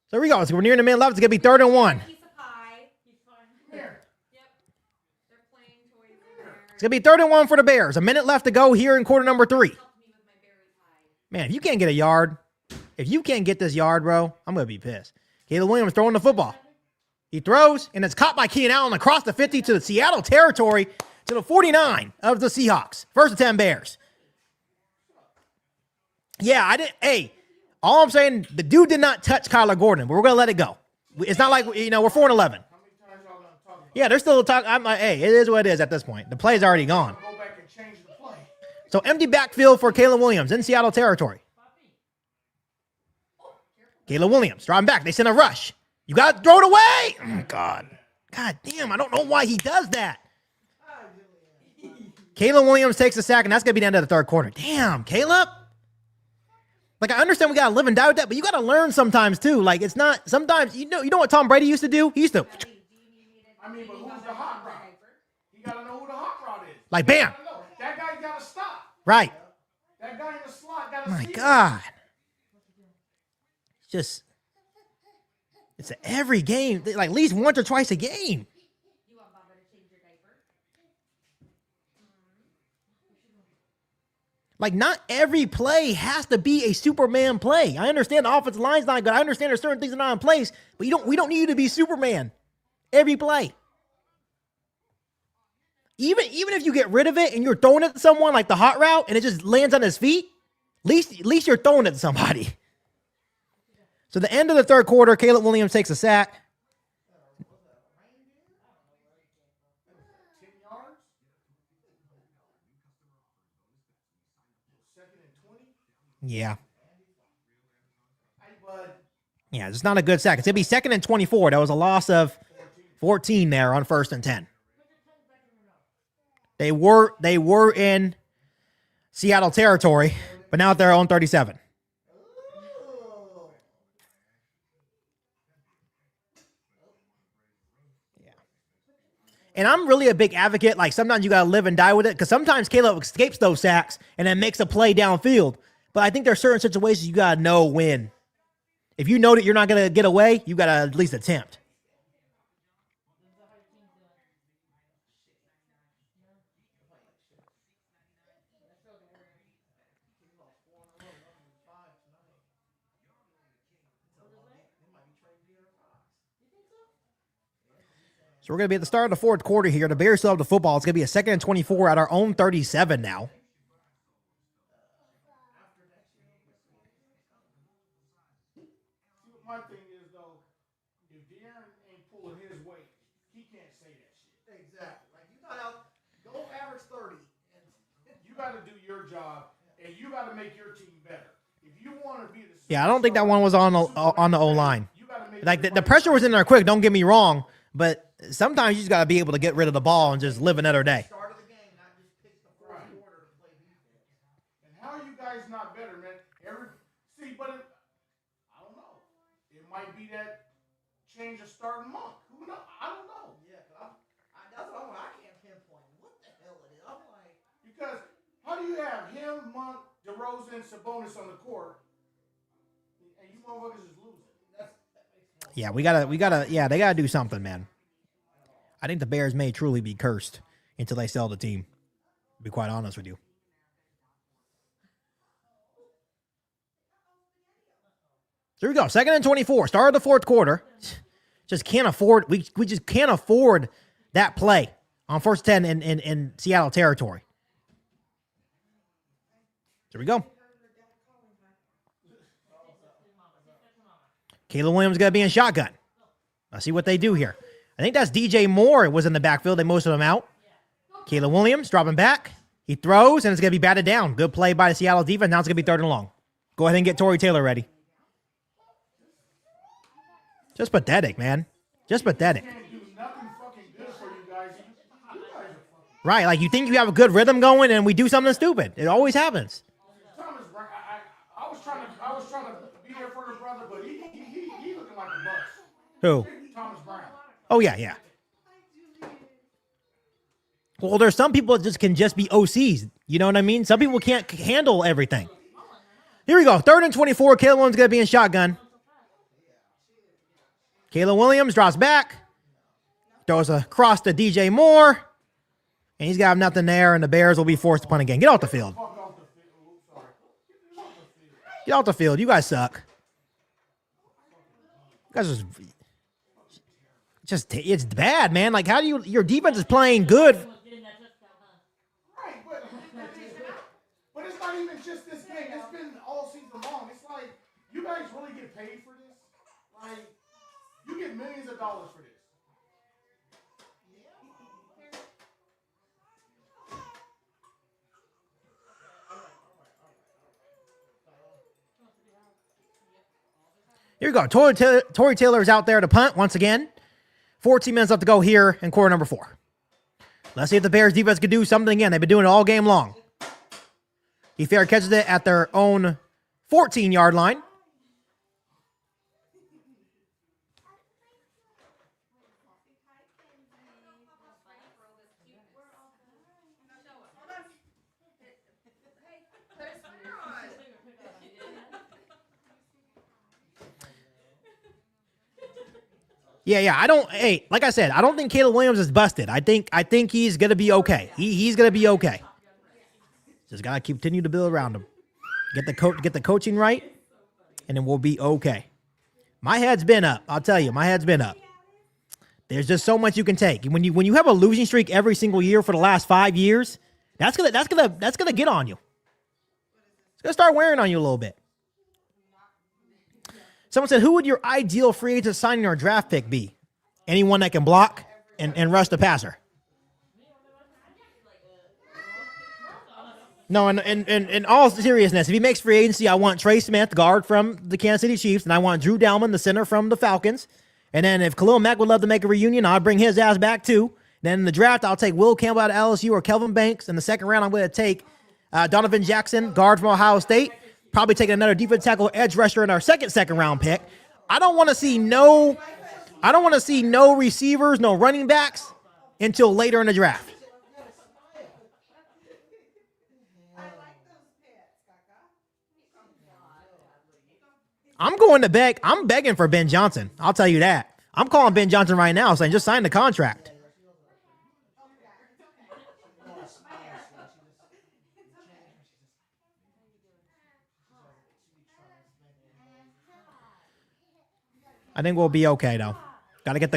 [SPEAKER 1] So here we go. So we're nearing the minute left. It's going to be 3rd and 1.
[SPEAKER 2] Piece of pie.
[SPEAKER 5] Here.
[SPEAKER 2] Yep. They're playing toys in there.
[SPEAKER 1] It's going to be 3rd and 1 for the Bears. A minute left to go here in quarter number 3.
[SPEAKER 2] Helped me with my berry pie.
[SPEAKER 1] Man, if you can't get a yard, if you can't get this yard, bro, I'm going to be pissed. Caleb Williams throwing the football. He throws, and it's caught by Keenan Allen across the 50 to the Seattle territory to the 49 of the Seahawks. 1st and 10 Bears. Yeah, I didn't. Hey, all I'm saying, the dude did not touch Kyler Gordon, but we're going to let it go. It's not like, we're 4-11.
[SPEAKER 5] How many times y'all gonna talk about
[SPEAKER 1] Yeah, they're still talking. I'm like, hey, it is what it is at this point. The play's already gone.
[SPEAKER 5] go back and change the play?
[SPEAKER 1] So empty backfield for Caleb Williams in Seattle territory. Caleb Williams driving back. They send a rush. You got to throw it away. Oh, God damn, I don't know why he does that. Caleb Williams takes a sack, and that's going to be the end of the third quarter. Damn, Caleb. Like, I understand we got to live and die with that, but you got to learn sometimes, too. Like, it's not, sometimes, you know what Tom Brady used to do? He used to,
[SPEAKER 5] I mean, but who's the hot rod? You gotta know who the hot rod is.
[SPEAKER 1] like, bam.
[SPEAKER 5] That guy gotta stop.
[SPEAKER 1] Right.
[SPEAKER 5] That guy in the slot gotta
[SPEAKER 1] My
[SPEAKER 5] see.
[SPEAKER 1] God. It's just, it's every game, like at least once or twice a game.
[SPEAKER 2] You want Baba to change your diaper?
[SPEAKER 1] Like, not every play has to be a Superman play. I understand the offensive line's not good. I understand there's certain things that are not in place, but we don't need you to be Superman every play. Even if you get rid of it and you're throwing it to someone like the hot route and it just lands on his feet, at least you're throwing it to somebody. So the end of the third quarter, Caleb Williams takes a sack.
[SPEAKER 5] 10 yards. 2nd and 20.
[SPEAKER 1] Yeah.
[SPEAKER 5] Hey, bud.
[SPEAKER 1] Yeah, it's not a good sack. It's going to be 2nd and 24. That was a loss of 14 there on 1st and 10. They were in Seattle territory, but now they're on 37. Yeah. And I'm really a big advocate. Like, sometimes you got to live and die with it, because sometimes Caleb escapes those sacks and then makes a play downfield. But I think there are certain situations you got to know when. If you know that you're not going to get away, you got to at least attempt. So we're going to be at the start of the fourth quarter here. The Bears still have the football. It's going to be a 2nd and 24 at our own 37 now.
[SPEAKER 5] My thing is, though, if De'Aaron ain't pulling his weight, he can't say that shit.
[SPEAKER 6] Exactly. Like, you got out, go average 30.
[SPEAKER 5] You got to do your job, and you got to make your team better. If you want to be the
[SPEAKER 1] Yeah, I don't think that one was on the O-line.
[SPEAKER 5] you got to make
[SPEAKER 1] Like, the pressure was in there quick, don't get me wrong, but sometimes you just got to be able to get rid of the ball and just live another day.
[SPEAKER 6] Start of the game, not just pick the fourth quarter to play defense.
[SPEAKER 5] And how are you guys not better, man? I don't know. It might be that change of starting month. Who knows? I don't know.
[SPEAKER 6] Yeah, that's what I can't pinpoint. What the hell it is? I'm like,
[SPEAKER 5] Because how do you have him, Monk, DeRozan, Sabonis on the court, and you motherfuckers is losing?
[SPEAKER 1] Yeah, they gotta do something, man. I think the Bears may truly be cursed until they sell the team. To be quite honest with you. Here we go. 2nd and 24. Start of the fourth quarter. Just can't afford. We just can't afford that play on 1st and 10 in Seattle territory. Here we go. Caleb Williams going to be in shotgun. Let's see what they do here. I think that's DJ Moore was in the backfield. They most of them out. Caleb Williams dropping back. He throws, and it's going to be batted down. Good play by the Seattle defense. Now it's going to be 3rd and long. Go ahead and get Torrey Taylor ready. Just pathetic, man. Just pathetic.
[SPEAKER 5] Can't do nothing fucking good for you guys. You guys are fucking.
[SPEAKER 1] Right, like you think you have a good rhythm going, and we do something stupid. It always happens.
[SPEAKER 5] Thomas Brown, I was trying to be there for your brother, but he looking like a bust.
[SPEAKER 1] Who?
[SPEAKER 5] Thomas Brown.
[SPEAKER 1] Oh, yeah. Well, there's some people that just can just be OCs. You know what I mean? Some people can't handle everything. Here we go. 3rd and 24. Caleb Williams going to be in shotgun. Caleb Williams drops back. Throws across to DJ Moore. And he's got nothing there, and the Bears will be forced to punt again. Get off the field. Get off the field. You guys suck. You guys just it's bad, man. Like, how do your defense is playing good.
[SPEAKER 5] Right, but it's not even just this game. It's been all season long. It's like, you guys really get paid for this? Like, you get millions of dollars for this.
[SPEAKER 1] Here we go. Torrey Taylor is out there to punt once again. 14 minutes left to go here in quarter number 4. Let's see if the Bears defense can do something again. They've been doing it all game long. He fair catches it at their own 14-yard line. Yeah. Like I said, I don't think Caleb Williams is busted. I think he's gonna be okay. He's gonna be okay. Just gotta continue to build around him. Get the coaching right, and then we'll be okay. My head's been up. I'll tell you, my head's been up. There's just so much you can take. When you have a losing streak every single year for the last 5 years, that's gonna get on you. It's gonna start wearing on you a little bit. Someone said, who would your ideal free agent signing or draft pick be? Anyone that can block and rush the passer. No, in all seriousness, if he makes free agency, I want Trey Smith, guard from the Kansas City Chiefs, and I want Drew Dalman, the center from the Falcons. And then if Khalil Mack would love to make a reunion, I'll bring his ass back too. Then in the draft, I'll take Will Campbell out of LSU or Kelvin Banks. In the second round, I'm going to take Donovan Jackson, guard from Ohio State. Probably taking another defensive tackle edge rusher in our second round pick. I don't want to see no receivers, no running backs until later in the draft. I'm begging for Ben Johnson. I'll tell you that. I'm calling Ben Johnson right now saying just sign the contract. I think we'll be okay, though. We got to get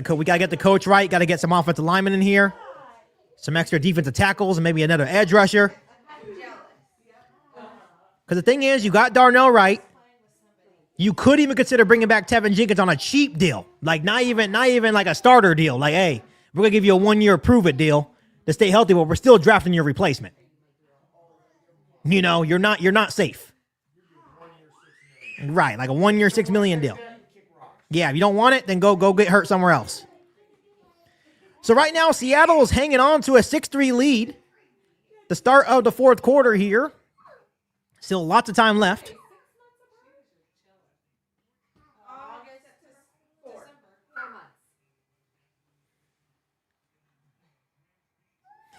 [SPEAKER 1] the coach right. Got to get some offensive linemen in here. Some extra defensive tackles and maybe another edge rusher. Because the thing is, you got Darnell Wright. You could even consider bringing back Tevin Jenkins on a cheap deal. Like, not even like a starter deal. Like, hey, we're going to give you a 1-year prove-it deal to stay healthy, but we're still drafting your replacement. You know, you're not safe. Right, like a 1-year, $6 million deal. Yeah, if you don't want it, then go get hurt somewhere else. So right now, Seattle is hanging on to a 6-3 lead. The start of the fourth quarter here. Still lots of time left.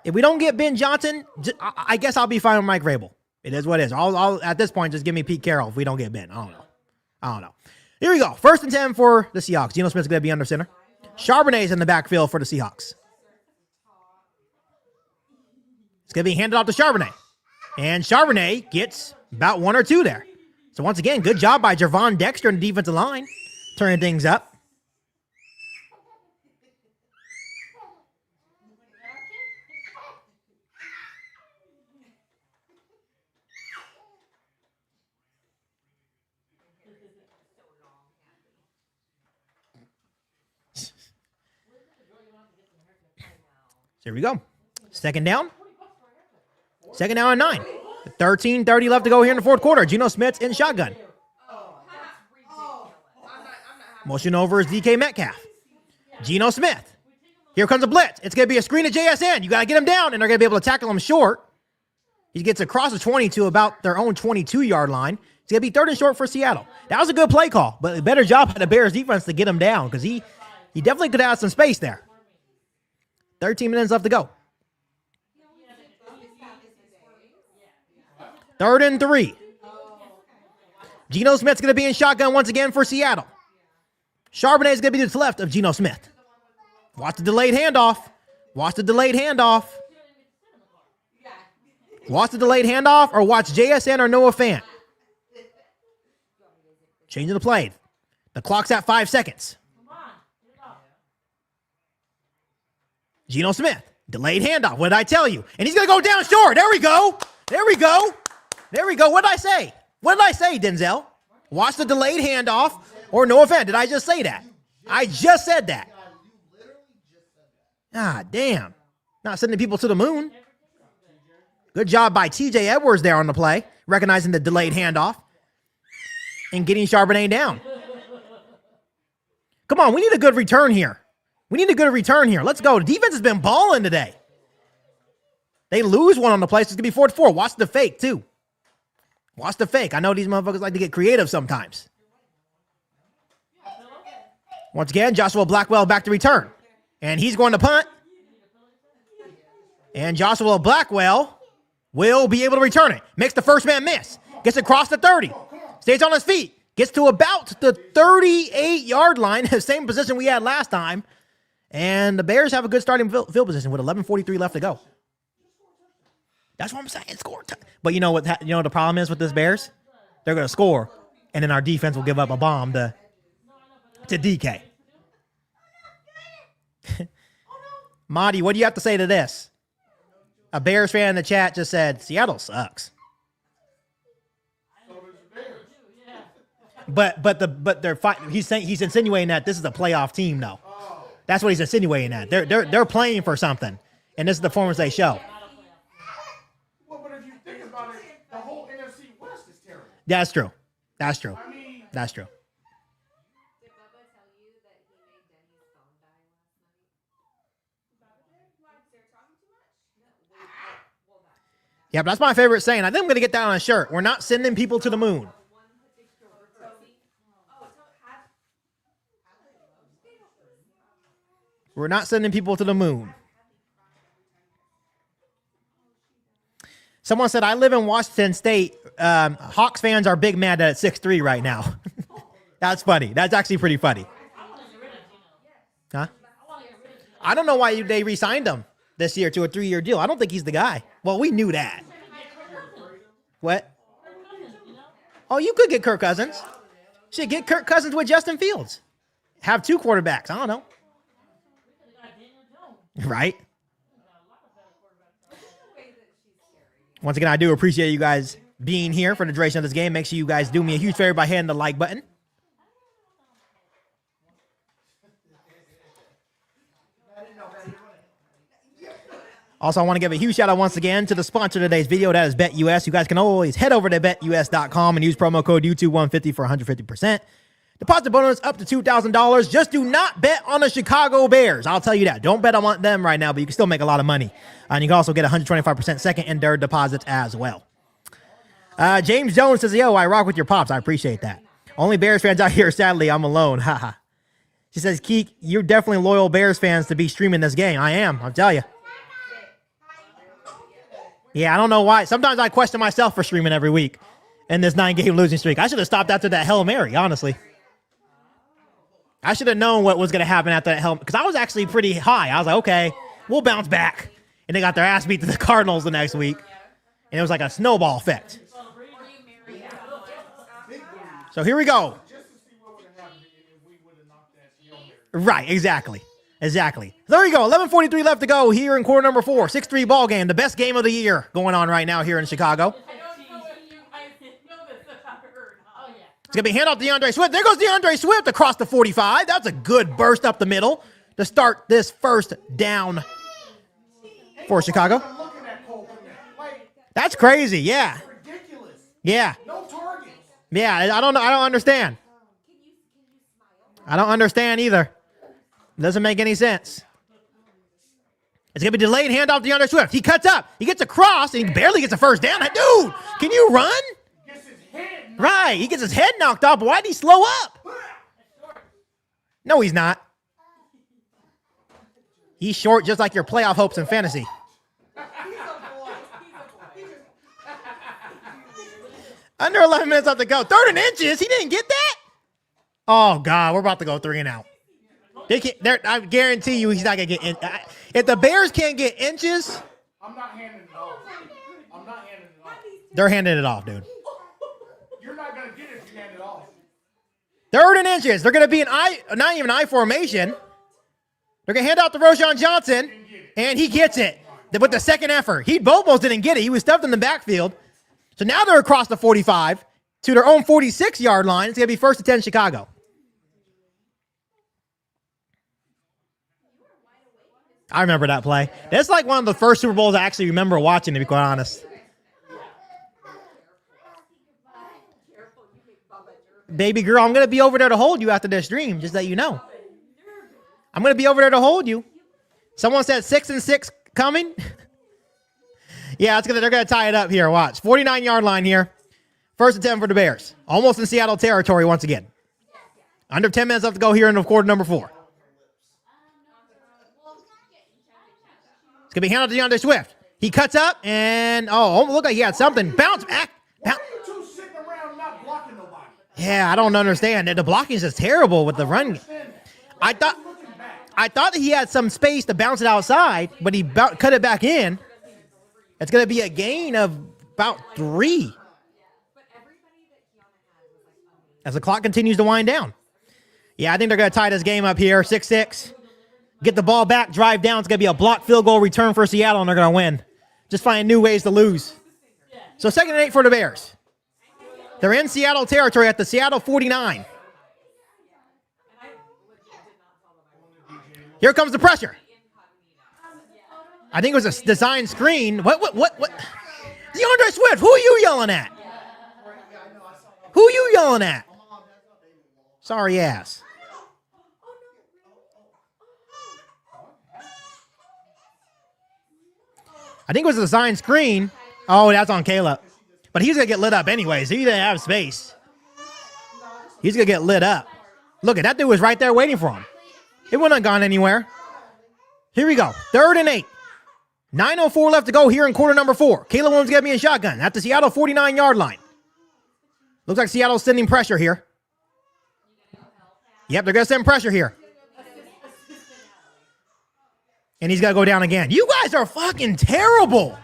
[SPEAKER 1] If we don't get Ben Johnson, I guess I'll be fine with Mike Vrabel. It is what it is. I'll at this point, just give me Pete Carroll if we don't get Ben. I don't know. Here we go. 1st and 10 for the Seahawks. Geno Smith's going to be under center. Charbonnet's in the backfield for the Seahawks. It's going to be handed off to Charbonnet. And Charbonnet gets about 1 or 2 there. So once again, good job by Javon Dexter in the defensive line. Turning things up. Here we go. Second down. Second down and 9. 13:30 left to go here in the fourth quarter. Geno Smith's in shotgun. Motion over is DK Metcalf. Geno Smith. Here comes a blitz. It's going to be a screen to JSN. You got to get him down, and they're going to be able to tackle him short. He gets across the 20 to about their own 22-yard line. It's going to be 3rd and short for Seattle. That was a good play call, but a better job by the Bears defense to get him down because he definitely could have some space there. 13 minutes left to go. 3rd and 3. Geno Smith's going to be in shotgun once again for Seattle. Charbonnet is going to be to the left of Geno Smith. Watch the delayed handoff. Watch the delayed handoff. Watch the delayed handoff or watch JSN or Noah Fant. Changing the play. The clock's at 5 seconds. Geno Smith, delayed handoff. What did I tell you? And he's going to go down short. There we go. There we go. There we go. What did I say? What did I say, Denzel? Watch the delayed handoff or no offense. Did I just say that? I just said that. Ah, damn. Not sending people to the moon. Good job by TJ Edwards there on the play, recognizing the delayed handoff and getting Charbonnet down. Come on, we need a good return here. We need a good return here. Let's go. The defense has been balling today. They lose one on the play, so it's going to be 4-4. Watch the fake, too. Watch the fake. I know these motherfuckers like to get creative sometimes. Once again, Joshua Blackwell back to return. And he's going to punt. And Joshua Blackwell will be able to return it. Makes the first man miss. Gets across the 30. Stays on his feet. Gets to about the 38-yard line, the same position we had last time. And the Bears have a good starting field position with 11:43 left to go. That's what I'm saying. Score. But you know what? You know the problem is with this Bears? They're going to score, and then our defense will give up a bomb to DK. Marty, what do you have to say to this? A Bears fan in the chat just said Seattle sucks. But they're he's insinuating that this is a playoff team, though. That's what he's insinuating that. They're playing for something. And this is the performance they show.
[SPEAKER 5] Well, but if you think about it, the whole NFC West is terrible.
[SPEAKER 1] That's true. That's true.
[SPEAKER 5] I mean,
[SPEAKER 1] That's true.
[SPEAKER 2] Did Bubba tell you that he made Denny's phone die last night? Why? They're talking too much? No.
[SPEAKER 1] Yeah, but that's my favorite saying. I think I'm going to get that on a shirt. We're not sending people to the moon. We're not sending people to the moon. Someone said, I live in Washington State. Hawks fans are big mad that it's 6-3 right now. That's funny. That's actually pretty funny. Huh? I don't know why they re-signed him this year to a 3-year deal. I don't think he's the guy. Well, we knew that. What? Oh, you could get Kirk Cousins. Shit, get Kirk Cousins with Justin Fields. Have 2 quarterbacks. I don't know. Right? Once again, I do appreciate you guys being here for the duration of this game. Make sure you guys do me a huge favor by hitting the like button. Also, I want to give a huge shout out once again to the sponsor of today's video. That is BetUS. You guys can always head over to betus.com and use promo code YouTube150 for 150%. Deposit bonus up to $2,000. Just do not bet on the Chicago Bears. I'll tell you that. Don't bet on them right now, but you can still make a lot of money. And you can also get 125% second and third deposits as well. James Jones says, yo, I rock with your pops. I appreciate that. Only Bears fans out here. Sadly, I'm alone. Haha. She says, KIEQ, you're definitely loyal Bears fans to be streaming this game. I am. I'll tell you. Yeah, I don't know why. Sometimes I question myself for streaming every week in this 9-game losing streak. I should have stopped after that Hail Mary, honestly. I should have known what was going to happen after that Hail Mary, because I was actually pretty high. I was like, okay, we'll bounce back. And they got their ass beat to the Cardinals the next week. And it was like a snowball effect. So here we go. Right, exactly. Exactly. There you go. 11:43 left to go here in quarter number 4. 6-3 ball game. The best game of the year going on right now here in Chicago. It's going to be hand off to DeAndre Swift. There goes DeAndre Swift across the 45. That's a good burst up the middle to start this first down for Chicago. That's crazy. Yeah. Yeah. Yeah, I don't know. I don't understand. I don't understand either. It doesn't make any sense. It's going to be delayed handoff to DeAndre Swift. He cuts up. He gets across, and he barely gets a first down. Dude, can you run? Right. He gets his head knocked off, but why'd he slow up? No, he's not. He's short just like your playoff hopes in fantasy. Under 11 minutes left to go. 3rd and inches. He didn't get that? Oh, God. We're about to go 3 and out. I guarantee you he's not going to get in. If the Bears can't get inches.
[SPEAKER 5] I'm not handing it off. I'm not handing it off.
[SPEAKER 1] They're handing it off, dude.
[SPEAKER 5] You're not going to get it if you hand it off.
[SPEAKER 1] 3rd and inches. They're going to be not even I formation. They're going to hand out to Roschon Johnson, and he gets it with the second effort. He almost didn't get it. He was stuffed in the backfield. So now they're across the 45 to their own 46-yard line. It's going to be 1st and 10 Chicago. I remember that play. That's like one of the first Super Bowls I actually remember watching, to be quite honest. Baby girl, I'm going to be over there to hold you after this stream, just that you know. I'm going to be over there to hold you. Someone said 6 and 6 coming. Yeah, they're going to tie it up here. Watch. 49-yard line here. 1st and 10 for the Bears. Almost in Seattle territory once again. Under 10 minutes left to go here in the quarter number 4. It's going to be handled to DeAndre Swift. He cuts up and, look like he had something. Bounce back. Yeah, I don't understand. The blocking is just terrible with the run. I thought that he had some space to bounce it outside, but he cut it back in. It's going to be a gain of about 3. As the clock continues to wind down. Yeah, I think they're going to tie this game up here. 6-6. Get the ball back, drive down. It's going to be a blocked field goal return for Seattle, and they're going to win. Just finding new ways to lose. So 2nd and 8 for the Bears. They're in Seattle territory at the Seattle 49. Here comes the pressure. I think it was a design screen. What? DeAndre Swift, who are you yelling at? Who are you yelling at? Sorry ass. I think it was a design screen. Oh, that's on Caleb. But he's going to get lit up anyways. He didn't have space. He's going to get lit up. Look, that dude was right there waiting for him. It wouldn't have gone anywhere. Here we go. 3rd and 8. 9:04 left to go here in quarter number 4. Caleb Williams going to be in shotgun at the Seattle 49-yard line. Looks like Seattle's sending pressure here. Yep, they're going to send pressure here. And he's got to go down again. You guys are fucking terrible.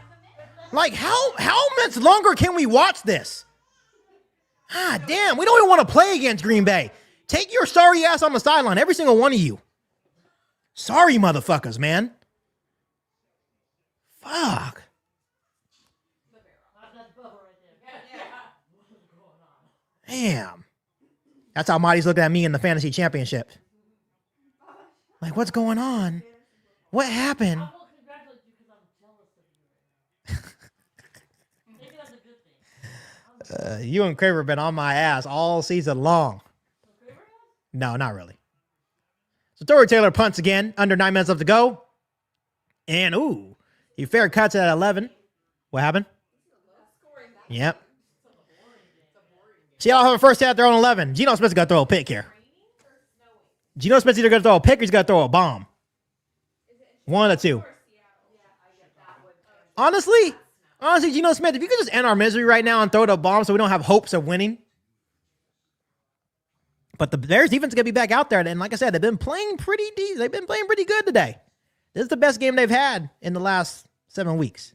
[SPEAKER 1] Like, how much longer can we watch this? Ah, damn, we don't even want to play against Green Bay. Take your sorry ass on the sideline, every single one of you. Sorry, motherfuckers, man. Fuck. Damn. That's how Marty's looking at me in the fantasy championship. Like, what's going on? What happened? You and Kramer have been on my ass all season long. No, not really. So Torrey Taylor punts again. Under 9 minutes left to go. And, ooh, he fair cuts at 11. What happened? Yep. Seattle have a first hit at their own 11. Geno Smith's got to throw a pick here. Geno Smith's either going to throw a pick or he's got to throw a bomb. One of the two. Honestly, Geno Smith, if you could just end our misery right now and throw the bomb so we don't have hopes of winning. But the Bears defense is going to be back out there. And like I said, they've been playing pretty deep. They've been playing pretty good today. This is the best game they've had in the last 7 weeks.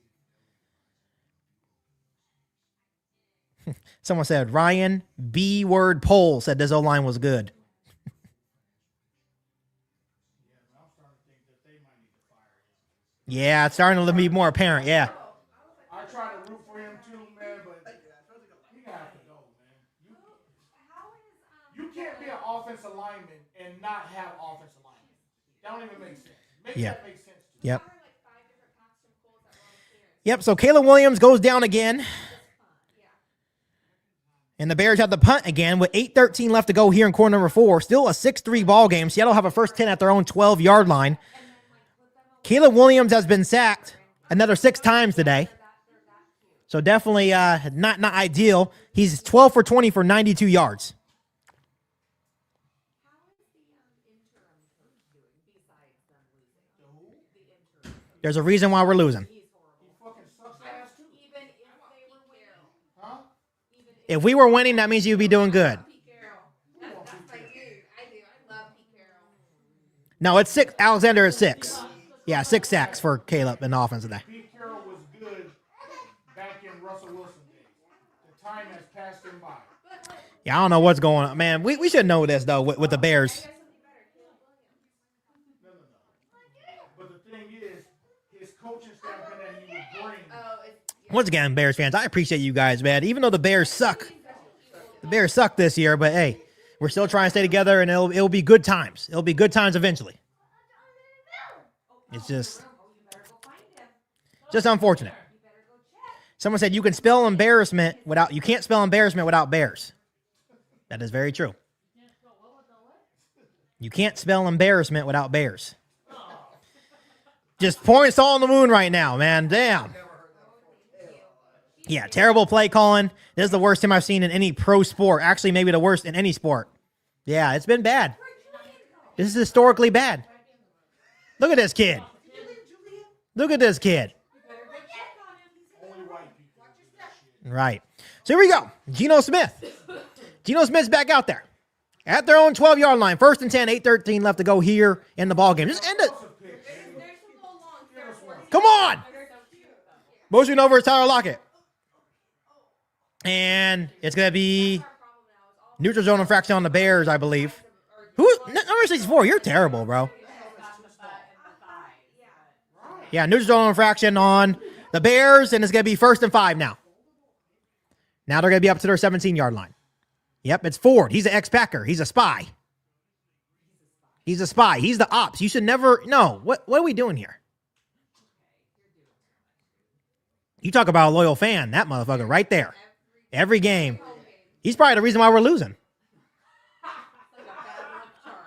[SPEAKER 1] Someone said, Ryan B-word poll said this O-line was good. Yeah, it's starting to be more apparent, yeah.
[SPEAKER 5] I try to root for him too, man, but he got to go, man. You can't be an offensive lineman and not have offensive linemen. That don't even make sense. That makes sense to me.
[SPEAKER 1] Yep. Yep, so Caleb Williams goes down again. And the Bears have the punt again with 8:13 left to go here in quarter number 4. Still a 6-3 ball game. Seattle have a first 10 at their own 12-yard line. Caleb Williams has been sacked another 6 times today. So definitely not ideal. He's 12 for 20 for 92 yards. There's a reason why we're losing. If we were winning, that means you'd be doing good. No, it's 6. Alexander is 6. Yeah, 6 sacks for Caleb in the offense today.
[SPEAKER 5] Pete Carroll was good back in Russell Wilson days. The time has passed him by.
[SPEAKER 1] Yeah, I don't know what's going on. Man, we should know this, though, with the Bears.
[SPEAKER 5] No. But the thing is, his coaching staff that he would bring.
[SPEAKER 1] Once again, Bears fans, I appreciate you guys, man. Even though the Bears suck. The Bears suck this year, but hey, we're still trying to stay together, and it'll be good times. It'll be good times eventually. It's just unfortunate. Someone said you can't spell embarrassment without Bears. That is very true. You can't spell embarrassment without Bears. Just points all on the moon right now, man. Damn. Yeah, terrible play calling. This is the worst team I've seen in any pro sport. Actually, maybe the worst in any sport. Yeah, it's been bad. This is historically bad. Look at this kid. Look at this kid. Right. So here we go. Geno Smith. Geno Smith's back out there. At their own 12-yard line. 1st and 10, 8:13 left to go here in the ball game. Just end it. Come on. Motion over is Tyler Lockett. And it's going to be neutral zone infraction on the Bears, I believe. Number 64, you're terrible, bro. Yeah, neutral zone infraction on the Bears, and it's going to be 1st and 5 now. Now they're going to be up to their 17-yard line. Yep, it's Ford. He's an ex-Packer. He's a spy. He's a spy. He's the ops. You should never... No, what are we doing here? You talk about a loyal fan. That motherfucker right there. Every game. He's probably the reason why we're losing.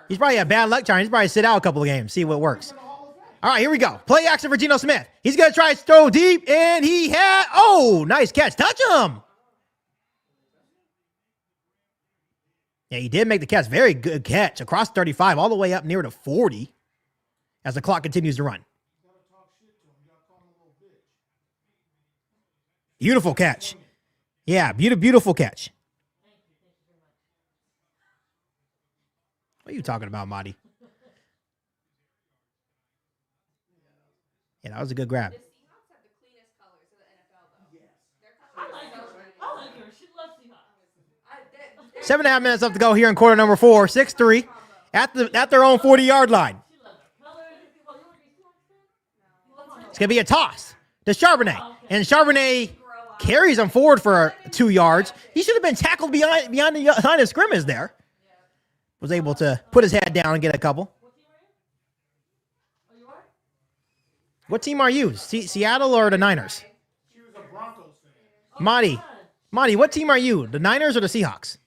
[SPEAKER 1] He's probably a bad luck charm. He's probably sit out a couple of games, see what works. All right, here we go. Play action for Geno Smith. He's going to try to throw deep, and he had... Oh, nice catch. Touch him. Yeah, he did make the catch. Very good catch. Across 35, all the way up near to 40 as the clock continues to run. Beautiful catch. Yeah, beautiful catch. What are you talking about, Marty? Yeah, that was a good grab.
[SPEAKER 2] The Seahawks have the cleanest colors of the NFL, though.
[SPEAKER 6] I like her. She loves Seahawks.
[SPEAKER 1] 7.5 minutes left to go here in quarter number 4. 6-3 at their own 40-yard line. It's going to be a toss to Charbonnet. And Charbonnet carries him forward for 2 yards. He should have been tackled beyond the line of scrimmage there. Was able to put his head down and get a couple. What team are you? Seattle or the Niners?
[SPEAKER 5] She was a Broncos fan.
[SPEAKER 1] Marty, what team are you? The Niners or the Seahawks?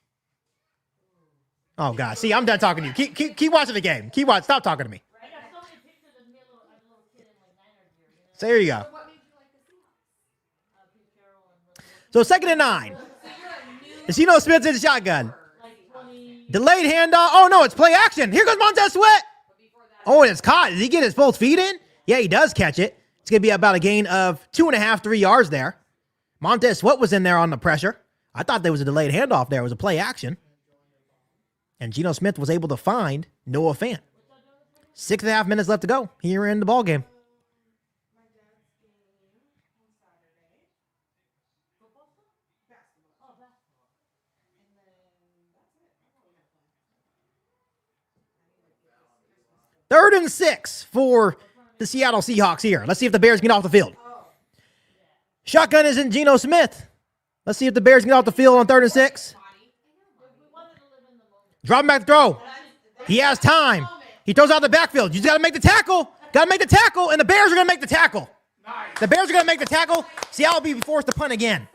[SPEAKER 1] Oh, God. See, I'm done talking to you. Keep watching the game. Stop talking to me. So there you go. So 2nd and 9. Geno Smith's in the shotgun. Delayed handoff. Oh, no, it's play action. Here goes Montez Sweat. Oh, and it's caught. Did he get his both feet in? Yeah, he does catch it. It's going to be about a gain of 2.5, 3 yards there. Montez Sweat was in there on the pressure. I thought there was a delayed handoff there. It was a play action. And Geno Smith was able to find Noah Fant. 6.5 minutes left to go here in the ball game. Third and 6 for the Seattle Seahawks here. Let's see if the Bears get off the field. Shotgun is in Geno Smith. Let's see if the Bears get off the field on 3rd and 6. Drop him back to throw. He has time. He throws out the backfield. You just got to make the tackle. Got to make the tackle, and the Bears are going to make the tackle. The Bears are going to make the tackle. Seattle will be forced to punt again.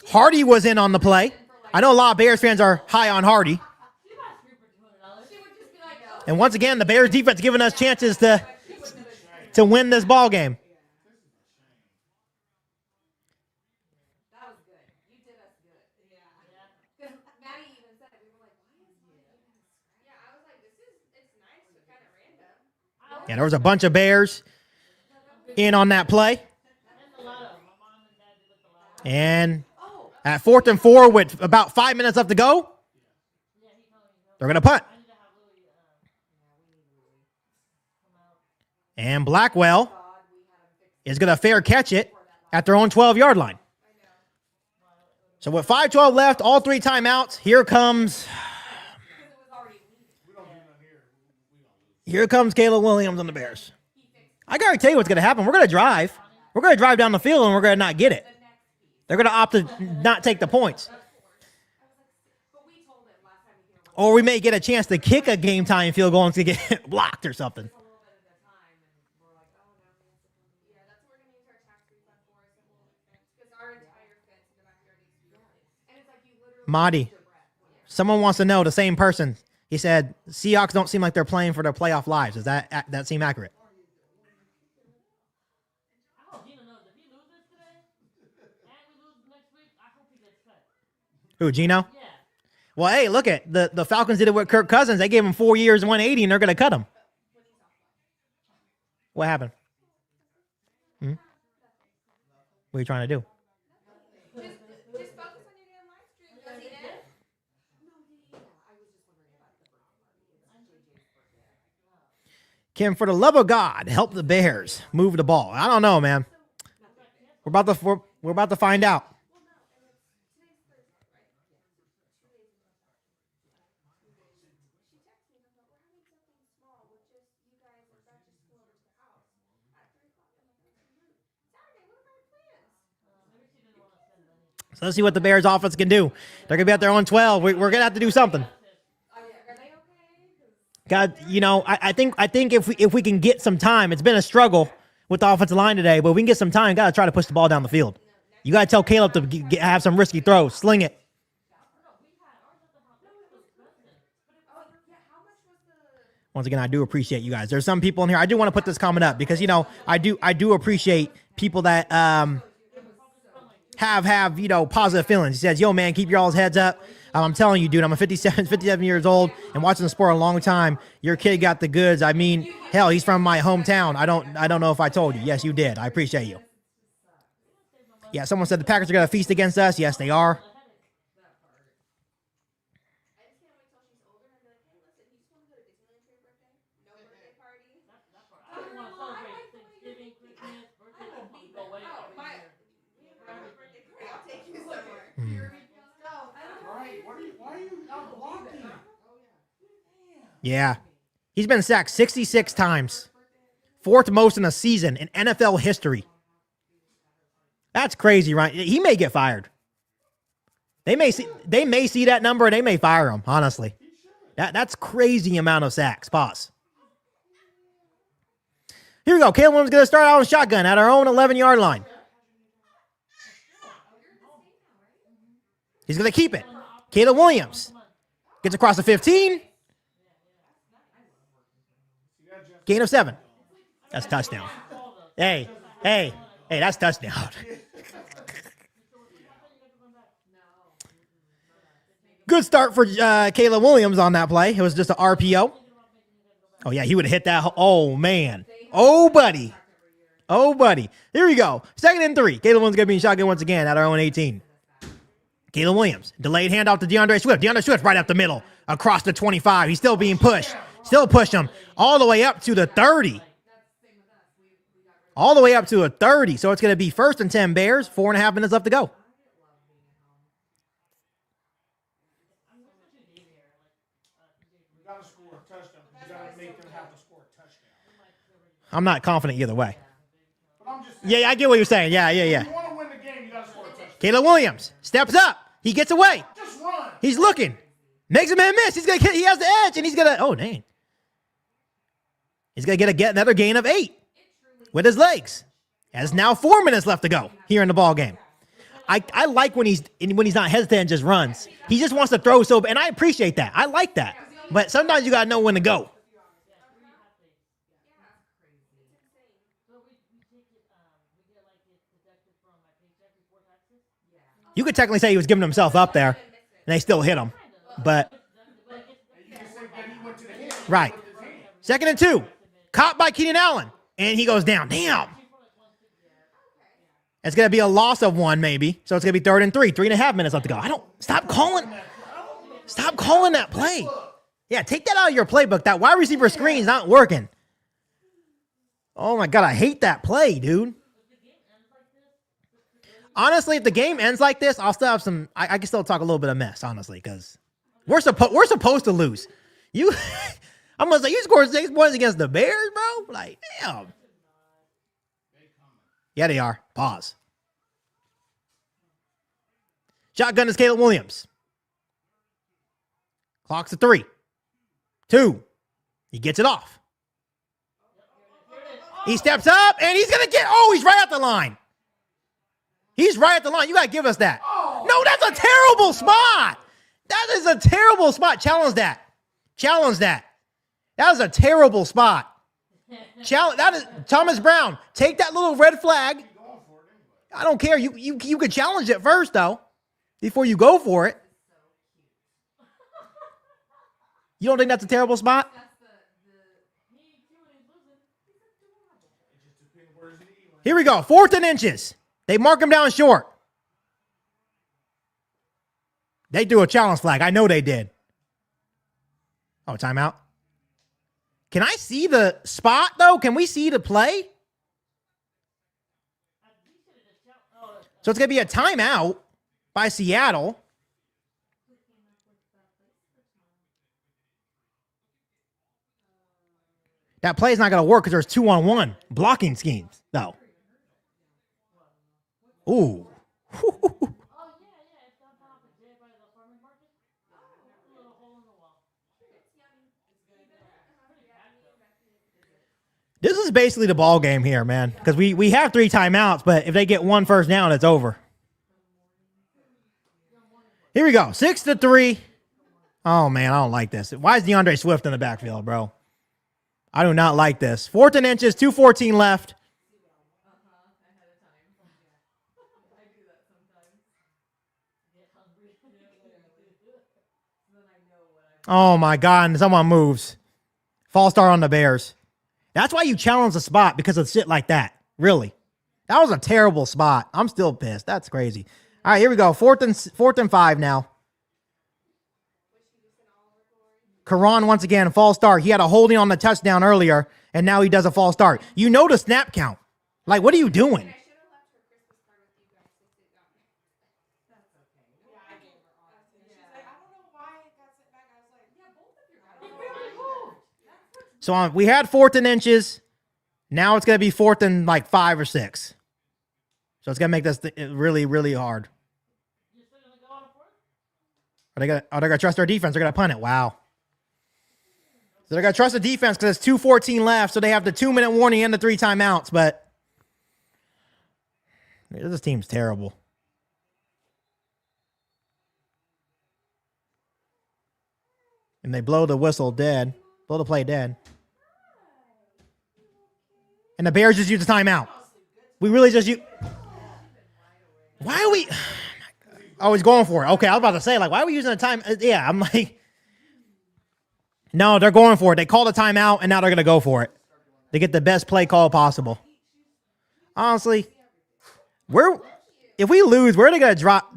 [SPEAKER 1] Hardy was in on the play. I know a lot of Bears fans are high on Hardy. And once again, the Bears defense giving us chances to win this ball game.
[SPEAKER 2] That was good. You did us good. Yeah. Maddie even said it. We were like, why is he? Yeah, I was like, it's nice, but kind of random.
[SPEAKER 1] Yeah, there was a bunch of Bears in on that play. And at 4th and 4 with about 5 minutes left to go, they're going to punt. And Blackwell is going to fair catch it at their own 12-yard line. So with 5:12 left, all 3 timeouts, here comes Caleb Williams on the Bears. I got to tell you what's going to happen. We're going to drive. We're going to drive down the field, and we're going to not get it. They're going to opt to not take the points. Or we may get a chance to kick a game-time field goal and to get blocked or something. Mahdi, someone wants to know, the same person. He said, Seahawks don't seem like they're playing for their playoff lives. Does that seem accurate? Who, Geno? Yeah. Well, hey, look at the Falcons did it with Kirk Cousins. They gave him 4 years, 180, and they're going to cut him. What happened? What are you trying to do?
[SPEAKER 2] Just focus on your damn live stream. Was he in?
[SPEAKER 1] Kim, for the love of God, help the Bears move the ball. I don't know, man. We're about to find out. So let's see what the Bears offense can do. They're going to be out there on 12. We're going to have to do something. God, you know, I think if we can get some time, it's been a struggle with the offensive line today, but if we can get some time, got to try to push the ball down the field. You got to tell Caleb to have some risky throws, sling it. Once again, I do appreciate you guys. There's some people in here. I do want to put this comment up because, you know, I do appreciate people that have you know, positive feelings. He says, yo, man, keep your all's heads up. I'm telling you, dude, I'm 57 years old and watching the sport a long time. Your kid got the goods. I mean, hell, he's from my hometown. I don't know if I told you. Yes, you did. I appreciate you. Yeah, someone said the Packers are going to feast against us. Yes, they are. Yeah. He's been sacked 66 times. 4th most in a season in NFL history. That's crazy, right? He may get fired. They may see that number and they may fire him, honestly. That's crazy amount of sacks. Pause. Here we go. Caleb Williams going to start out on shotgun at our own 11-yard line. He's going to keep it. Caleb Williams gets across the 15. Gain of 7. That's touchdown. Hey, that's touchdown. Good start for Caleb Williams on that play. It was just an RPO. Oh, yeah, he would have hit that. Oh, man. Oh, buddy. Oh, buddy. Here we go. 2nd and 3. Caleb Williams going to be in shotgun once again at our own 18. Caleb Williams. Delayed handoff to DeAndre Swift. DeAndre Swift right up the middle. Across the 25. He's still being pushed. Still push him all the way up to the 30. All the way up to a 30. So it's going to be 1st and 10 Bears. 4.5 minutes left to go.
[SPEAKER 5] You gotta score a touchdown. You gotta make them have to score a touchdown.
[SPEAKER 1] I'm not confident either way.
[SPEAKER 5] But I'm just saying,
[SPEAKER 1] Yeah, I get what you're saying. Yeah.
[SPEAKER 5] if you want to win the game, you gotta score a touchdown.
[SPEAKER 1] Caleb Williams steps up. He gets away.
[SPEAKER 5] Just run.
[SPEAKER 1] He's looking. Makes a man miss. He has the edge, and he's gonna. Oh dang. He's gonna get another gain of 8 with his legs. Has now 4 minutes left to go here in the ball game. I like when he's not hesitant and just runs. He just wants to throw and I appreciate that. I like that. But sometimes you gotta know when to go. You could technically say he was giving himself up there, and they still hit him. But right, 2nd and 2, caught by Keenan Allen, and he goes down. Damn. It's gonna be a loss of 1 maybe, so it's gonna be 3rd and 3. 3.5 minutes left to go. Stop calling that play. Yeah, take that out of your playbook. That wide receiver screen's not working. Oh my God, I hate that play, dude. Honestly, if the game ends like this, I'll still have some. I can still talk a little bit of mess, honestly, because we're supposed to lose. I'm gonna say you scored 6 points against the Bears, bro. Like, damn. Yeah, they are. Pause. Shotgun is Caleb Williams. Clock's at 3, 2. He gets it off. He steps up, and he's gonna get. Oh, he's right at the line. He's right at the line. You got to give us that. No, that's a terrible spot. That is a terrible spot. Challenge that. That is a terrible spot. That is Thomas Brown. Take that little red flag. I don't care. You could challenge it first, though, before you go for it. You don't think that's a terrible spot? Here we go. 4th and inches. They mark him down short. They threw a challenge flag. I know they did. Oh, timeout. Can I see the spot, though? Can we see the play? So it's going to be a timeout by Seattle. That play is not going to work because there's 2-on-1 blocking schemes, though. Ooh. This is basically the ball game here, man. Because we have 3 timeouts, but if they get 1 first down, it's over. Here we go. 6-3. Oh, man, I don't like this. Why is DeAndre Swift in the backfield, bro? I do not like this. 4th and inches, 2:14 left. Oh, my God. And someone moves. False start on the Bears. That's why you challenge the spot, because of shit like that. Really. That was a terrible spot. I'm still pissed. That's crazy. All right, here we go. 4th and 5 now. Karan, once again, false start. He had a holding on the touchdown earlier, and now he does a false start. You know the snap count. Like, what are you doing? So we had 4th and inches. Now it's going to be 4th and like 5 or 6. So it's going to make this really, really hard. Are they going to trust their defense? They're going to punt it. Wow. So they're going to trust the defense because it's 2:14 left. So they have the 2-minute warning and the 3 timeouts. But this team's terrible. And they blow the whistle dead. Blow the play dead. And the Bears just use the timeout. We really just use... Why are we... Oh, he's going for it. Okay, I was about to say, like, why are we using the time? Yeah, I'm like... No, they're going for it. They called a timeout, and now they're going to go for it. They get the best play call possible. Honestly, if we lose, where are they going to drop?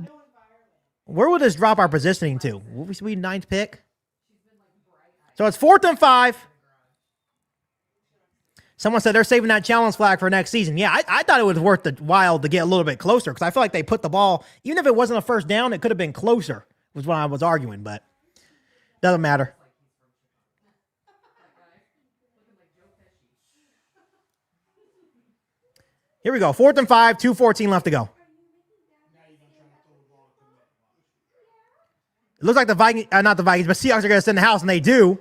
[SPEAKER 1] Where will this drop our positioning to? Will we be 9th pick? So it's 4th and 5. Someone said they're saving that challenge flag for next season. Yeah, I thought it was worth the while to get a little bit closer because I feel like they put the ball, even if it wasn't a first down, it could have been closer, was what I was arguing, but doesn't matter. Here we go. 4th and 5, 2:14 left to go. It looks like the Vikings, not the Vikings, but Seahawks are going to send the house, and they do.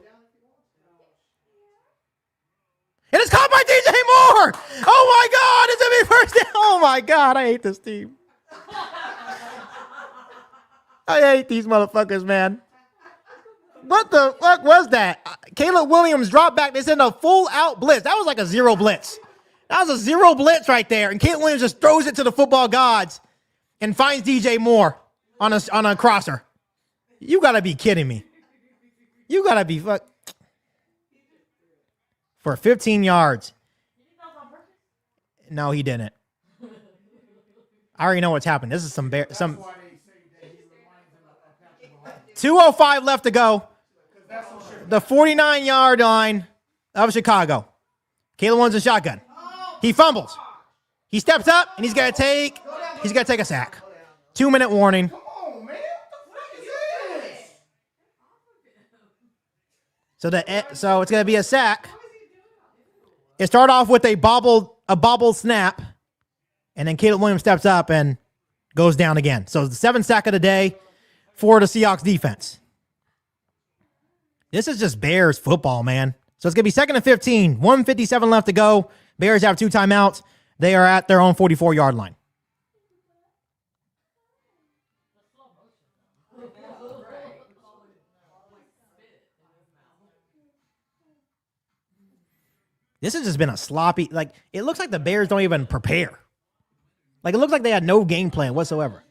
[SPEAKER 1] And it's caught by DJ Moore. Oh, my God. It's going to be first down. Oh, my God. I hate this team. I hate these motherfuckers, man. What the fuck was that? Caleb Williams dropped back. They sent a full-out blitz. That was like a zero blitz. That was a zero blitz right there. And Caleb Williams just throws it to the football gods and finds DJ Moore on a crosser. You got to be kidding me. You got to be for 15 yards. No, he didn't. I already know what's happened. This is some 2:05 left to go. The 49-yard line of Chicago. Caleb Williams in shotgun. He fumbles. He steps up and he's gonna take a sack. 2-minute warning. So it's gonna be a sack. It started off with a bobbled snap, and then Caleb Williams steps up and goes down again. So it's the 7th sack of the day for the Seahawks defense. This is just Bears football, man. So it's gonna be 2nd and 15, 1:57 left to go. Bears have 2 timeouts. They are at their own 44-yard line. This has just been a sloppy, like, it looks like the Bears don't even prepare. Like, it looks like they had no game plan whatsoever.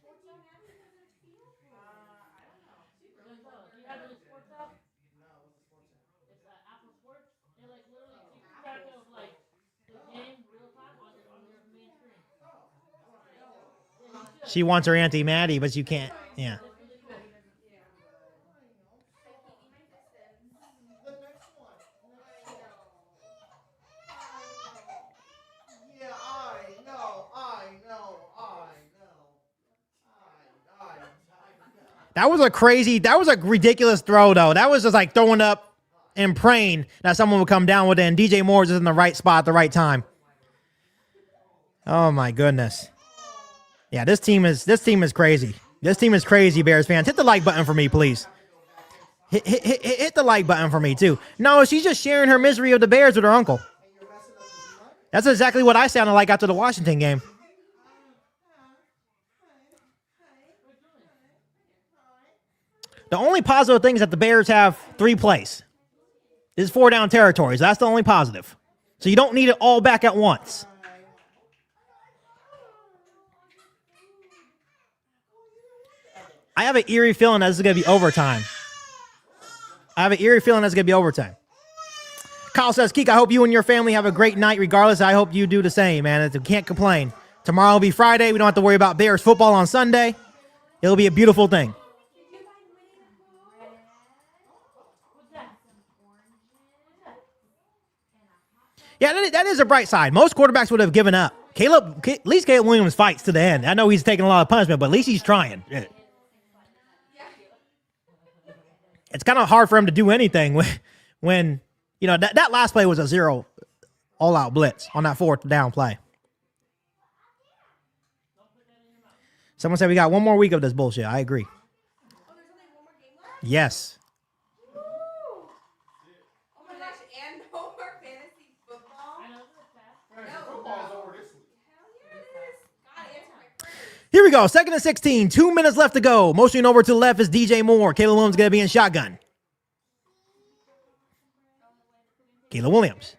[SPEAKER 1] She wants her Auntie Maddie, but you can't. Yeah. That was a ridiculous throw, though. That was just like throwing up and praying that someone would come down with it, and DJ Moore's is in the right spot at the right time. Oh, my goodness. Yeah, this team is crazy. This team is crazy, Bears fans. Hit the like button for me, please. Hit the like button for me, too. No, she's just sharing her misery of the Bears with her uncle. That's exactly what I sounded like after the Washington game. The only positive thing is that the Bears have 3 plays. This is 4 down territory, so that's the only positive. So you don't need it all back at once. I have an eerie feeling that this is going to be overtime. Kyle says, Keek, I hope you and your family have a great night regardless. I hope you do the same, man. Can't complain. Tomorrow will be Friday. We don't have to worry about Bears football on Sunday. It'll be a beautiful thing. Yeah, that is a bright side. Most quarterbacks would have given up. At least Caleb Williams fights to the end. I know he's taking a lot of punishment, but at least he's trying. It's kind of hard for him to do anything when that last play was a 0 all-out blitz on that 4th down play. Someone said we got 1 more week of this bullshit. I agree. Yes. Here we go. 2nd and 16. 2 minutes left to go. Motioning over to the left is DJ Moore. Caleb Williams going to be in shotgun. Caleb Williams.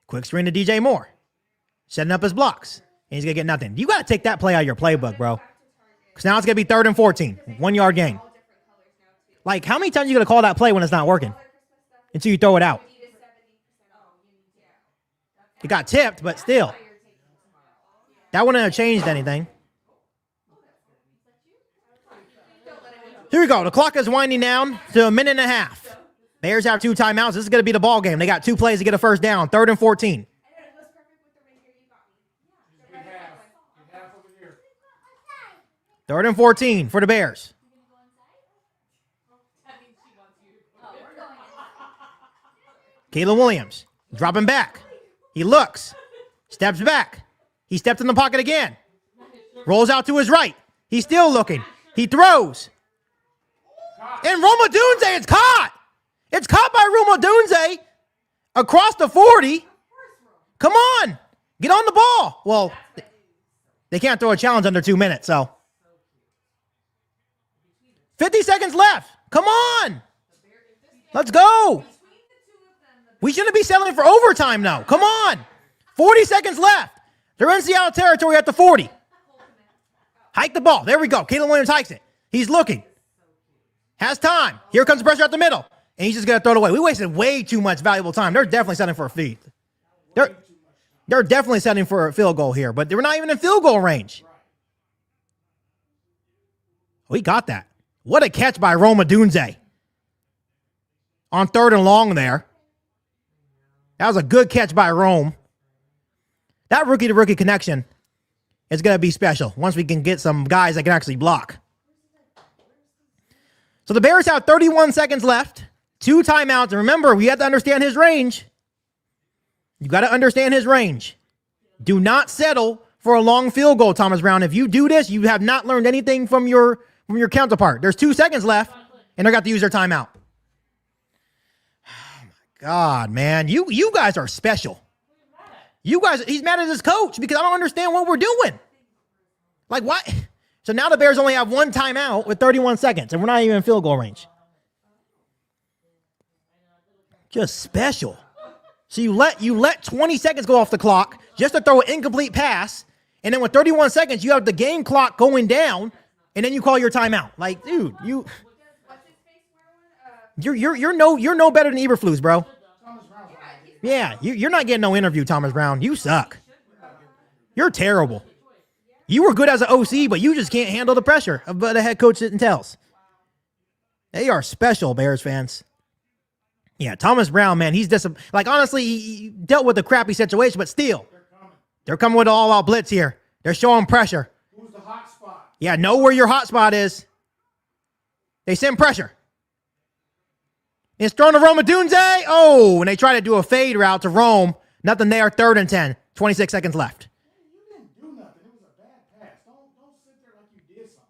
[SPEAKER 1] Quick screen to DJ Moore. Setting up his blocks. And he's going to get nothing. You got to take that play out of your playbook, bro. Because now it's going to be 3rd and 14. 1 yard gain. Like, how many times are you going to call that play when it's not working? Until you throw it out. It got tipped, but still. That wouldn't have changed anything. Here we go. The clock is winding down to a minute and a half. Bears have 2 timeouts. This is going to be the ball game. They got 2 plays to get a first down. 3rd and 14. Third and 14 for the Bears. Caleb Williams dropping back. He looks. Steps back. He steps in the pocket again. Rolls out to his right. He's still looking. He throws. And Roma Dunze, it's caught. It's caught by Roma Dunze across the 40. Come on. Get on the ball. Well, they can't throw a challenge under 2 minutes, so. 50 seconds left. Come on. Let's go. We shouldn't be settling for overtime now. Come on. 40 seconds left. They're in Seattle territory at the 40. Hike the ball. There we go. Caleb Williams hikes it. He's looking. Has time. Here comes the pressure at the middle. And he's just going to throw it away. We wasted way too much valuable time. They're definitely setting for a feed. They're definitely setting for a field goal here, but they were not even in field goal range. We got that. What a catch by Roma Dunze. On 3rd and long there. That was a good catch by Rome. That rookie-to-rookie connection is going to be special once we can get some guys that can actually block. So the Bears have 31 seconds left. 2 timeouts. And remember, we have to understand his range. You got to understand his range. Do not settle for a long field goal, Thomas Brown. If you do this, you have not learned anything from your counterpart. There's 2 seconds left, and they're got to use their timeout. Oh, my God, man. You guys are special. You guys, he's mad at his coach because I don't understand what we're doing. Like, what? So now the Bears only have 1 timeout with 31 seconds, and we're not even in field goal range. Just special. So you let 20 seconds go off the clock just to throw an incomplete pass, and then with 31 seconds, you have the game clock going down, and then you call your timeout. Like, dude, you're no better than Eberflus, bro. Yeah, you're not getting no interview, Thomas Brown. You suck. You're terrible. You were good as an OC, but you just can't handle the pressure of the head coach sitting tells. They are special, Bears fans. Yeah, Thomas Brown, man, he's like, honestly, he dealt with a crappy situation, but still, they're coming with all-out blitz here. They're showing pressure.
[SPEAKER 5] Who's the hot spot?
[SPEAKER 1] Yeah, know where your hot spot is. They send pressure. It's thrown to Roma Dunze. Oh, and they try to do a fade route to Rome. Nothing there. 3rd and 10. 26 seconds left.
[SPEAKER 5] You didn't do nothing. It was a bad pass. Don't sit there like you did something.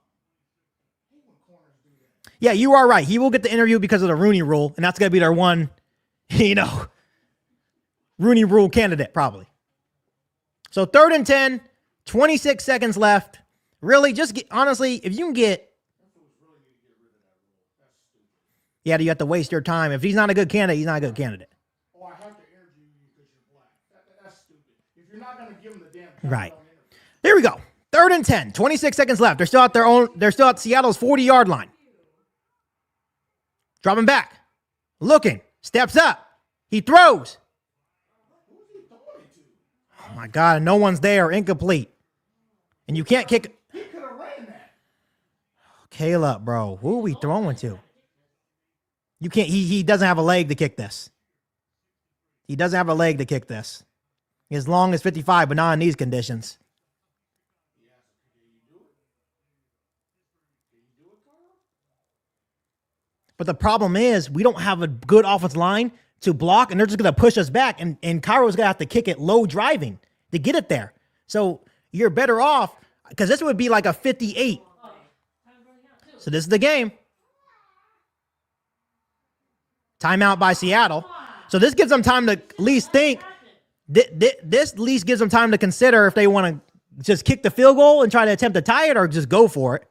[SPEAKER 5] I hate when corners do that.
[SPEAKER 1] Yeah, you are right. He will get the interview because of the Rooney Rule, and that's going to be their one, Rooney Rule candidate, probably. So 3rd and 10, 26 seconds left. Really, honestly, if you can get, yeah, you have to waste your time. If he's not a good candidate, he's not a good candidate.
[SPEAKER 5] Oh, I have to interview you because you're black. That's stupid. If you're not going to give him the damn job,
[SPEAKER 1] right. Here we go. 3rd and 10, 26 seconds left. They're still at Seattle's 40-yard line. Dropping back. Looking. Steps up. He throws. Oh, my God. No one's there. Incomplete. And you can't kick.
[SPEAKER 5] He could have ran that.
[SPEAKER 1] Caleb, bro. Who are we throwing to? You can't. He doesn't have a leg to kick this. He doesn't have a leg to kick this. As long as 55, but not in these conditions. But the problem is we don't have a good offensive line to block, and they're just going to push us back. And Cairo's going to have to kick it low driving to get it there. So you're better off, because this would be like a 58. So this is the game. Timeout by Seattle. So this gives them time to at least think. This at least gives them time to consider if they want to just kick the field goal and try to attempt to tie it or just go for it.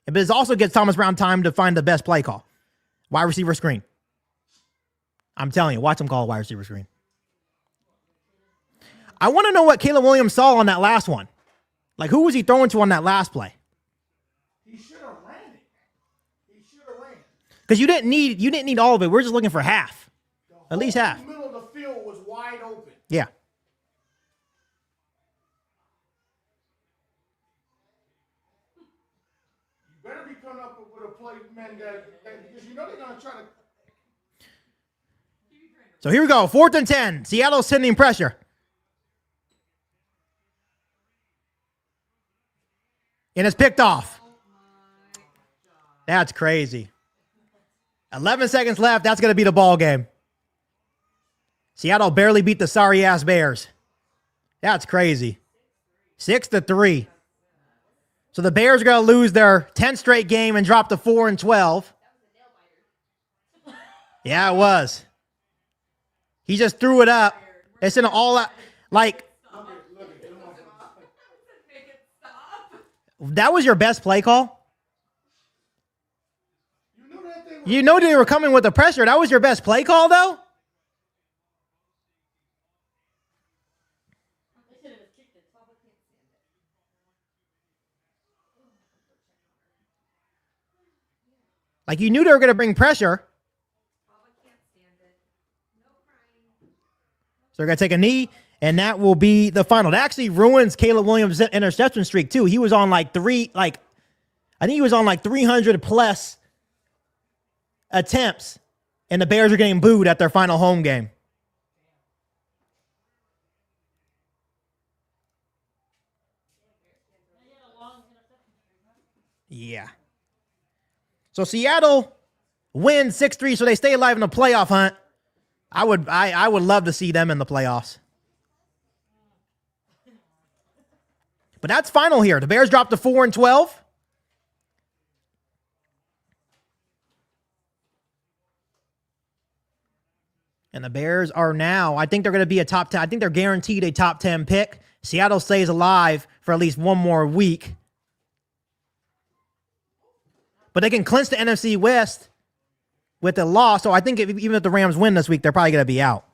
[SPEAKER 1] But it also gives Thomas Brown time to find the best play call. Wide receiver screen. I'm telling you, watch him call a wide receiver screen. I want to know what Caleb Williams saw on that last one. Like, who was he throwing to on that last play?
[SPEAKER 5] He should have ran it. He should have ran it.
[SPEAKER 1] Because you didn't need all of it. We're just looking for half. At least half.
[SPEAKER 5] The middle of the field was wide open.
[SPEAKER 1] Yeah.
[SPEAKER 5] You better be coming up with a play, man, because you know they're going to try to.
[SPEAKER 1] So here we go. 4th and 10. Seattle sending pressure. And it's picked off. That's crazy. 11 seconds left. That's going to be the ball game. Seattle barely beat the sorry-ass Bears. That's crazy. 6-3. So the Bears are going to lose their 10th straight game and drop to 4-12. Yeah, it was. He just threw it up. It's an all-out, like, that was your best play call? You know they were coming with the pressure. That was your best play call, though? Like, you knew they were going to bring pressure. So they're going to take a knee, and that will be the final. That actually ruins Caleb Williams' interception streak, too. He was on I think he was on 300 plus attempts, and the Bears are getting booed at their final home game. Yeah. So Seattle wins 6-3, so they stay alive in the playoff hunt. I would love to see them in the playoffs. But that's final here. The Bears dropped to 4-12. And the Bears are now, I think they're going to be a top 10. I think they're guaranteed a top 10 pick. Seattle stays alive for at least one more week. But they can clinch the NFC West with a loss. So I think even if the Rams win this week, they're probably going to be out.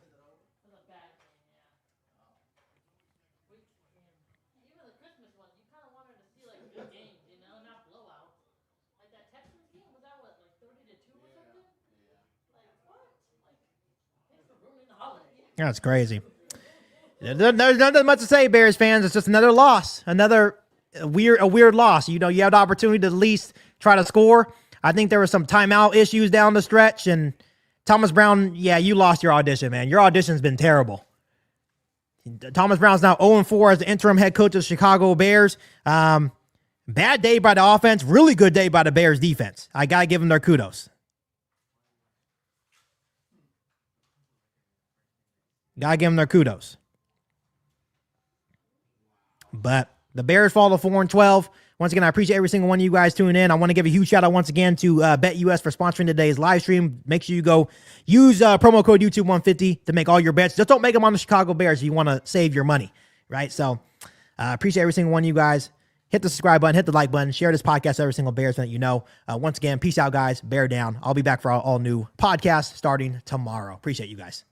[SPEAKER 1] That's crazy. There's nothing much to say, Bears fans. It's just another loss. Another weird loss. You know, you have the opportunity to at least try to score. I think there were some timeout issues down the stretch, and Thomas Brown, yeah, you lost your audition, man. Your audition's been terrible. Thomas Brown's now 0-4 as the interim head coach of the Chicago Bears. Bad day by the offense, really good day by the Bears defense. I got to give them their kudos. Got to give them their kudos. But the Bears fall to 4-12. Once again, I appreciate every single one of you guys tuning in. I want to give a huge shout out once again to BetUS for sponsoring today's live stream. Make sure you go use promo code YouTube150 to make all your bets. Just don't make them on the Chicago Bears if you want to save your money, right? So appreciate every single one of you guys. Hit the subscribe button, hit the like button, share this podcast to every single Bears fan that you know. Once again, peace out, guys. Bear down. I'll be back for all new podcasts starting tomorrow. Appreciate you guys.